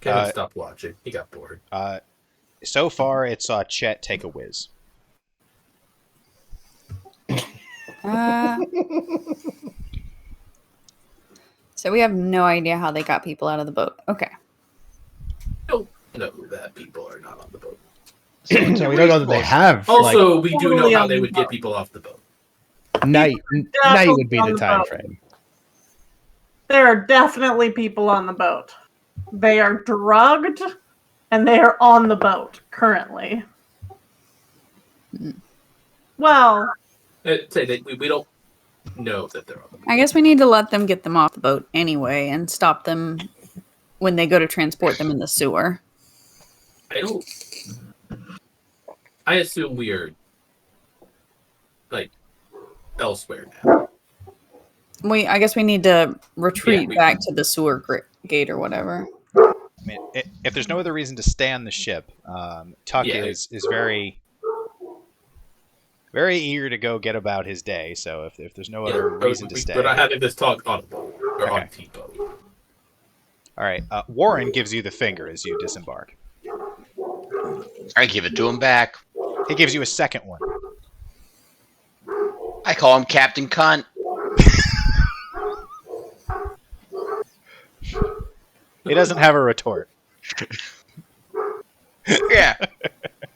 Kevin stopped watching. He got bored. So far, it saw Chet take a whiz. So we have no idea how they got people out of the boat. Okay. Don't know that people are not on the boat. So we don't know that they have. Also, we do know totally how on they the would boat. get people off the boat. Night would be on the the time boat. frame. There are definitely people on the boat. They are drugged, and they are on the boat currently. Well, Say that we don't know that they're on the boat. I guess we need to let them get them off the boat anyway and stop them when they go to transport them in the sewer. I assume we are, like, elsewhere now. I guess we need to retreat Yeah, back to the sewer gate or whatever. I mean, if there's no other reason to stay on the ship, Tuck is very, very eager to go get about his day. So if there's no other reason to stay, We're not having this talk on a boat or on Okay. T-boat. All right. Warren gives you the finger as you disembark. I give it to him back. He gives you a second one. I call him Captain Cunt. He doesn't have a retort. Yeah.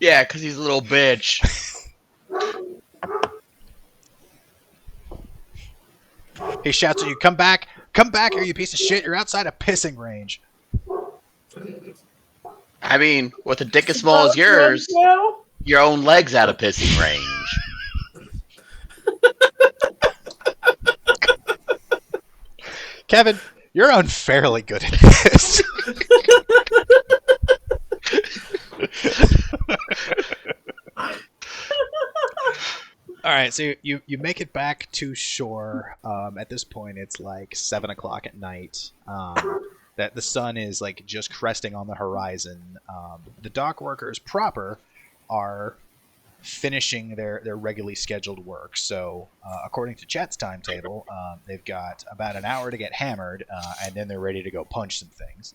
Yeah, because he's a little bitch. He shouts at you, come back, here, you piece of shit. You're outside a pissing range. I mean, with a dick as small as yours, your own leg's out of pissing range. Kevin, you're unfairly good at this. All right, so you make it back to shore. At this point, it's like 7 o'clock at night. That the sun is like just cresting on the horizon. The dock workers proper are finishing their regularly scheduled work. So according to Chet's timetable, they've got about an hour to get hammered, and then they're ready to go punch some things.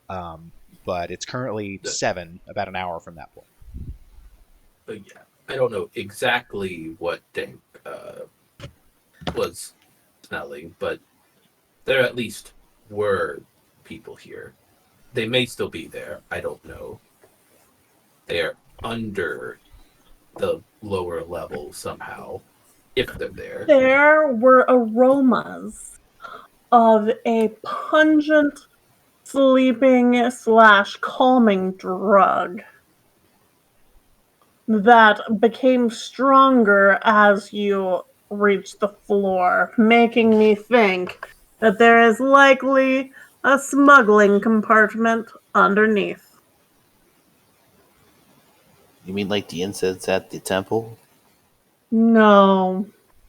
But it's currently 7, about an hour from that point. But yeah, I don't know exactly what Dank was smelling, but there at least were people here. They may still be there. I don't know. They are under the lower level somehow, if they're there. there were aromas of a pungent sleeping/calming drug that became stronger as you reached the floor, making me think that there is likely a smuggling compartment underneath. You mean like the incense at the temple? No.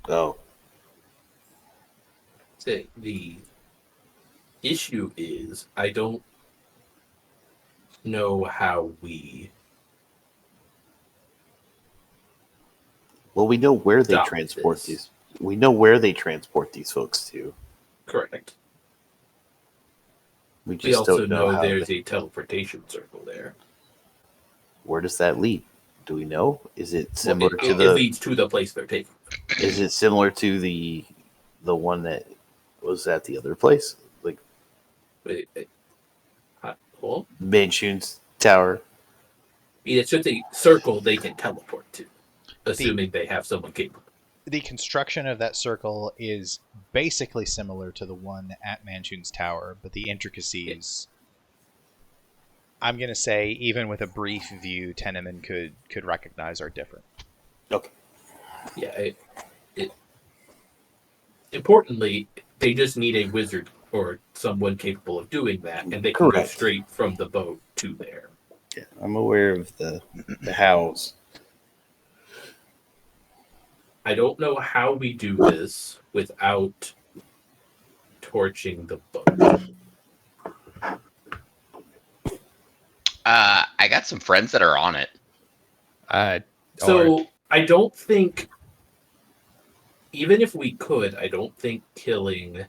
Oh. The issue is, I don't know how we. Well, we know where they Stop transport this. these. We know where they transport these folks to. Correct. We We just also don't know know how. there's a teleportation circle there. Where does that lead? Do we know? Is it similar to It the? leads to the place they're taking. Is it similar to the one that was at the other place, like Well, Manchun's tower? it's just a circle they can teleport to, assuming they have someone capable. The construction of that circle is basically similar to the one at Manchun's tower, but the intricacies, I'm going to say, even with a brief view, Teneman could recognize are different. Okay. Yeah. Importantly, they just need a wizard or someone capable of doing that, and they can go Correct. straight from the boat to there. Yeah, I'm aware of the hows. I don't know how we do this without torching the boat. I got some friends that are on it. So I don't think, even if we could, I don't think killing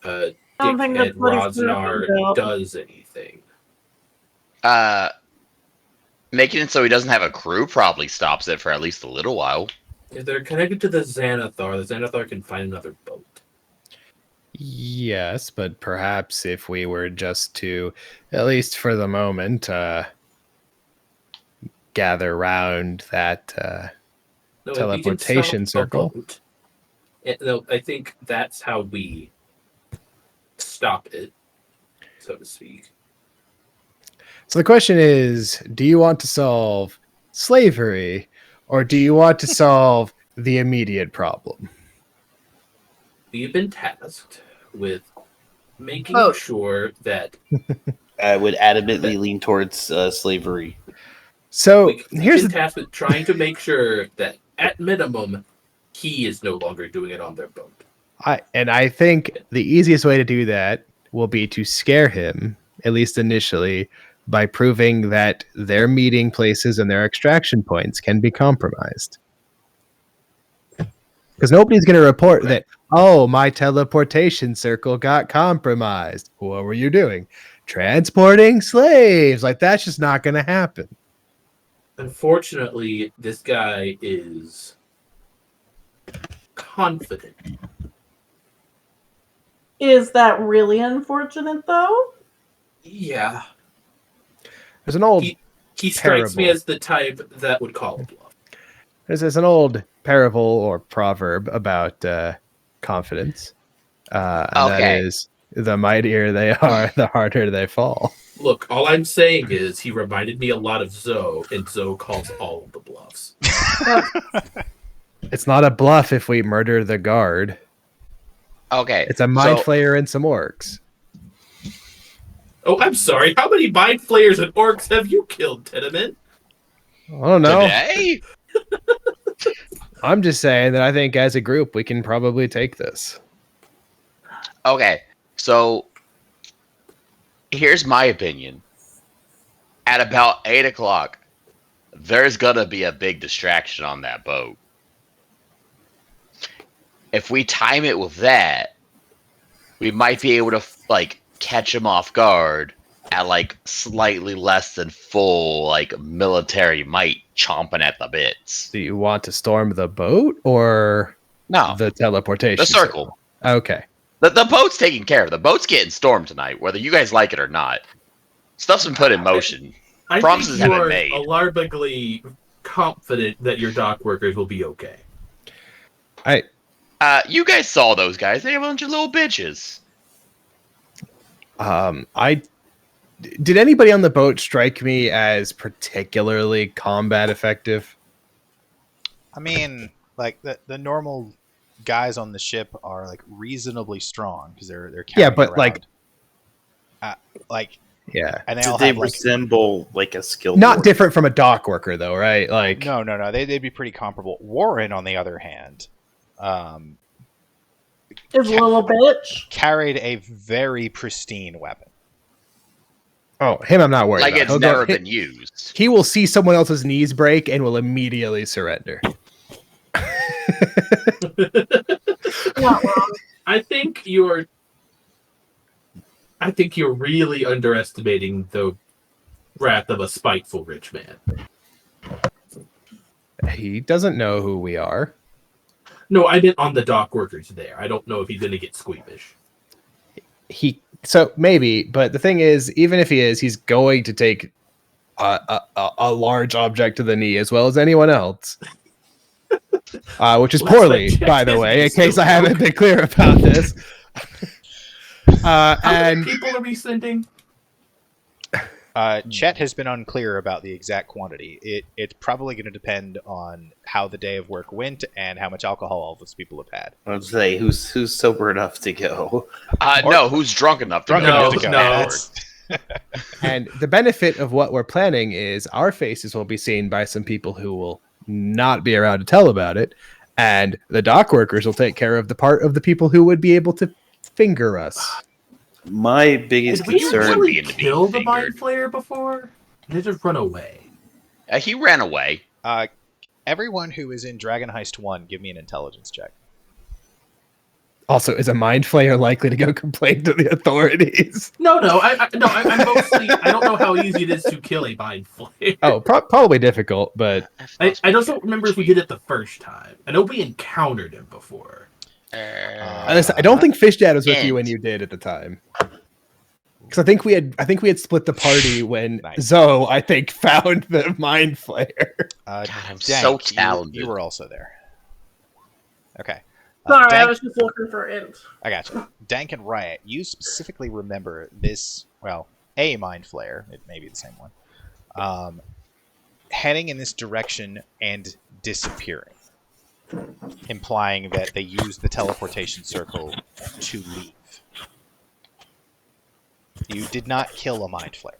I don't think Dickhead that's what he's talking Rosnar about. does anything. Making it so he doesn't have a crew probably stops it for at least a little while. If they're connected to the Xanathar can find another boat. Yes, but perhaps if we were just to, at least for the moment, gather round that No, teleportation circle. No, I think that's how we stop it, so to speak. So the question is, do you want to solve slavery or do you want to solve the immediate problem? We've been tasked with making Both. sure that I would adamantly lean towards slavery. So we've here's been the tasked with trying to make sure that, at minimum, he is no longer doing it on their boat. I think the easiest way to do that will be to scare him, at least initially, by proving that their meeting places and their extraction points can be compromised. Because nobody's going to report that, oh, my teleportation circle got compromised. What were you doing? Transporting slaves. Like, that's just not going to happen. Unfortunately, this guy is confident. Is that really unfortunate, though? Yeah. There's an old He strikes me parable. as the type that would call a bluff. There's an old parable or proverb about confidence. And that Okay. is, the mightier they are, the harder they fall. Look, all I'm saying is he reminded me a lot of Zoe, and Zoe calls all of the bluffs. It's not a bluff if we murder the guard. Okay. It's a mind so, flayer and some orcs. Oh, I'm sorry. How many mind flayers and orcs have you killed, Tenement? I don't know. Today? I'm just saying that I think as a group we can probably take this. Okay. So here's my opinion. At about 8 o'clock, there's gonna be a big distraction on that boat. If we time it with that, we might be able to catch him off guard at slightly less than full military might, chomping at the bits. Do you want to storm the boat or No, the teleportation? the circle. Okay. The boat's taken care of. The boat's getting stormed tonight, whether you guys like it or not. Stuff's been put in motion. I Promises think you have are been made. alarmingly confident that your dock workers will be okay. You guys saw those guys. They're a bunch of little bitches. Did anybody on the boat strike me as particularly combat effective? I mean, the normal guys on the ship are reasonably strong because they're Yeah, carrying but around, yeah, and they Do all they have resemble a skilled not warrior? different from a dock worker though, right? no, they'd be pretty comparable. Warren, on the other hand, Is a little bitch. carried a very pristine weapon. Oh, him I'm not worried Like about. it's He'll never go, been used. he will see someone else's knees break and will immediately surrender. Not wrong. I think you're really underestimating the wrath of a spiteful rich man. He doesn't know who we are. No, I meant on the dock workers there. I don't know if he's going to get squeamish. So maybe, but the thing is, even if he is, he's going to take a large object to the knee as well as anyone else. Which is Let's poorly, check by the his way, in still case I haven't been clear about this. How And many people are we sending? Chet has been unclear about the exact quantity. It's probably going to depend on how the day of work went and how much alcohol all those people have had. I would say who's sober enough to go. No, who's drunk enough to Drunk go? enough to go. no. That's- and the benefit of what we're planning is our faces will be seen by some people who will not be around to tell about it, and the dock workers will take care of the part of the people who would be able to finger us. My biggest Did we concern. actually be into being kill the fingered. mind flayer before? Did they just run away? He ran away. Everyone who is in Dragon Heist 1, give me an intelligence check. Also, is a mind flayer likely to go complain to the authorities? No. I'm mostly. I don't know how easy it is to kill a mind flayer. Oh, probably difficult, but I just don't remember if we did it the first time. I know we encountered him before. I don't think Fish Dad was with you when you did at the time. Because I think we had split the party when Nice. Zoe, I think, found the mind flayer. God, I'm Dank, so talented. You were also there. Okay. Sorry, I Dank, was just looking for int. I got you. Dank and Riot, you specifically remember this, well, a mind flayer, it may be the same one, heading in this direction and disappearing, implying that they used the teleportation circle to leave. You did not kill a mind flayer.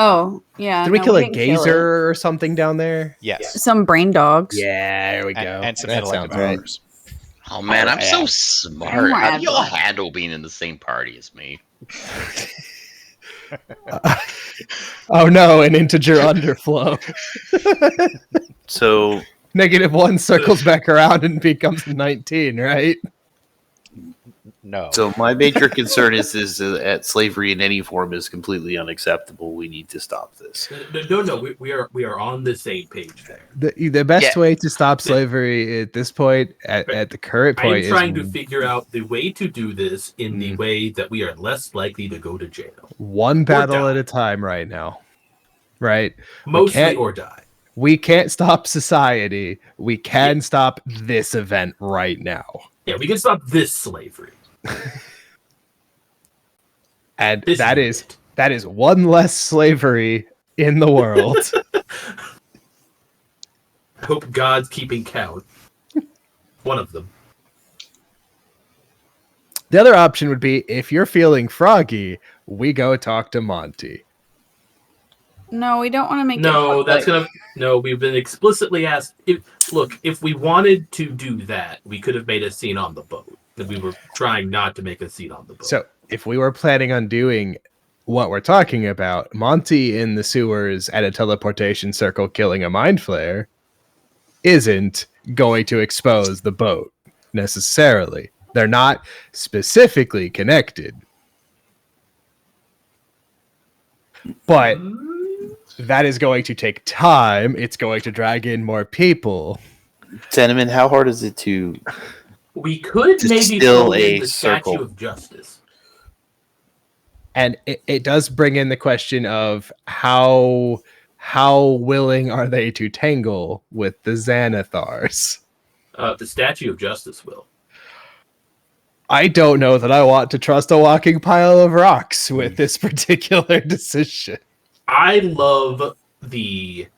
Oh, yeah. Did we no, kill a didn't kill it. gazer or something down there? Yes. Some brain dogs. Yeah, there we go. And some That intellective sounds right. powers. Oh man, I'm so Yeah. smart. More How do y'all agile. handle being in the same party as me? Oh no, an integer underflow. So -1 circles back around and becomes 19, right? No. So my major concern is that slavery in any form is completely unacceptable. We need to stop this. No. We are on the same page there. The best Yeah. way to stop slavery at this point, at the current I am point, trying to is figure out the way to do this in the way that we are less likely to go to jail. one battle die. at a time right now. Right? Mostly can't- or die. We can't stop society. We can stop this event right now. Yeah, we can stop this slavery. And This that is is one less slavery in the world. I hope God's keeping count. One of them. The other option would be, if you're feeling froggy, we go talk to Monty. No, we don't want to make No, it that's public. gonna. No, we've been explicitly asked. If we wanted to do that, we could have made a scene on the boat. And we were trying not to make a scene on the boat. So if we were planning on doing what we're talking about, Monty in the sewers at a teleportation circle killing a mind flayer isn't going to expose the boat necessarily. They're not specifically connected. But that is going to take time. It's going to drag in more people. Tenement, how hard is it to? we could To maybe still throw in a the circle. Statue of Justice. And it does bring in the question of how willing are they to tangle with the Xanathars? The Statue of Justice will. I don't know that I want to trust a walking pile of rocks with this particular decision. I love the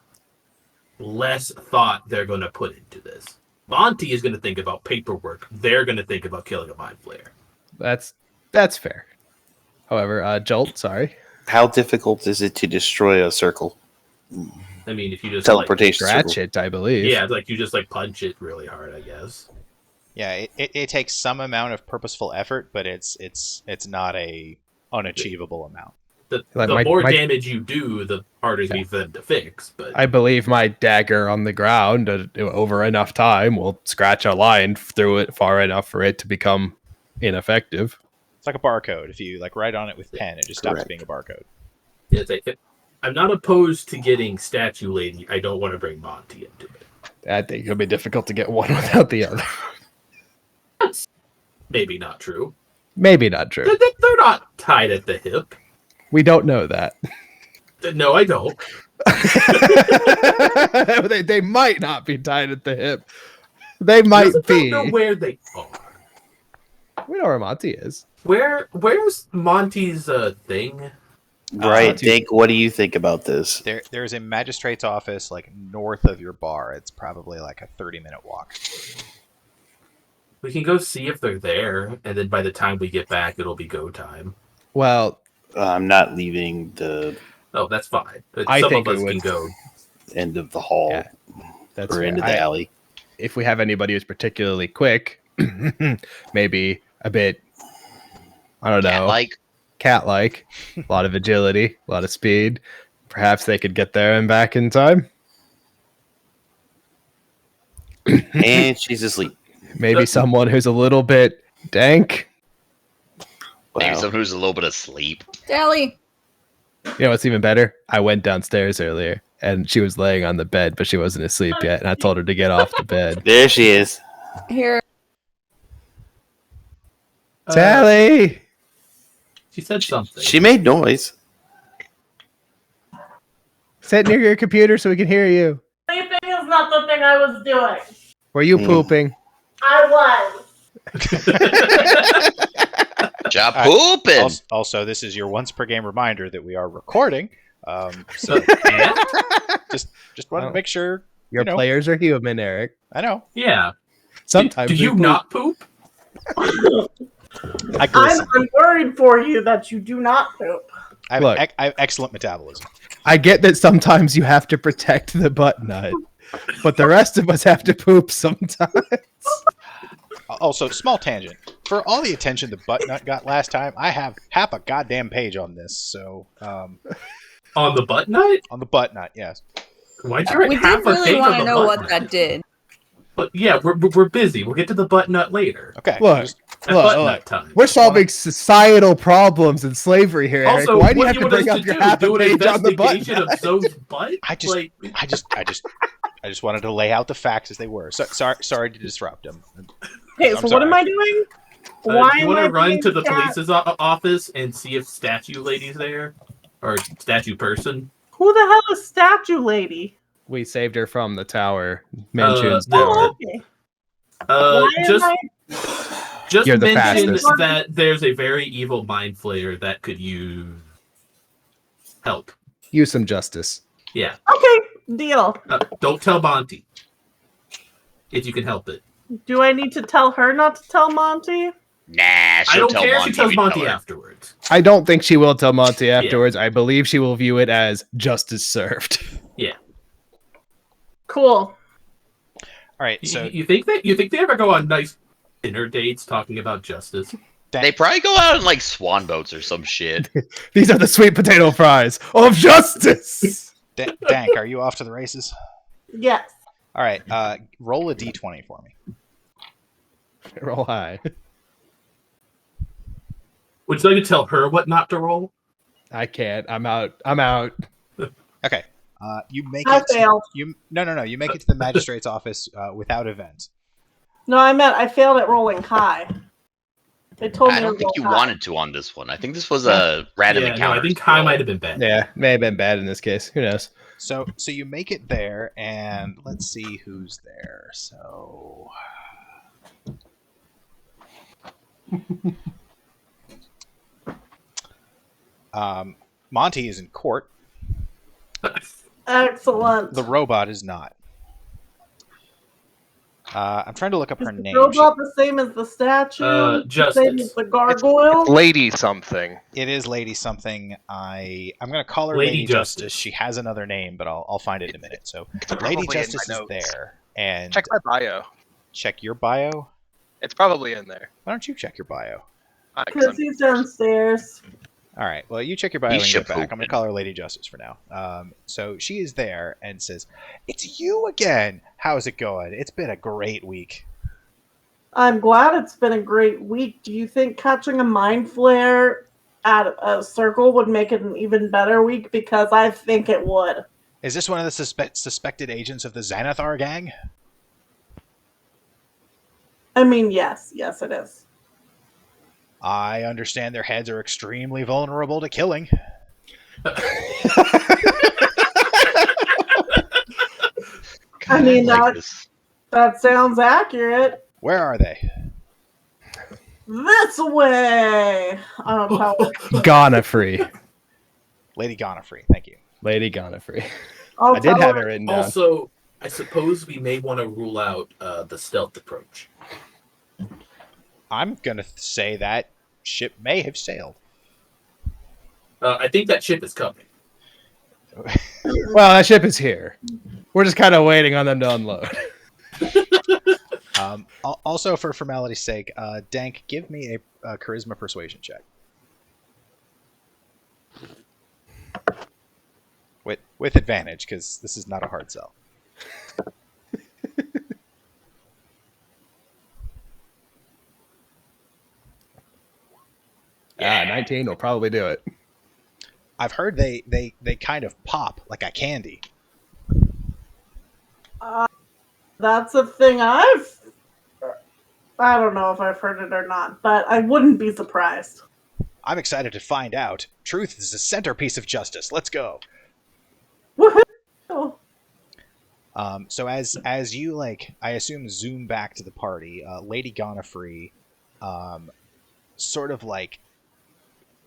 less thought they're going to put into this. Monty is going to think about paperwork. They're going to think about killing a mind flayer. That's fair. However, Jolt, sorry. How difficult is it to destroy a circle? I mean, if you just Teleportation Scratch circle. it, I believe. yeah, like you just like punch it really hard, I guess. Yeah, it takes some amount of purposeful effort, but it's not a unachievable amount. The Like more my damage you do, the harder it is for them to fix. But I believe my dagger on the ground over enough time will scratch a line through it far enough for it to become ineffective. It's like a barcode. If you like write on it with pen, it just stops Correct. being a barcode. yeah, I'm not opposed to getting Statue Lady. I don't want to bring Monty into it. I think it'll be difficult to get one without the other. That's maybe not true. Maybe not true. They're not tied at the hip. We don't know that. No, I don't. they might not be tied at the hip. They might be. Don't know where they are. We know where Monty is. Where's Monty's thing? Right, Dink, what do you think about this? There's a magistrate's office like north of your bar. It's probably like a 30-minute walk. We can go see if they're there, and then by the time we get back, it'll be go time. Well, I'm not leaving the Oh, that's fine. I Some think of us we can would. go. end of the hall Yeah, that's or fair. into the alley. If we have anybody who's particularly quick, maybe a bit, I don't know, cat-like, a lot of agility, a lot of speed. Perhaps they could get there and back in time. And she's asleep. Maybe someone who's a little bit dank. Maybe Wow. someone who's a little bit asleep. Dally. You know what's even better? I went downstairs earlier and she was laying on the bed, but she wasn't asleep yet. And I told her to get off the bed. There she is. Here. Sally! She said something. She made noise. Sit near your computer so we can hear you. Sleeping is not the thing I was doing. Were you pooping? I was. Job pooping. Also, this is your once per game reminder that we are recording. So just wanted to make sure Your players are human, Eric. I know. Yeah. Sometimes Do they you poop. not poop? I'm worried for you that you do not poop. I have excellent metabolism. I get that sometimes you have to protect the butt nut, but the rest of us have to poop sometimes. Also, small tangent. For all the attention the butt nut got last time, I have half a goddamn page on this. So, On the butt nut? on the butt nut, yes. Why'd you write We half did a really page want on to the know butt what nut? that did. But yeah, we're busy. We'll get to the butt nut later. Okay. Look, At butt nut time. we're solving societal problems and slavery here, Eric. Also, Why do you what have to bring up your half do a an page on the butt investigation nut? of Zoe's butt? I just wanted to lay out the facts as they were. So, sorry to disrupt them. Okay, I'm so what sorry. am I doing? Do Why you am want I to run being to the cat? police's office and see if Statue Lady's there? Or Statue Person? Who the hell is Statue Lady? We saved her from the tower. Manchun's the- tower. Oh, okay. Why am Just I? just You're the mention fastest. that there's a very evil mind flayer that could use help. Use some justice. Yeah. Okay, deal. Don't tell Monty. If you can help it. Do I need to tell her not to tell Monty? Nah, I she'll don't tell care if Monty. she tells we Monty tell her. afterwards. I don't think she will tell Monty afterwards. I believe she will view it as justice served. Yeah. Cool. All right. So You think they ever go on nice dinner dates talking about justice? They probably go out in like swan boats or some shit. These are the sweet potato fries of justice. Dank, are you off to the races? Yes. All right. Roll a d20 for me. Roll high. Would you like to tell her what not to roll? I can't. I'm out. Okay. You make I it. failed. No. You make it to the magistrate's office without event. No, I meant I failed at rolling high. They told me I don't to think you roll high. wanted to on this one. I think this was a random Yeah, no, encounter. I think high might have been bad. Yeah, may have been bad in this case. Who knows? So you make it there, and let's see who's there. So. Monty is in court. Excellent. The robot is not. I'm trying to look up her Is the name. robot the same as the statue? The same Justice. as the gargoyle? Lady something. It is Lady something. I'm going to call her Lady Lady Justice. Justice. She has another name, but I'll find it in a minute. So probably Lady in my Justice is notes. there, and Check my bio. check your bio. It's probably in there. Why don't you check your bio? Because he's downstairs. All right. Well, you check your bio He when you should get back. I'm going to call her Lady Justice for now. So she is there and says, "It's you again. How's it going? It's been a great week." I'm glad it's been a great week. Do you think catching a mind flare at a circle would make it an even better week? Because I think it would. Is this one of the suspected agents of the Xanathar gang? I mean, yes. Yes, it is. I understand their heads are extremely vulnerable to killing. I mean, like that sounds accurate. Where are they? This way. Gonafree. Lady Gonafree, thank you. Lady Gonafree. I'll I did tell have her. it written down. Also, I suppose we may want to rule out the stealth approach. I'm going to say that ship may have sailed. I think that ship is coming. Well, that ship is here. We're just kind of waiting on them to unload. Also, for formality's sake, Dank, give me a charisma persuasion check. With advantage, because this is not a hard sell. 19 will probably do it. I've heard they kind of pop like a candy. That's a thing I don't know if I've heard it or not, but I wouldn't be surprised. I'm excited to find out. Truth is the centerpiece of justice. Let's go. Woohoo! So as you I assume zoom back to the party, Lady Gonafree, sort of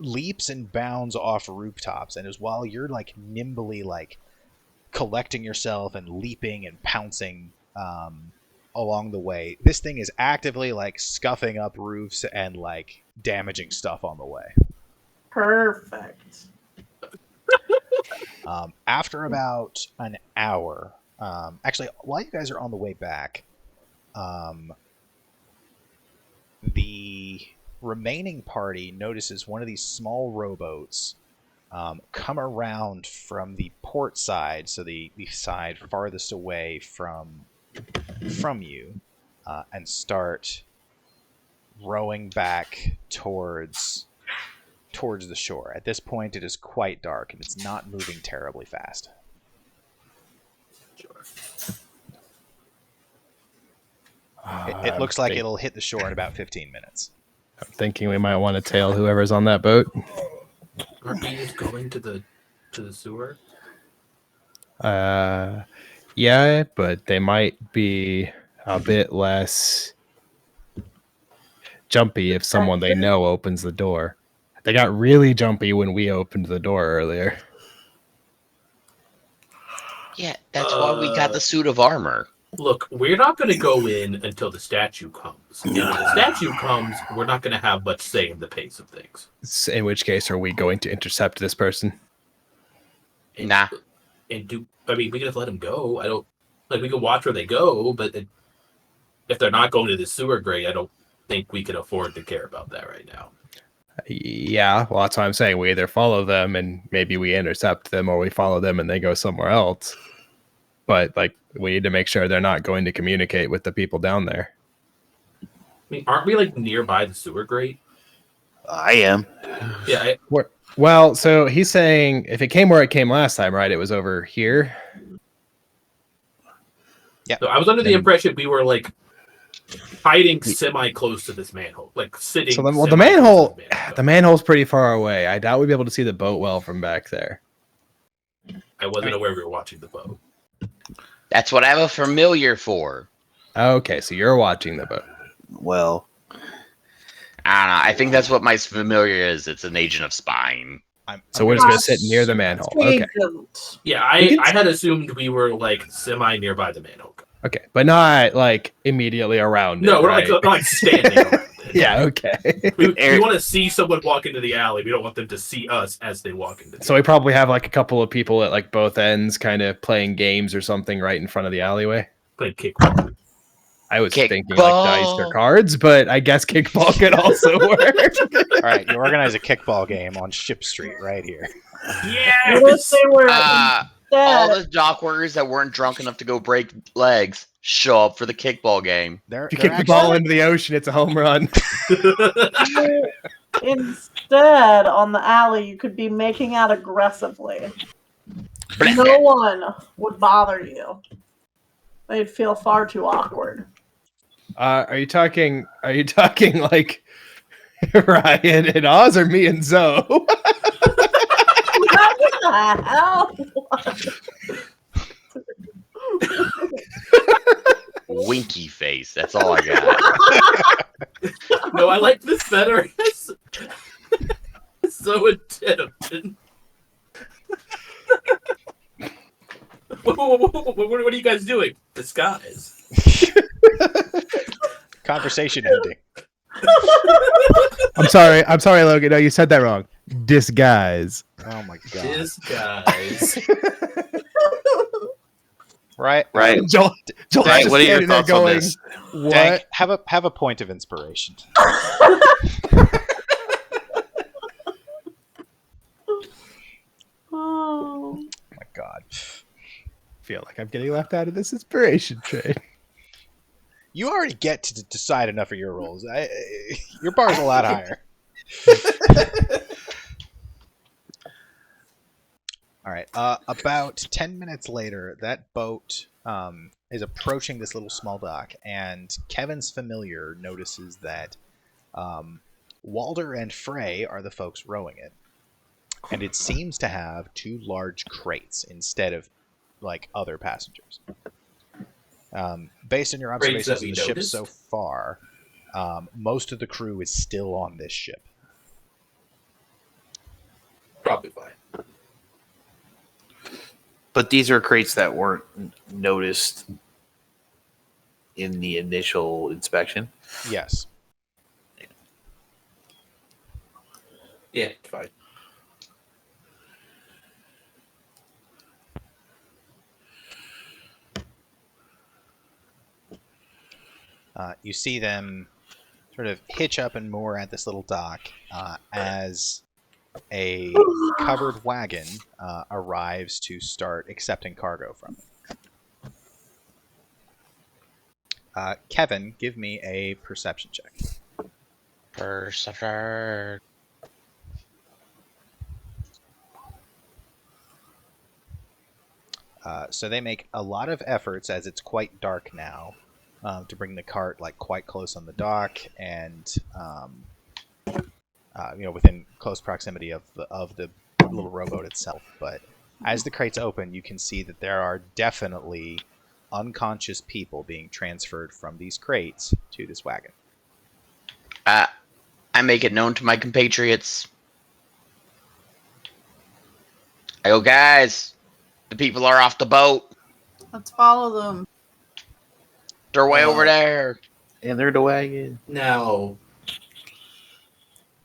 leaps and bounds off rooftops, and as while you're nimbly collecting yourself and leaping and pouncing along the way, this thing is actively scuffing up roofs and damaging stuff on the way. Perfect. After about an hour, actually, while you guys are on the way back, the remaining party notices one of these small rowboats come around from the port side, so the side farthest away from you, and start rowing back towards the shore. At this point, it is quite dark, and it's not moving terribly fast. It looks like it'll hit the shore in about 15 minutes. I'm thinking we might want to tail whoever's on that boat. Aren't we just going to the sewer? Yeah, but they might be a bit less jumpy if someone they know opens the door. They got really jumpy when we opened the door earlier. Yeah, that's why we got the suit of armor. Look, we're not going to go in until the statue comes. And when the statue comes, we're not going to have much say in the pace of things. In which case, are we going to intercept this person? Nah. We can just let them go. I don't we can watch where they go, but if they're not going to the sewer grate, I don't think we can afford to care about that right now. Yeah, well, that's what I'm saying. We either follow them and maybe we intercept them, or we follow them and they go somewhere else. But we need to make sure they're not going to communicate with the people down there. I mean, aren't we nearby the sewer grate? I am. Yeah. Well, so he's saying if it came where it came last time, right? It was over here. Yeah. So I was under the impression we were hiding semi close to this manhole, sitting. So the manhole's pretty far away. I doubt we'd be able to see the boat well from back there. I wasn't aware we were watching the boat. That's what I have a familiar for. Okay, so you're watching the boat. Well, I don't know. I think that's what my familiar is. It's an agent of spying. So we're just going to sit near the manhole. Okay. Yeah, I had assumed we were semi nearby the manhole. Okay, but not immediately around. No, we're right? not standing around it. Yeah, okay. We want to see someone walk into the alley. We don't want them to see us as they walk into the So we probably have a couple of people at both ends kind of playing games or something right in front of the alleyway. Playing kickball. I was thinking like dice or Kickball. cards, but I guess kickball could also work. All right, you organize a kickball game on Ship Street right here. What if Yes. they were All instead? the dock workers that weren't drunk enough to go break legs show up for the kickball game. They're, If you they're kick the actually- ball into the ocean, it's a home run. Instead, on the alley, you could be making out aggressively. No one would bother you. They'd feel far too awkward. Are you talking like Ryan and Oz, or me and Zoe? What the hell? Winky face. That's all I got. No, I like this better. It's so intelligent. What are you guys doing? Disguise. Conversation ending. I'm sorry, Logan. No, you said that wrong. Disguise. Oh my god. Disguise. Right. Joel Dang, just what are your standing there thoughts on going, this? What? Dank, have a point of inspiration. Oh. My god. Feel like I'm getting left out of this inspiration train. You already get to decide enough of your roles. Your bar's a lot higher. All right. About 10 minutes later, that boat is approaching this little small dock, and Kevin's familiar notices that Walder and Frey are the folks rowing it, and it seems to have 2 large crates instead of like other passengers. Based on your observations of the ship so far, most of the crew is still on this ship. Probably fine. But these are crates that weren't noticed in the initial inspection. Yes. Yeah, fine. You see them sort of hitch up and moor at this little dock as a covered wagon arrives to start accepting cargo from it. Kevin, give me a perception check. Perception. So they make a lot of efforts, as it's quite dark now, to bring the cart like quite close on the dock and within close proximity of the little rowboat itself. But as the crates open, you can see that there are definitely unconscious people being transferred from these crates to this wagon. I make it known to my compatriots. I go, guys, the people are off the boat. Let's follow them. They're way over there. And they're the wagon. Now,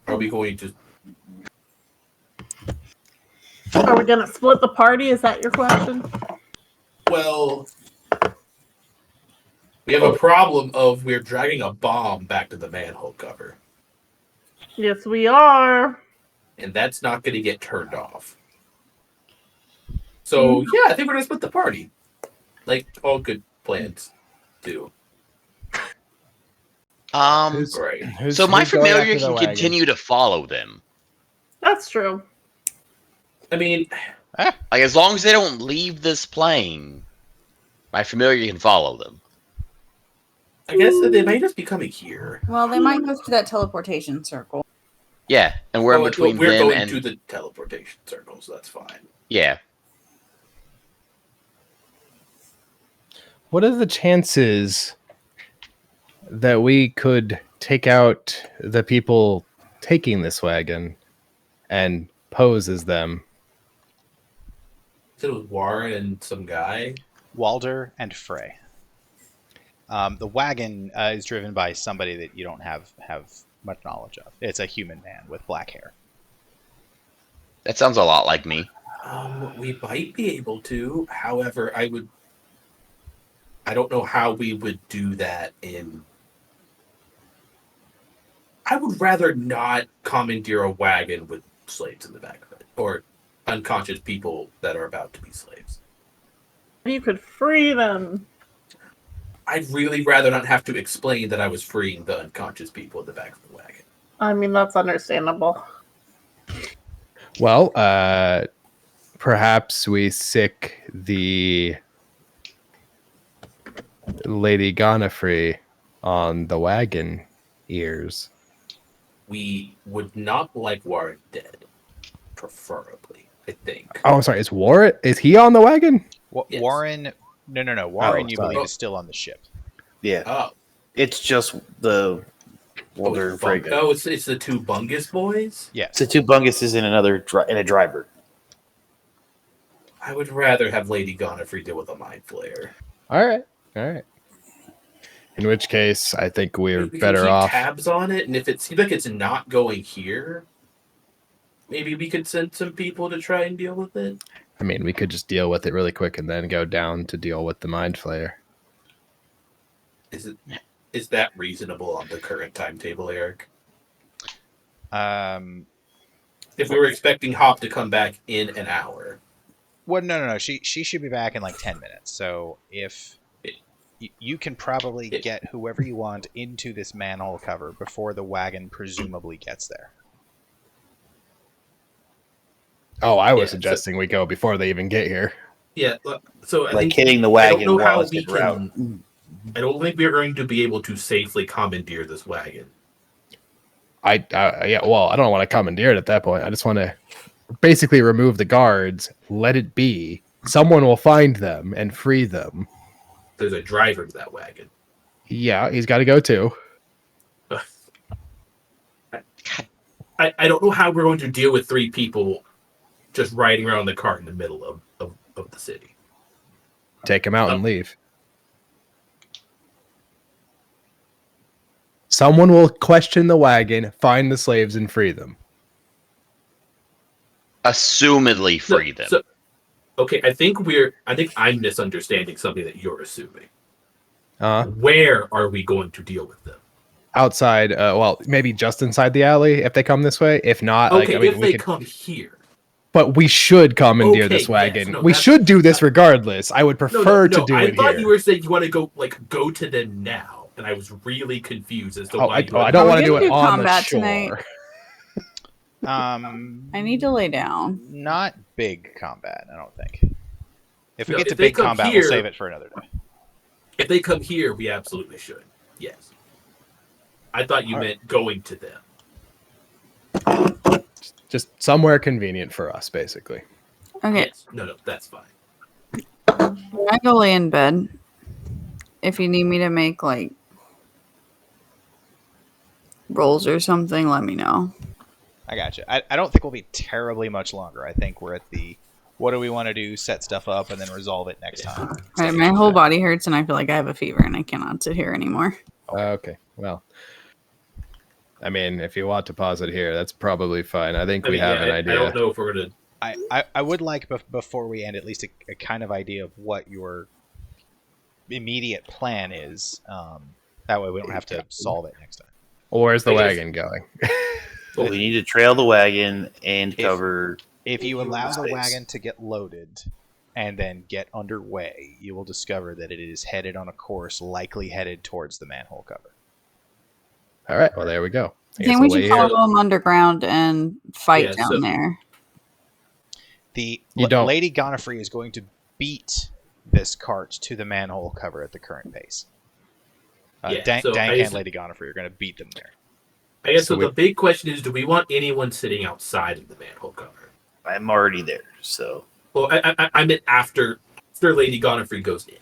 are we going to? Are we gonna split the party? Is that your question? Well, we have a problem of we're dragging a bomb back to the manhole cover, Yes, we are. and that's not going to get turned off. So yeah, I think we're gonna split the party, like all good plans do. Right. So my familiar can continue to follow them. That's true. I mean, Like, as long as they don't leave this plane, my familiar can follow them. I guess that they might just be coming here. Well, they might go to that teleportation circle. Yeah, and we're in between we're them going and to the teleportation circle, so that's fine. yeah. What are the chances that we could take out the people taking this wagon and pose as them? It was Warren and some guy. Walder and Frey. The wagon is driven by somebody that you don't have much knowledge of. It's a human man with black hair. That sounds a lot like me. We might be able to. However, I I don't know how we would do that in. I would rather not commandeer a wagon with slaves in the back of it, or unconscious people that are about to be slaves. You could free them. I'd really rather not have to explain that I was freeing the unconscious people in the back of the wagon. I mean, that's understandable. Well, perhaps we sick the Lady Gonafrey on the wagon ears. We would not like Warren dead, preferably, I think. Oh, I'm sorry. Is Warren? Is he on the wagon? Yes. Warren? No. Warren, you sorry. believe, is still on the ship. Yeah, Oh, it's just the Walter it's Frege. Oh, it's the two Bungus boys? Yes. So two Bunguses and and a driver. I would rather have Lady Gonafrey deal with a mind flayer. All right. In which case, I think we're We can better keep off. tabs on it, and if it seems like it's not going here, maybe we could send some people to try and deal with it. I mean, we could just deal with it really quick and then go down to deal with the Mind Flayer. Is that reasonable on the current timetable, Eric? If we were expecting Hop to come back in an hour. Well, no. She should be back in like 10 minutes. So if you can probably get whoever you want into this manhole cover before the wagon presumably gets there. Oh, I was Yeah, suggesting we go before they even get here. Yeah, so I Like think hitting the I don't wagon know how while it's we en route. can. I don't think we're going to be able to safely commandeer this wagon. Yeah, well, I don't want to commandeer it at that point. I just want to basically remove the guards, let it be. Someone will find them and free them. There's a driver to that wagon. Yeah, he's got to go too. I don't know how we're going to deal with 3 people just riding around the cart in the middle of the city. Take him out and leave. Someone will question the wagon, find the slaves, and free them. Assumedly free them. Okay, I think I'm misunderstanding something that you're assuming. Uh-huh. Where are we going to deal with them? Outside, well, maybe just inside the alley if they come this way. If not, Okay, I mean, if they come here. But we should commandeer Okay, this wagon. yes, no, we that's- should do this regardless. I would prefer to do I it thought here. you were saying you want to go to them now, and I was really confused as to why. I don't want to do We're it gonna do on the combat shore. tonight. I need to lay down. Not big combat, I don't think. If we No, get to if they big come combat, here- we'll save it for another day. If they come here, we absolutely should. Yes. I thought you meant going to them. Just somewhere convenient for us, basically. Okay, Yes. No, that's fine. I go lay in bed. If you need me to make like rolls or something, let me know. I gotcha. I don't think we'll be terribly much longer. I think we're at the what do we want to do, set stuff up, and then resolve it next time. All right, my whole body hurts and I feel like I have a fever and I cannot sit here anymore. Okay. Well, I mean, if you want to pause it here, that's probably fine. I think I we mean, have yeah, an I idea. don't know if we're gonna. I would like before we end at least a kind of idea of what your immediate plan is. That way we don't have to solve it next time. Well, where's the I guess- wagon going? We need to trail the wagon and If- cover. If you allow the Space. wagon to get loaded and then get underway, you will discover that it is headed on a course likely headed towards the manhole cover. All right. Well, there we go. I think we we'll should wait follow here. them underground and fight Yeah, down so- there. You don't- Lady Gonafrey is going to beat this cart to the manhole cover at the current pace. Yeah, Dank so I and guess- Lady Gonafrey are going to beat them there. I guess So so. we- The big question is: do we want anyone sitting outside of the manhole cover? I'm already there, so Well, I meant after Lady Gonafrey goes in.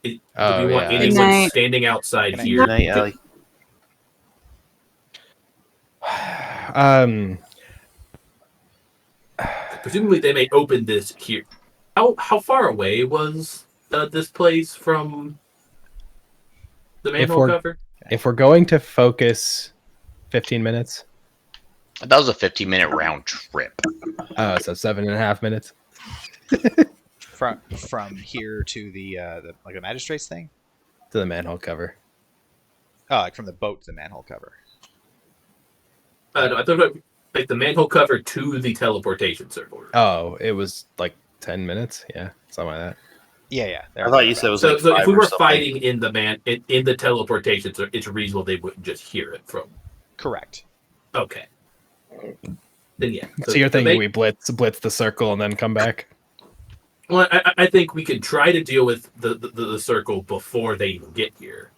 Do Oh, we want yeah. anyone Night. standing outside Good night. here? good night, Allie. Presumably, they may open this here. How far away was this place from the manhole we're- cover? If we're going to focus 15 minutes, That was a 15-minute round trip. so 7.5 minutes. from here to the like the magistrate's thing. To the manhole cover. Oh, like from the boat to the manhole cover. No, I thought like the manhole cover to the teleportation circle. Oh, it was like 10 minutes. Yeah, something like that. Yeah. I thought you said it was So, like so if 5 we or were something. fighting in the teleportation, so it's reasonable they wouldn't just hear it from. Correct. Okay. Then yeah. So you're thinking we blitz the circle and then come back? Well, I think we could try to deal with the circle before they even get here.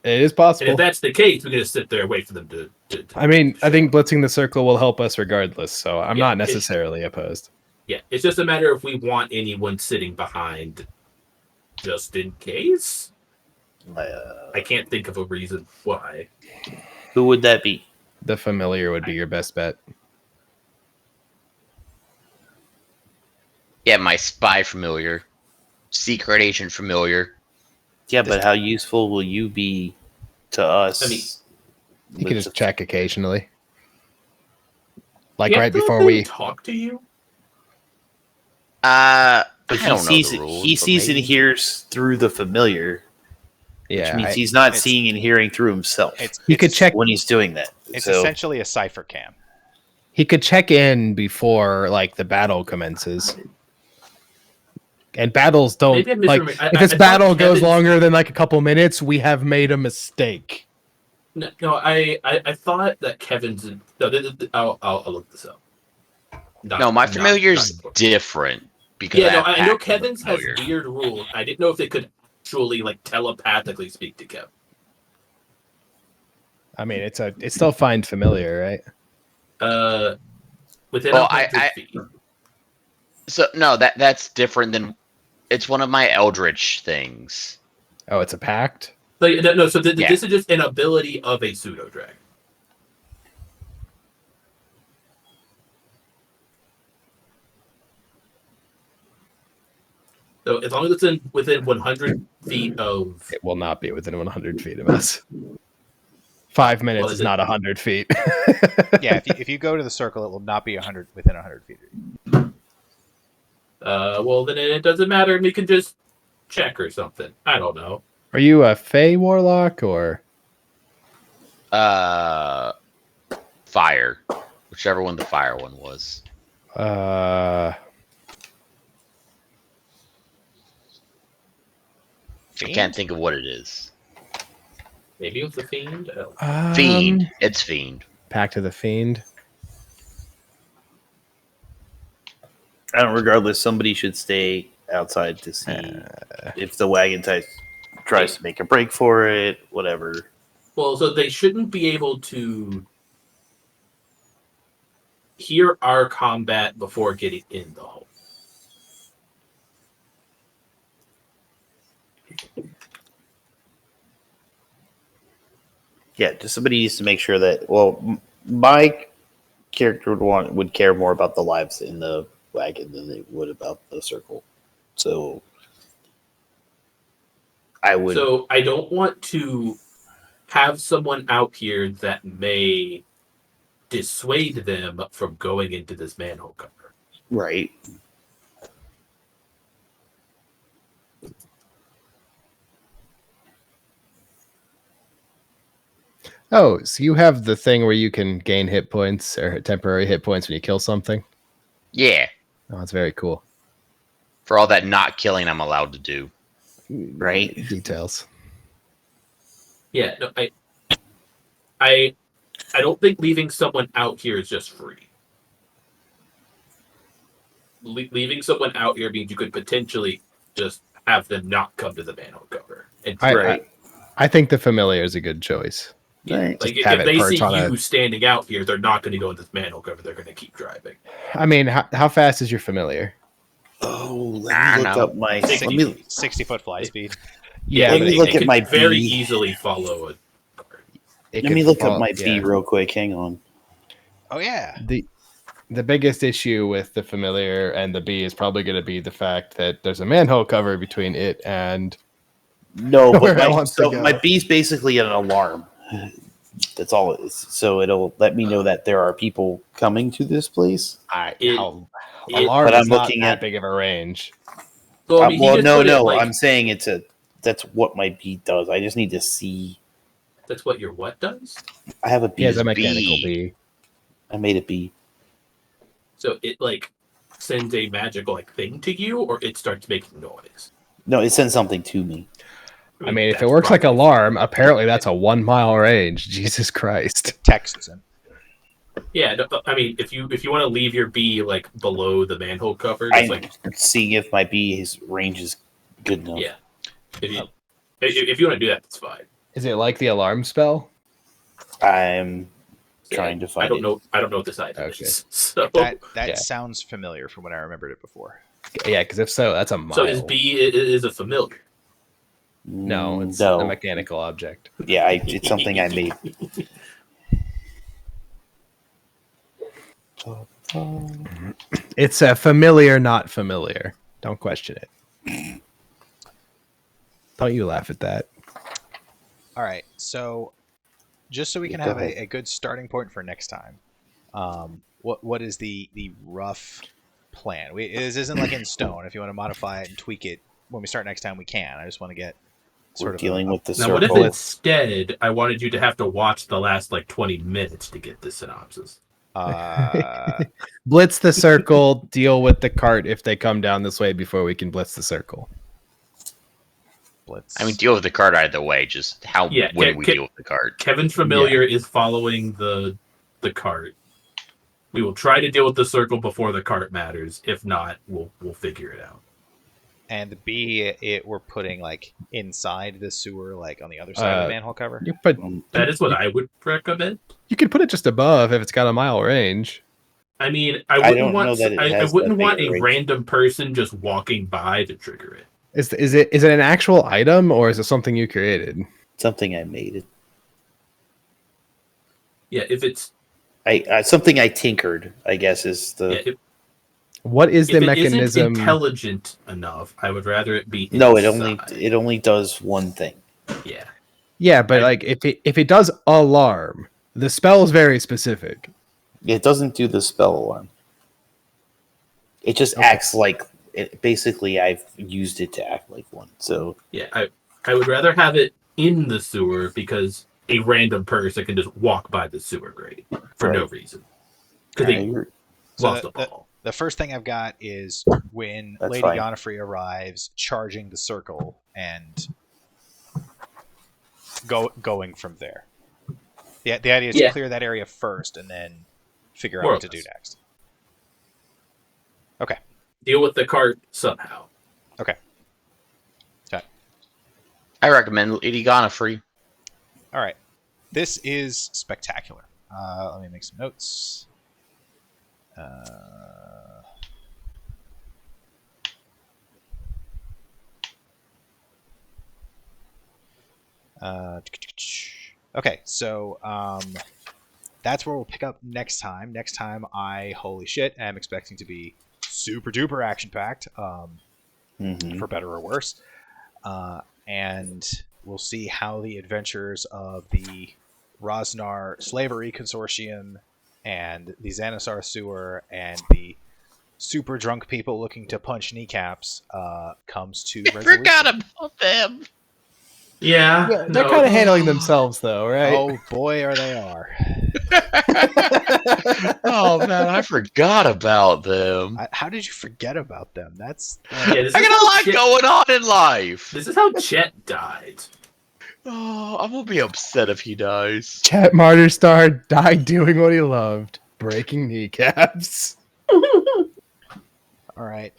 It is And possible. if that's the case, we're going to sit there and wait for them to I mean, I think blitzing the circle will help us regardless, so I'm not necessarily opposed. Yeah, it's just a matter if we want anyone sitting behind just in case. I can't think of a reason why. Who would that be? The familiar would be your best bet. Yeah, my spy familiar, secret agent familiar. Yeah, but how useful will you be to us? I mean, You can just check occasionally. Like Yeah, right don't before they we... talk to you. I But don't know he the rules, sees but and hears through the familiar, which Yeah, means he's not seeing and hearing through himself. he could check. when he's doing that. It's So essentially a cipher cam. He could check in before like the battle commences. And battles don't Maybe I'm like. misremembering. If I this thought battle goes Kevin's- longer than like a couple minutes, we have made a mistake. No, I thought that Kevin's. No, I'll look this up. no, my familiar's important. different because Yeah, no, I I know have Kevin's has familiar. weird rules. I didn't know if they could actually like telepathically speak to Kevin. I mean, it's still find familiar, right? Within Well, 100 feet. So no, that's different than. It's one of my Eldritch things. Oh, it's a pact. Like, no, so Yeah. this is just an ability of a pseudo dragon. So as long as it's within 100 feet of. It will not be within 100 feet of us. 5 minutes Well, is not 100 feet. Yeah, if you go to the circle, it will not be within 100 feet. Well, then it doesn't matter, and we can just check or something. I don't know. Are you a Fey Warlock or? Fire, whichever one the fire one was. I can't think of what it is. Maybe it was the fiend. Fiend. It's fiend. Pact of the Fiend. regardless, somebody should stay outside to see if the wagon tries to make a break for it, whatever. Well, so they shouldn't be able to hear our combat before getting in the hole. Yeah, just somebody needs to make sure that. Well, my character would care more about the lives in the wagon than they would about the circle. So I would. So I don't want to have someone out here that may dissuade them from going into this manhole cover. Right. Oh, so you have the thing where you can gain hit points or temporary hit points when you kill something? Yeah. Oh, that's very cool. For all that not killing I'm allowed to do. Right. Details. Yeah, no, I don't think leaving someone out here is just free. Leaving someone out here means you could potentially just have them not come to the manhole cover. And I think the familiar is a good choice. Right. like have if it they perch see on you a- standing out here, they're not going to go in this manhole cover. They're going to keep driving. I mean, how fast is your familiar? Oh, I let me don't look know. up my. 60-foot fly speed. Yeah, let but me they look at can my very B. easily follow it. it Let could me look fall- up my B yeah. real quick. Hang on. Oh yeah. The biggest issue with the familiar and the bee is probably going to be the fact that there's a manhole cover between it and No, Where but it wants to go. my B's basically an alarm. That's all it is. So it'll let me know that there are people coming to this place. It- alarm But I'm is not looking that at- big of a range. So, I mean, he well, just no, put it, no. like, I'm saying that's what my bee does. I just need to see. that's what your what does? I have a bee. He has a Bee. mechanical bee. I made a bee. So it, like, sends a magical, like, thing to you, or it starts making noise? No, it sends something to me. I mean, if it that's works like probably alarm, fine. apparently that's a 1 mile range. Jesus Christ. It texts him. Yeah, no, I mean, if you want to leave your bee, like, below the manhole cover, just, I'm like, seeing if my bee's range is good enough. yeah. If you want to do that, that's fine. Is it like the alarm spell? I'm trying to find I don't it. know. I don't know what this item Okay. is. So, That Yeah. sounds familiar from when I remembered it before. Yeah, because if so, that's a mile. so his bee is a familiar. No, it's no. a mechanical object. Yeah, it's something I made. It's a familiar, not familiar. Don't question it. Don't you laugh at that. All right, so just so we can Go have ahead. a good starting point for next time, what is the rough plan? This isn't like in stone. If you want to modify it and tweak it when we start next time, we can. I just want to get We're sort of dealing with the Now, what if circle. instead I wanted you to have to watch the last like 20 minutes to get this synopsis? Blitz the circle, deal with the cart if they come down this way before we can blitz the circle. blitz. I mean, deal with the cart either way. Just how Yeah, would we deal with the cart? Kevin's familiar is following the cart. We will try to deal with the circle before the cart matters. If not, we'll figure it out. And the B, we're putting like inside the sewer, like on the other side of the manhole cover. You put That is what I would recommend. you could put it just above if it's got a mile range. I mean, I I don't wouldn't know want that it I has wouldn't that want big a range. random person just walking by to trigger it. Is it an actual item or is it something you created? Something I made. Yeah, if it's Something I tinkered, I guess, is the. yeah, What is the if it mechanism? isn't intelligent enough, I would rather it be No, inside. it only does one thing. Yeah. Yeah, but like if it does alarm, the spell is very specific. It doesn't do the spell alarm. It just acts like it. Basically, I've used it to act like one. So Yeah, I would rather have it in the sewer because a random person can just walk by the sewer grate for no Right. reason. Because they I- So lost the ball. the first thing I've got is when That's Lady fine. Godfrey arrives, charging the circle and going from there. The idea is Yeah. to clear that area first and then figure out More or what to do less. next. Okay. Deal with the cart somehow. I recommend Lady Godfrey. All right. This is spectacular. Let me make some notes. Okay, so that's where we'll pick up next time. Next time, holy shit, am expecting to be super duper action packed, Mhm. for better or worse. And we'll see how the adventures of the Rosnar Slavery Consortium and the Xanasar Sewer and the super drunk people looking to punch kneecaps comes to I resolution. forgot about them. Yeah. Yeah, they're kind of handling themselves though, right? Oh boy, are they are. Oh man, I forgot about them. How did you forget about them? That's Yeah, this I is got a how lot Chet, going on in life. This is how Chet died. Oh, I'm gonna be upset if he dies. Chet Martyr Star died doing what he loved, breaking kneecaps. all right.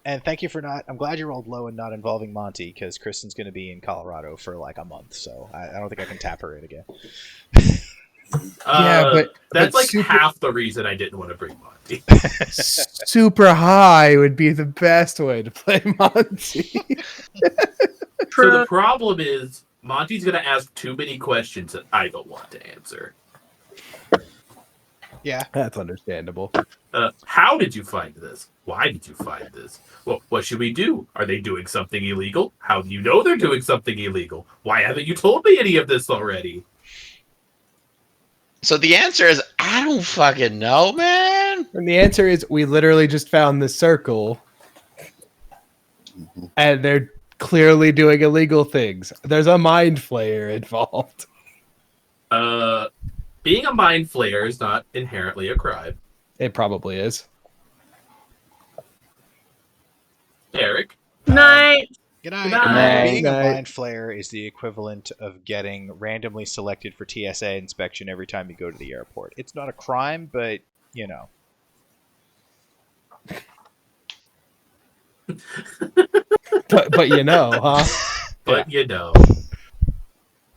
And thank you for not. I'm glad you rolled low and not involving Monty because Kristen's going to be in Colorado for like a month, so I don't think I can tap her in again. But That's like super, half the reason I didn't want to bring Monty. super high would be the best way to play Monty. So the problem is Monty's going to ask too many questions that I don't want to answer. Yeah. That's understandable. How did you find this? Why did you find this? Well, what should we do? Are they doing something illegal? How do you know they're doing something illegal? Why haven't you told me any of this already? So the answer is I don't fucking know, man. And the answer is we literally just found the circle. and they're clearly doing illegal things. There's a mind flayer involved. Being a mind flayer is not inherently a crime. It probably is. Eric? Night. Good night. Good night. Being a Good night. mind flayer is the equivalent of getting randomly selected for TSA inspection every time you go to the airport. It's not a crime, but, you know. But you know, huh? But you know.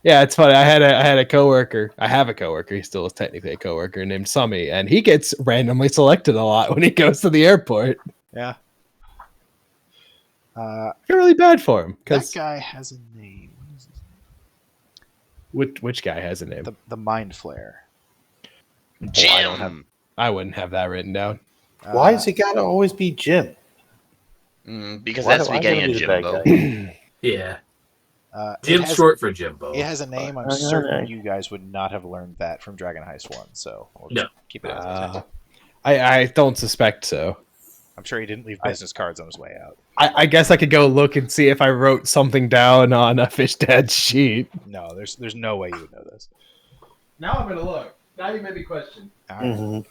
Yeah, it's funny. I had a coworker. I have a coworker. He still is technically a coworker named Summy, and he gets randomly selected a lot when he goes to the airport. Yeah. I feel really bad for him That because guy has a name. What is his name? which guy has a name? The mind flayer. Jim. I wouldn't have that written down. Why has it got to always be Jim? Because Why that's do the I gotta beginning of be the bad Jimbo. guy? Yeah. it Jim's has, short for Jimbo. It has a name. I'm certain you guys would not have learned that from Dragon Heist 1, so we'll just keep it as it is. I don't suspect so. I'm sure he didn't leave business cards on his way out. I guess I could go look and see if I wrote something down on a fish dad's sheet. No, there's no way you would know this. Now I'm gonna look. Now you made me question. All right.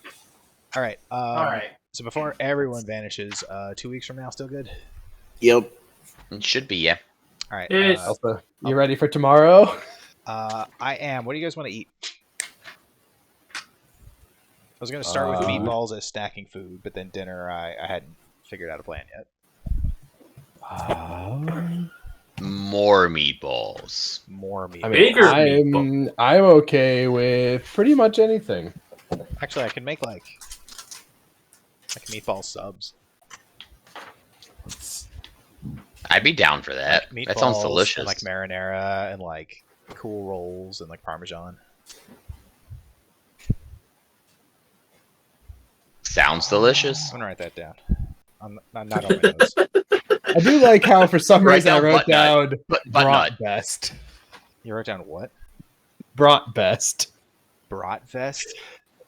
All right. All right. So before everyone vanishes, 2 weeks from now, still good? Yep. It should be, yeah. All right. Yes. Elsa, you ready for tomorrow? I am. What do you guys want to eat? I was going to start with meatballs as stacking food, but then dinner, I hadn't figured out a plan yet. More meatballs. More meatballs. I Bigger mean, I'm okay with pretty much anything. Actually, I can make like meatball subs. I'd be down for that. Meatballs That sounds delicious. And, like marinara and like cool rolls and like parmesan. Sounds delicious. I'm gonna write that down. I'm not on my notes. I do like how for some Write reason I down wrote butt nut. down Butt brat nut. best. You wrote down what? Brat best. Brat vest?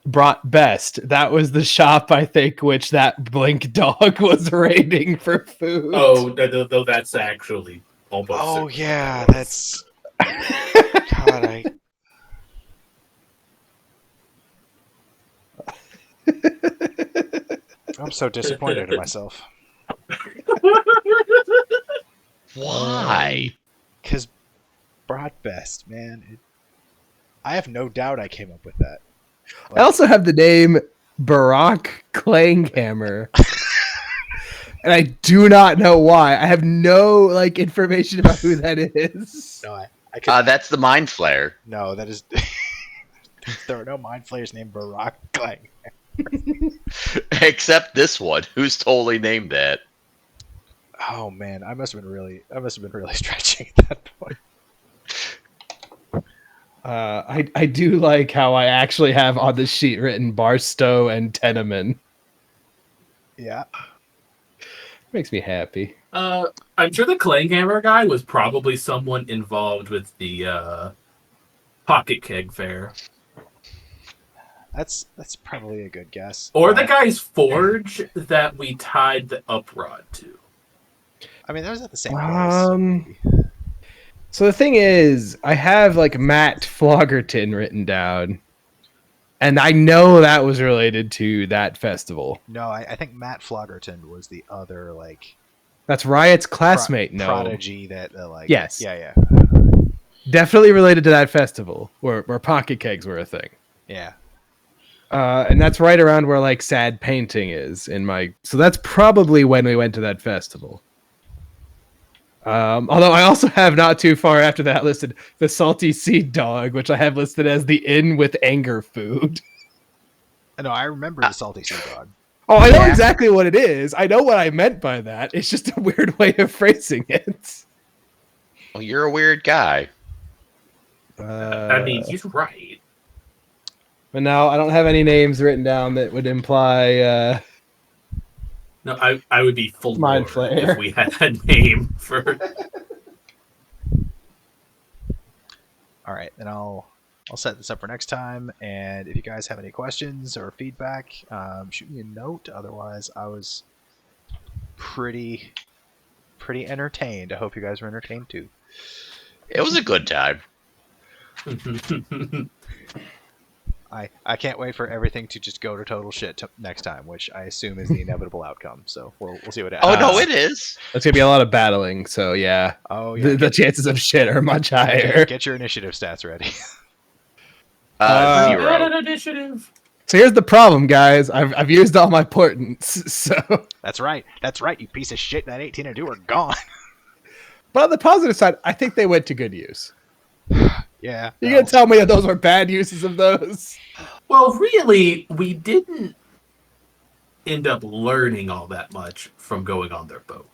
Brat best. That was the shop I think which that Blink dog was raiding for food. Oh, though that's actually almost. Oh certain. yeah, that's. God, I'm so disappointed in myself. Why? Because Brat Best, man. I have no doubt I came up with that. I also have the name Barack Clanghammer. And I do not know why. I have no information about who that is. No, I could. That's the mind flare. No, that is. There are no mind flayers named Barack Clang. Except this one, who's totally named that. Oh man, I must have been really stretching at that point. I do like how I actually have on the sheet written Barstow and Teneman. Yeah. Makes me happy. I'm sure the Clanghammer guy was probably someone involved with the Pocket Keg Fair. That's probably a good guess. Or the guy's forge that we tied the uprod to. I mean, that was at the same place. So the thing is, I have Matt Floggerton written down, and I know that was related to that festival. No, I think Matt Floggerton was the other That's Riot's classmate. No, prodigy that yes, yeah, definitely related to that festival where pocket kegs were a thing. yeah. And that's right around where Sad Painting is in my. So that's probably when we went to that festival. Although I also have not too far after that listed the Salty Seed Dog, which I have listed as the inn with anger food. No, I remember the Salty Sea Dog. Oh, I know exactly what it is. I know what I meant by that. It's just a weird way of phrasing it. Well, you're a weird guy. I mean, he's right. But now I don't have any names written down that would imply. No, I would be full Mind Lord flayer. if we had a name for. All right, then I'll set this up for next time. And if you guys have any questions or feedback, shoot me a note. Otherwise, I was pretty pretty entertained. I hope you guys were entertained too. It was a good time. I can't wait for everything to just go to total shit next time, which I assume is the inevitable outcome. So we'll see what happens. Oh no, it is. There's gonna be a lot of battling, so yeah. Oh yeah. The chances of shit are much higher. Get your initiative stats ready. 0. Add an initiative. So here's the problem, guys. I've used all my portents, so. That's right. That's right. You piece of shit. That 18 and 2 are gone. But on the positive side, I think they went to good use. Yeah. You gonna tell me that those were bad uses of those? Well, really, we didn't end up learning all that much from going on their boat.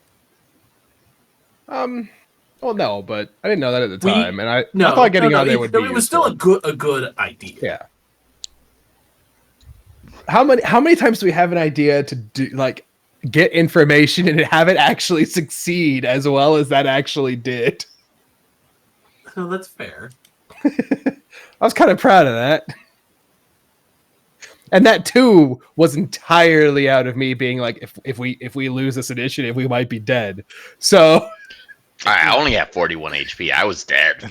Well, no, but I didn't know that at the time, and I No, thought getting on there would be. It was still a good idea. Yeah. How many times do we have an idea to do get information and have it actually succeed as well as that actually did? Oh, that's fair. I was kind of proud of that. And that too was entirely out of me being like, if we lose this initiative, we might be dead. So I only have 41 HP. I was dead.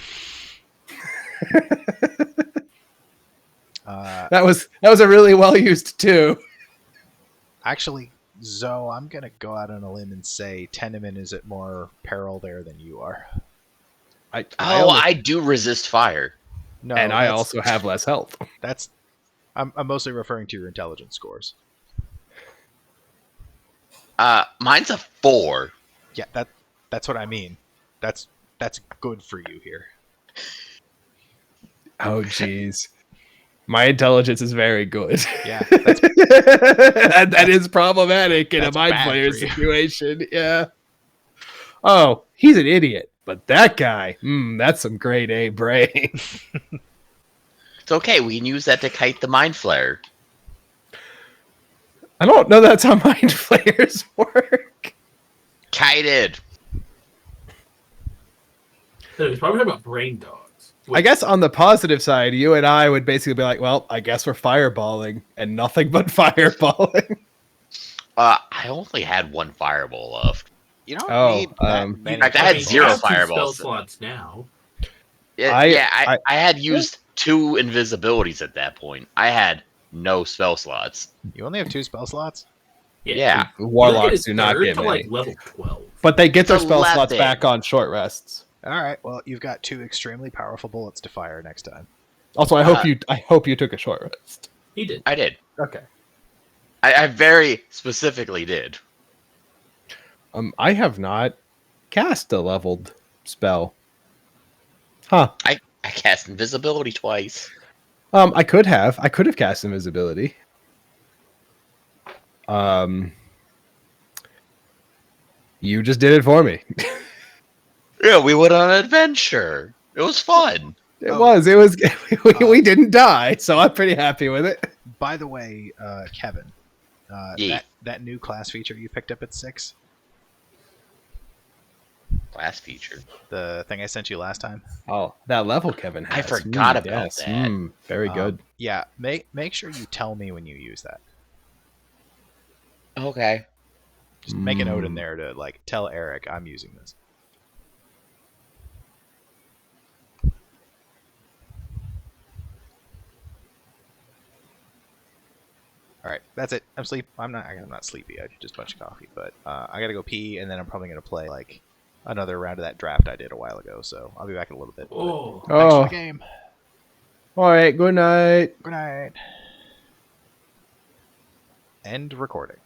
that was a really well used too. Actually, Zoe, I'm gonna go out on a limb and say Tenement is at more peril there than you are. I do resist fire. No, and I also have less health. I'm mostly referring to your intelligence scores. Mine's a 4. Yeah, that's what I mean. That's good for you here. Oh, jeez. My intelligence is very good. Yeah, that is problematic in a mind bad player for you. situation. Yeah. Oh, he's an idiot, but that guy, that's some grade A brain. It's okay. We can use that to kite the mind flare. I don't know that's how mind flayers work. Kited. He's probably talking about brain dogs. I guess on the positive side, you and I would basically be like, well, I guess we're fireballing and nothing but fireballing. I only had 1 fireball left. You don't need in many. fact, I had 0 have 2 fireballs. spell slots now. I had used 2 invisibilities at that point. I had no spell slots. You only have 2 spell slots? Yeah. Warlocks do not third get to many. like level 12. But they get their It's spell slots 11. back on short rests. All right. Well, you've got 2 extremely powerful bullets to fire next time. Also, I hope you took a short rest. He did. I did. Okay. I very specifically did. I have not cast a leveled spell. Huh. I cast invisibility twice. I could have cast invisibility. You just did it for me. Yeah, we went on an adventure. It was fun. It was. We didn't die, so I'm pretty happy with it. By the way, Kevin, Yeah. that new class feature you picked up at 6, Class feature. the thing I sent you last time. Oh, that level Kevin has. I forgot about that. Very good. Yeah, make sure you tell me when you use that. Okay. Just make a note in there to tell Eric I'm using this. All right, that's it. I'm not sleepy. I just a bunch of coffee, but I gotta go pee, and then I'm probably gonna play another round of that draft I did a while ago. So I'll be back in a little bit. Oh. Thanks for the game. All right. Good night. Good night. End recording.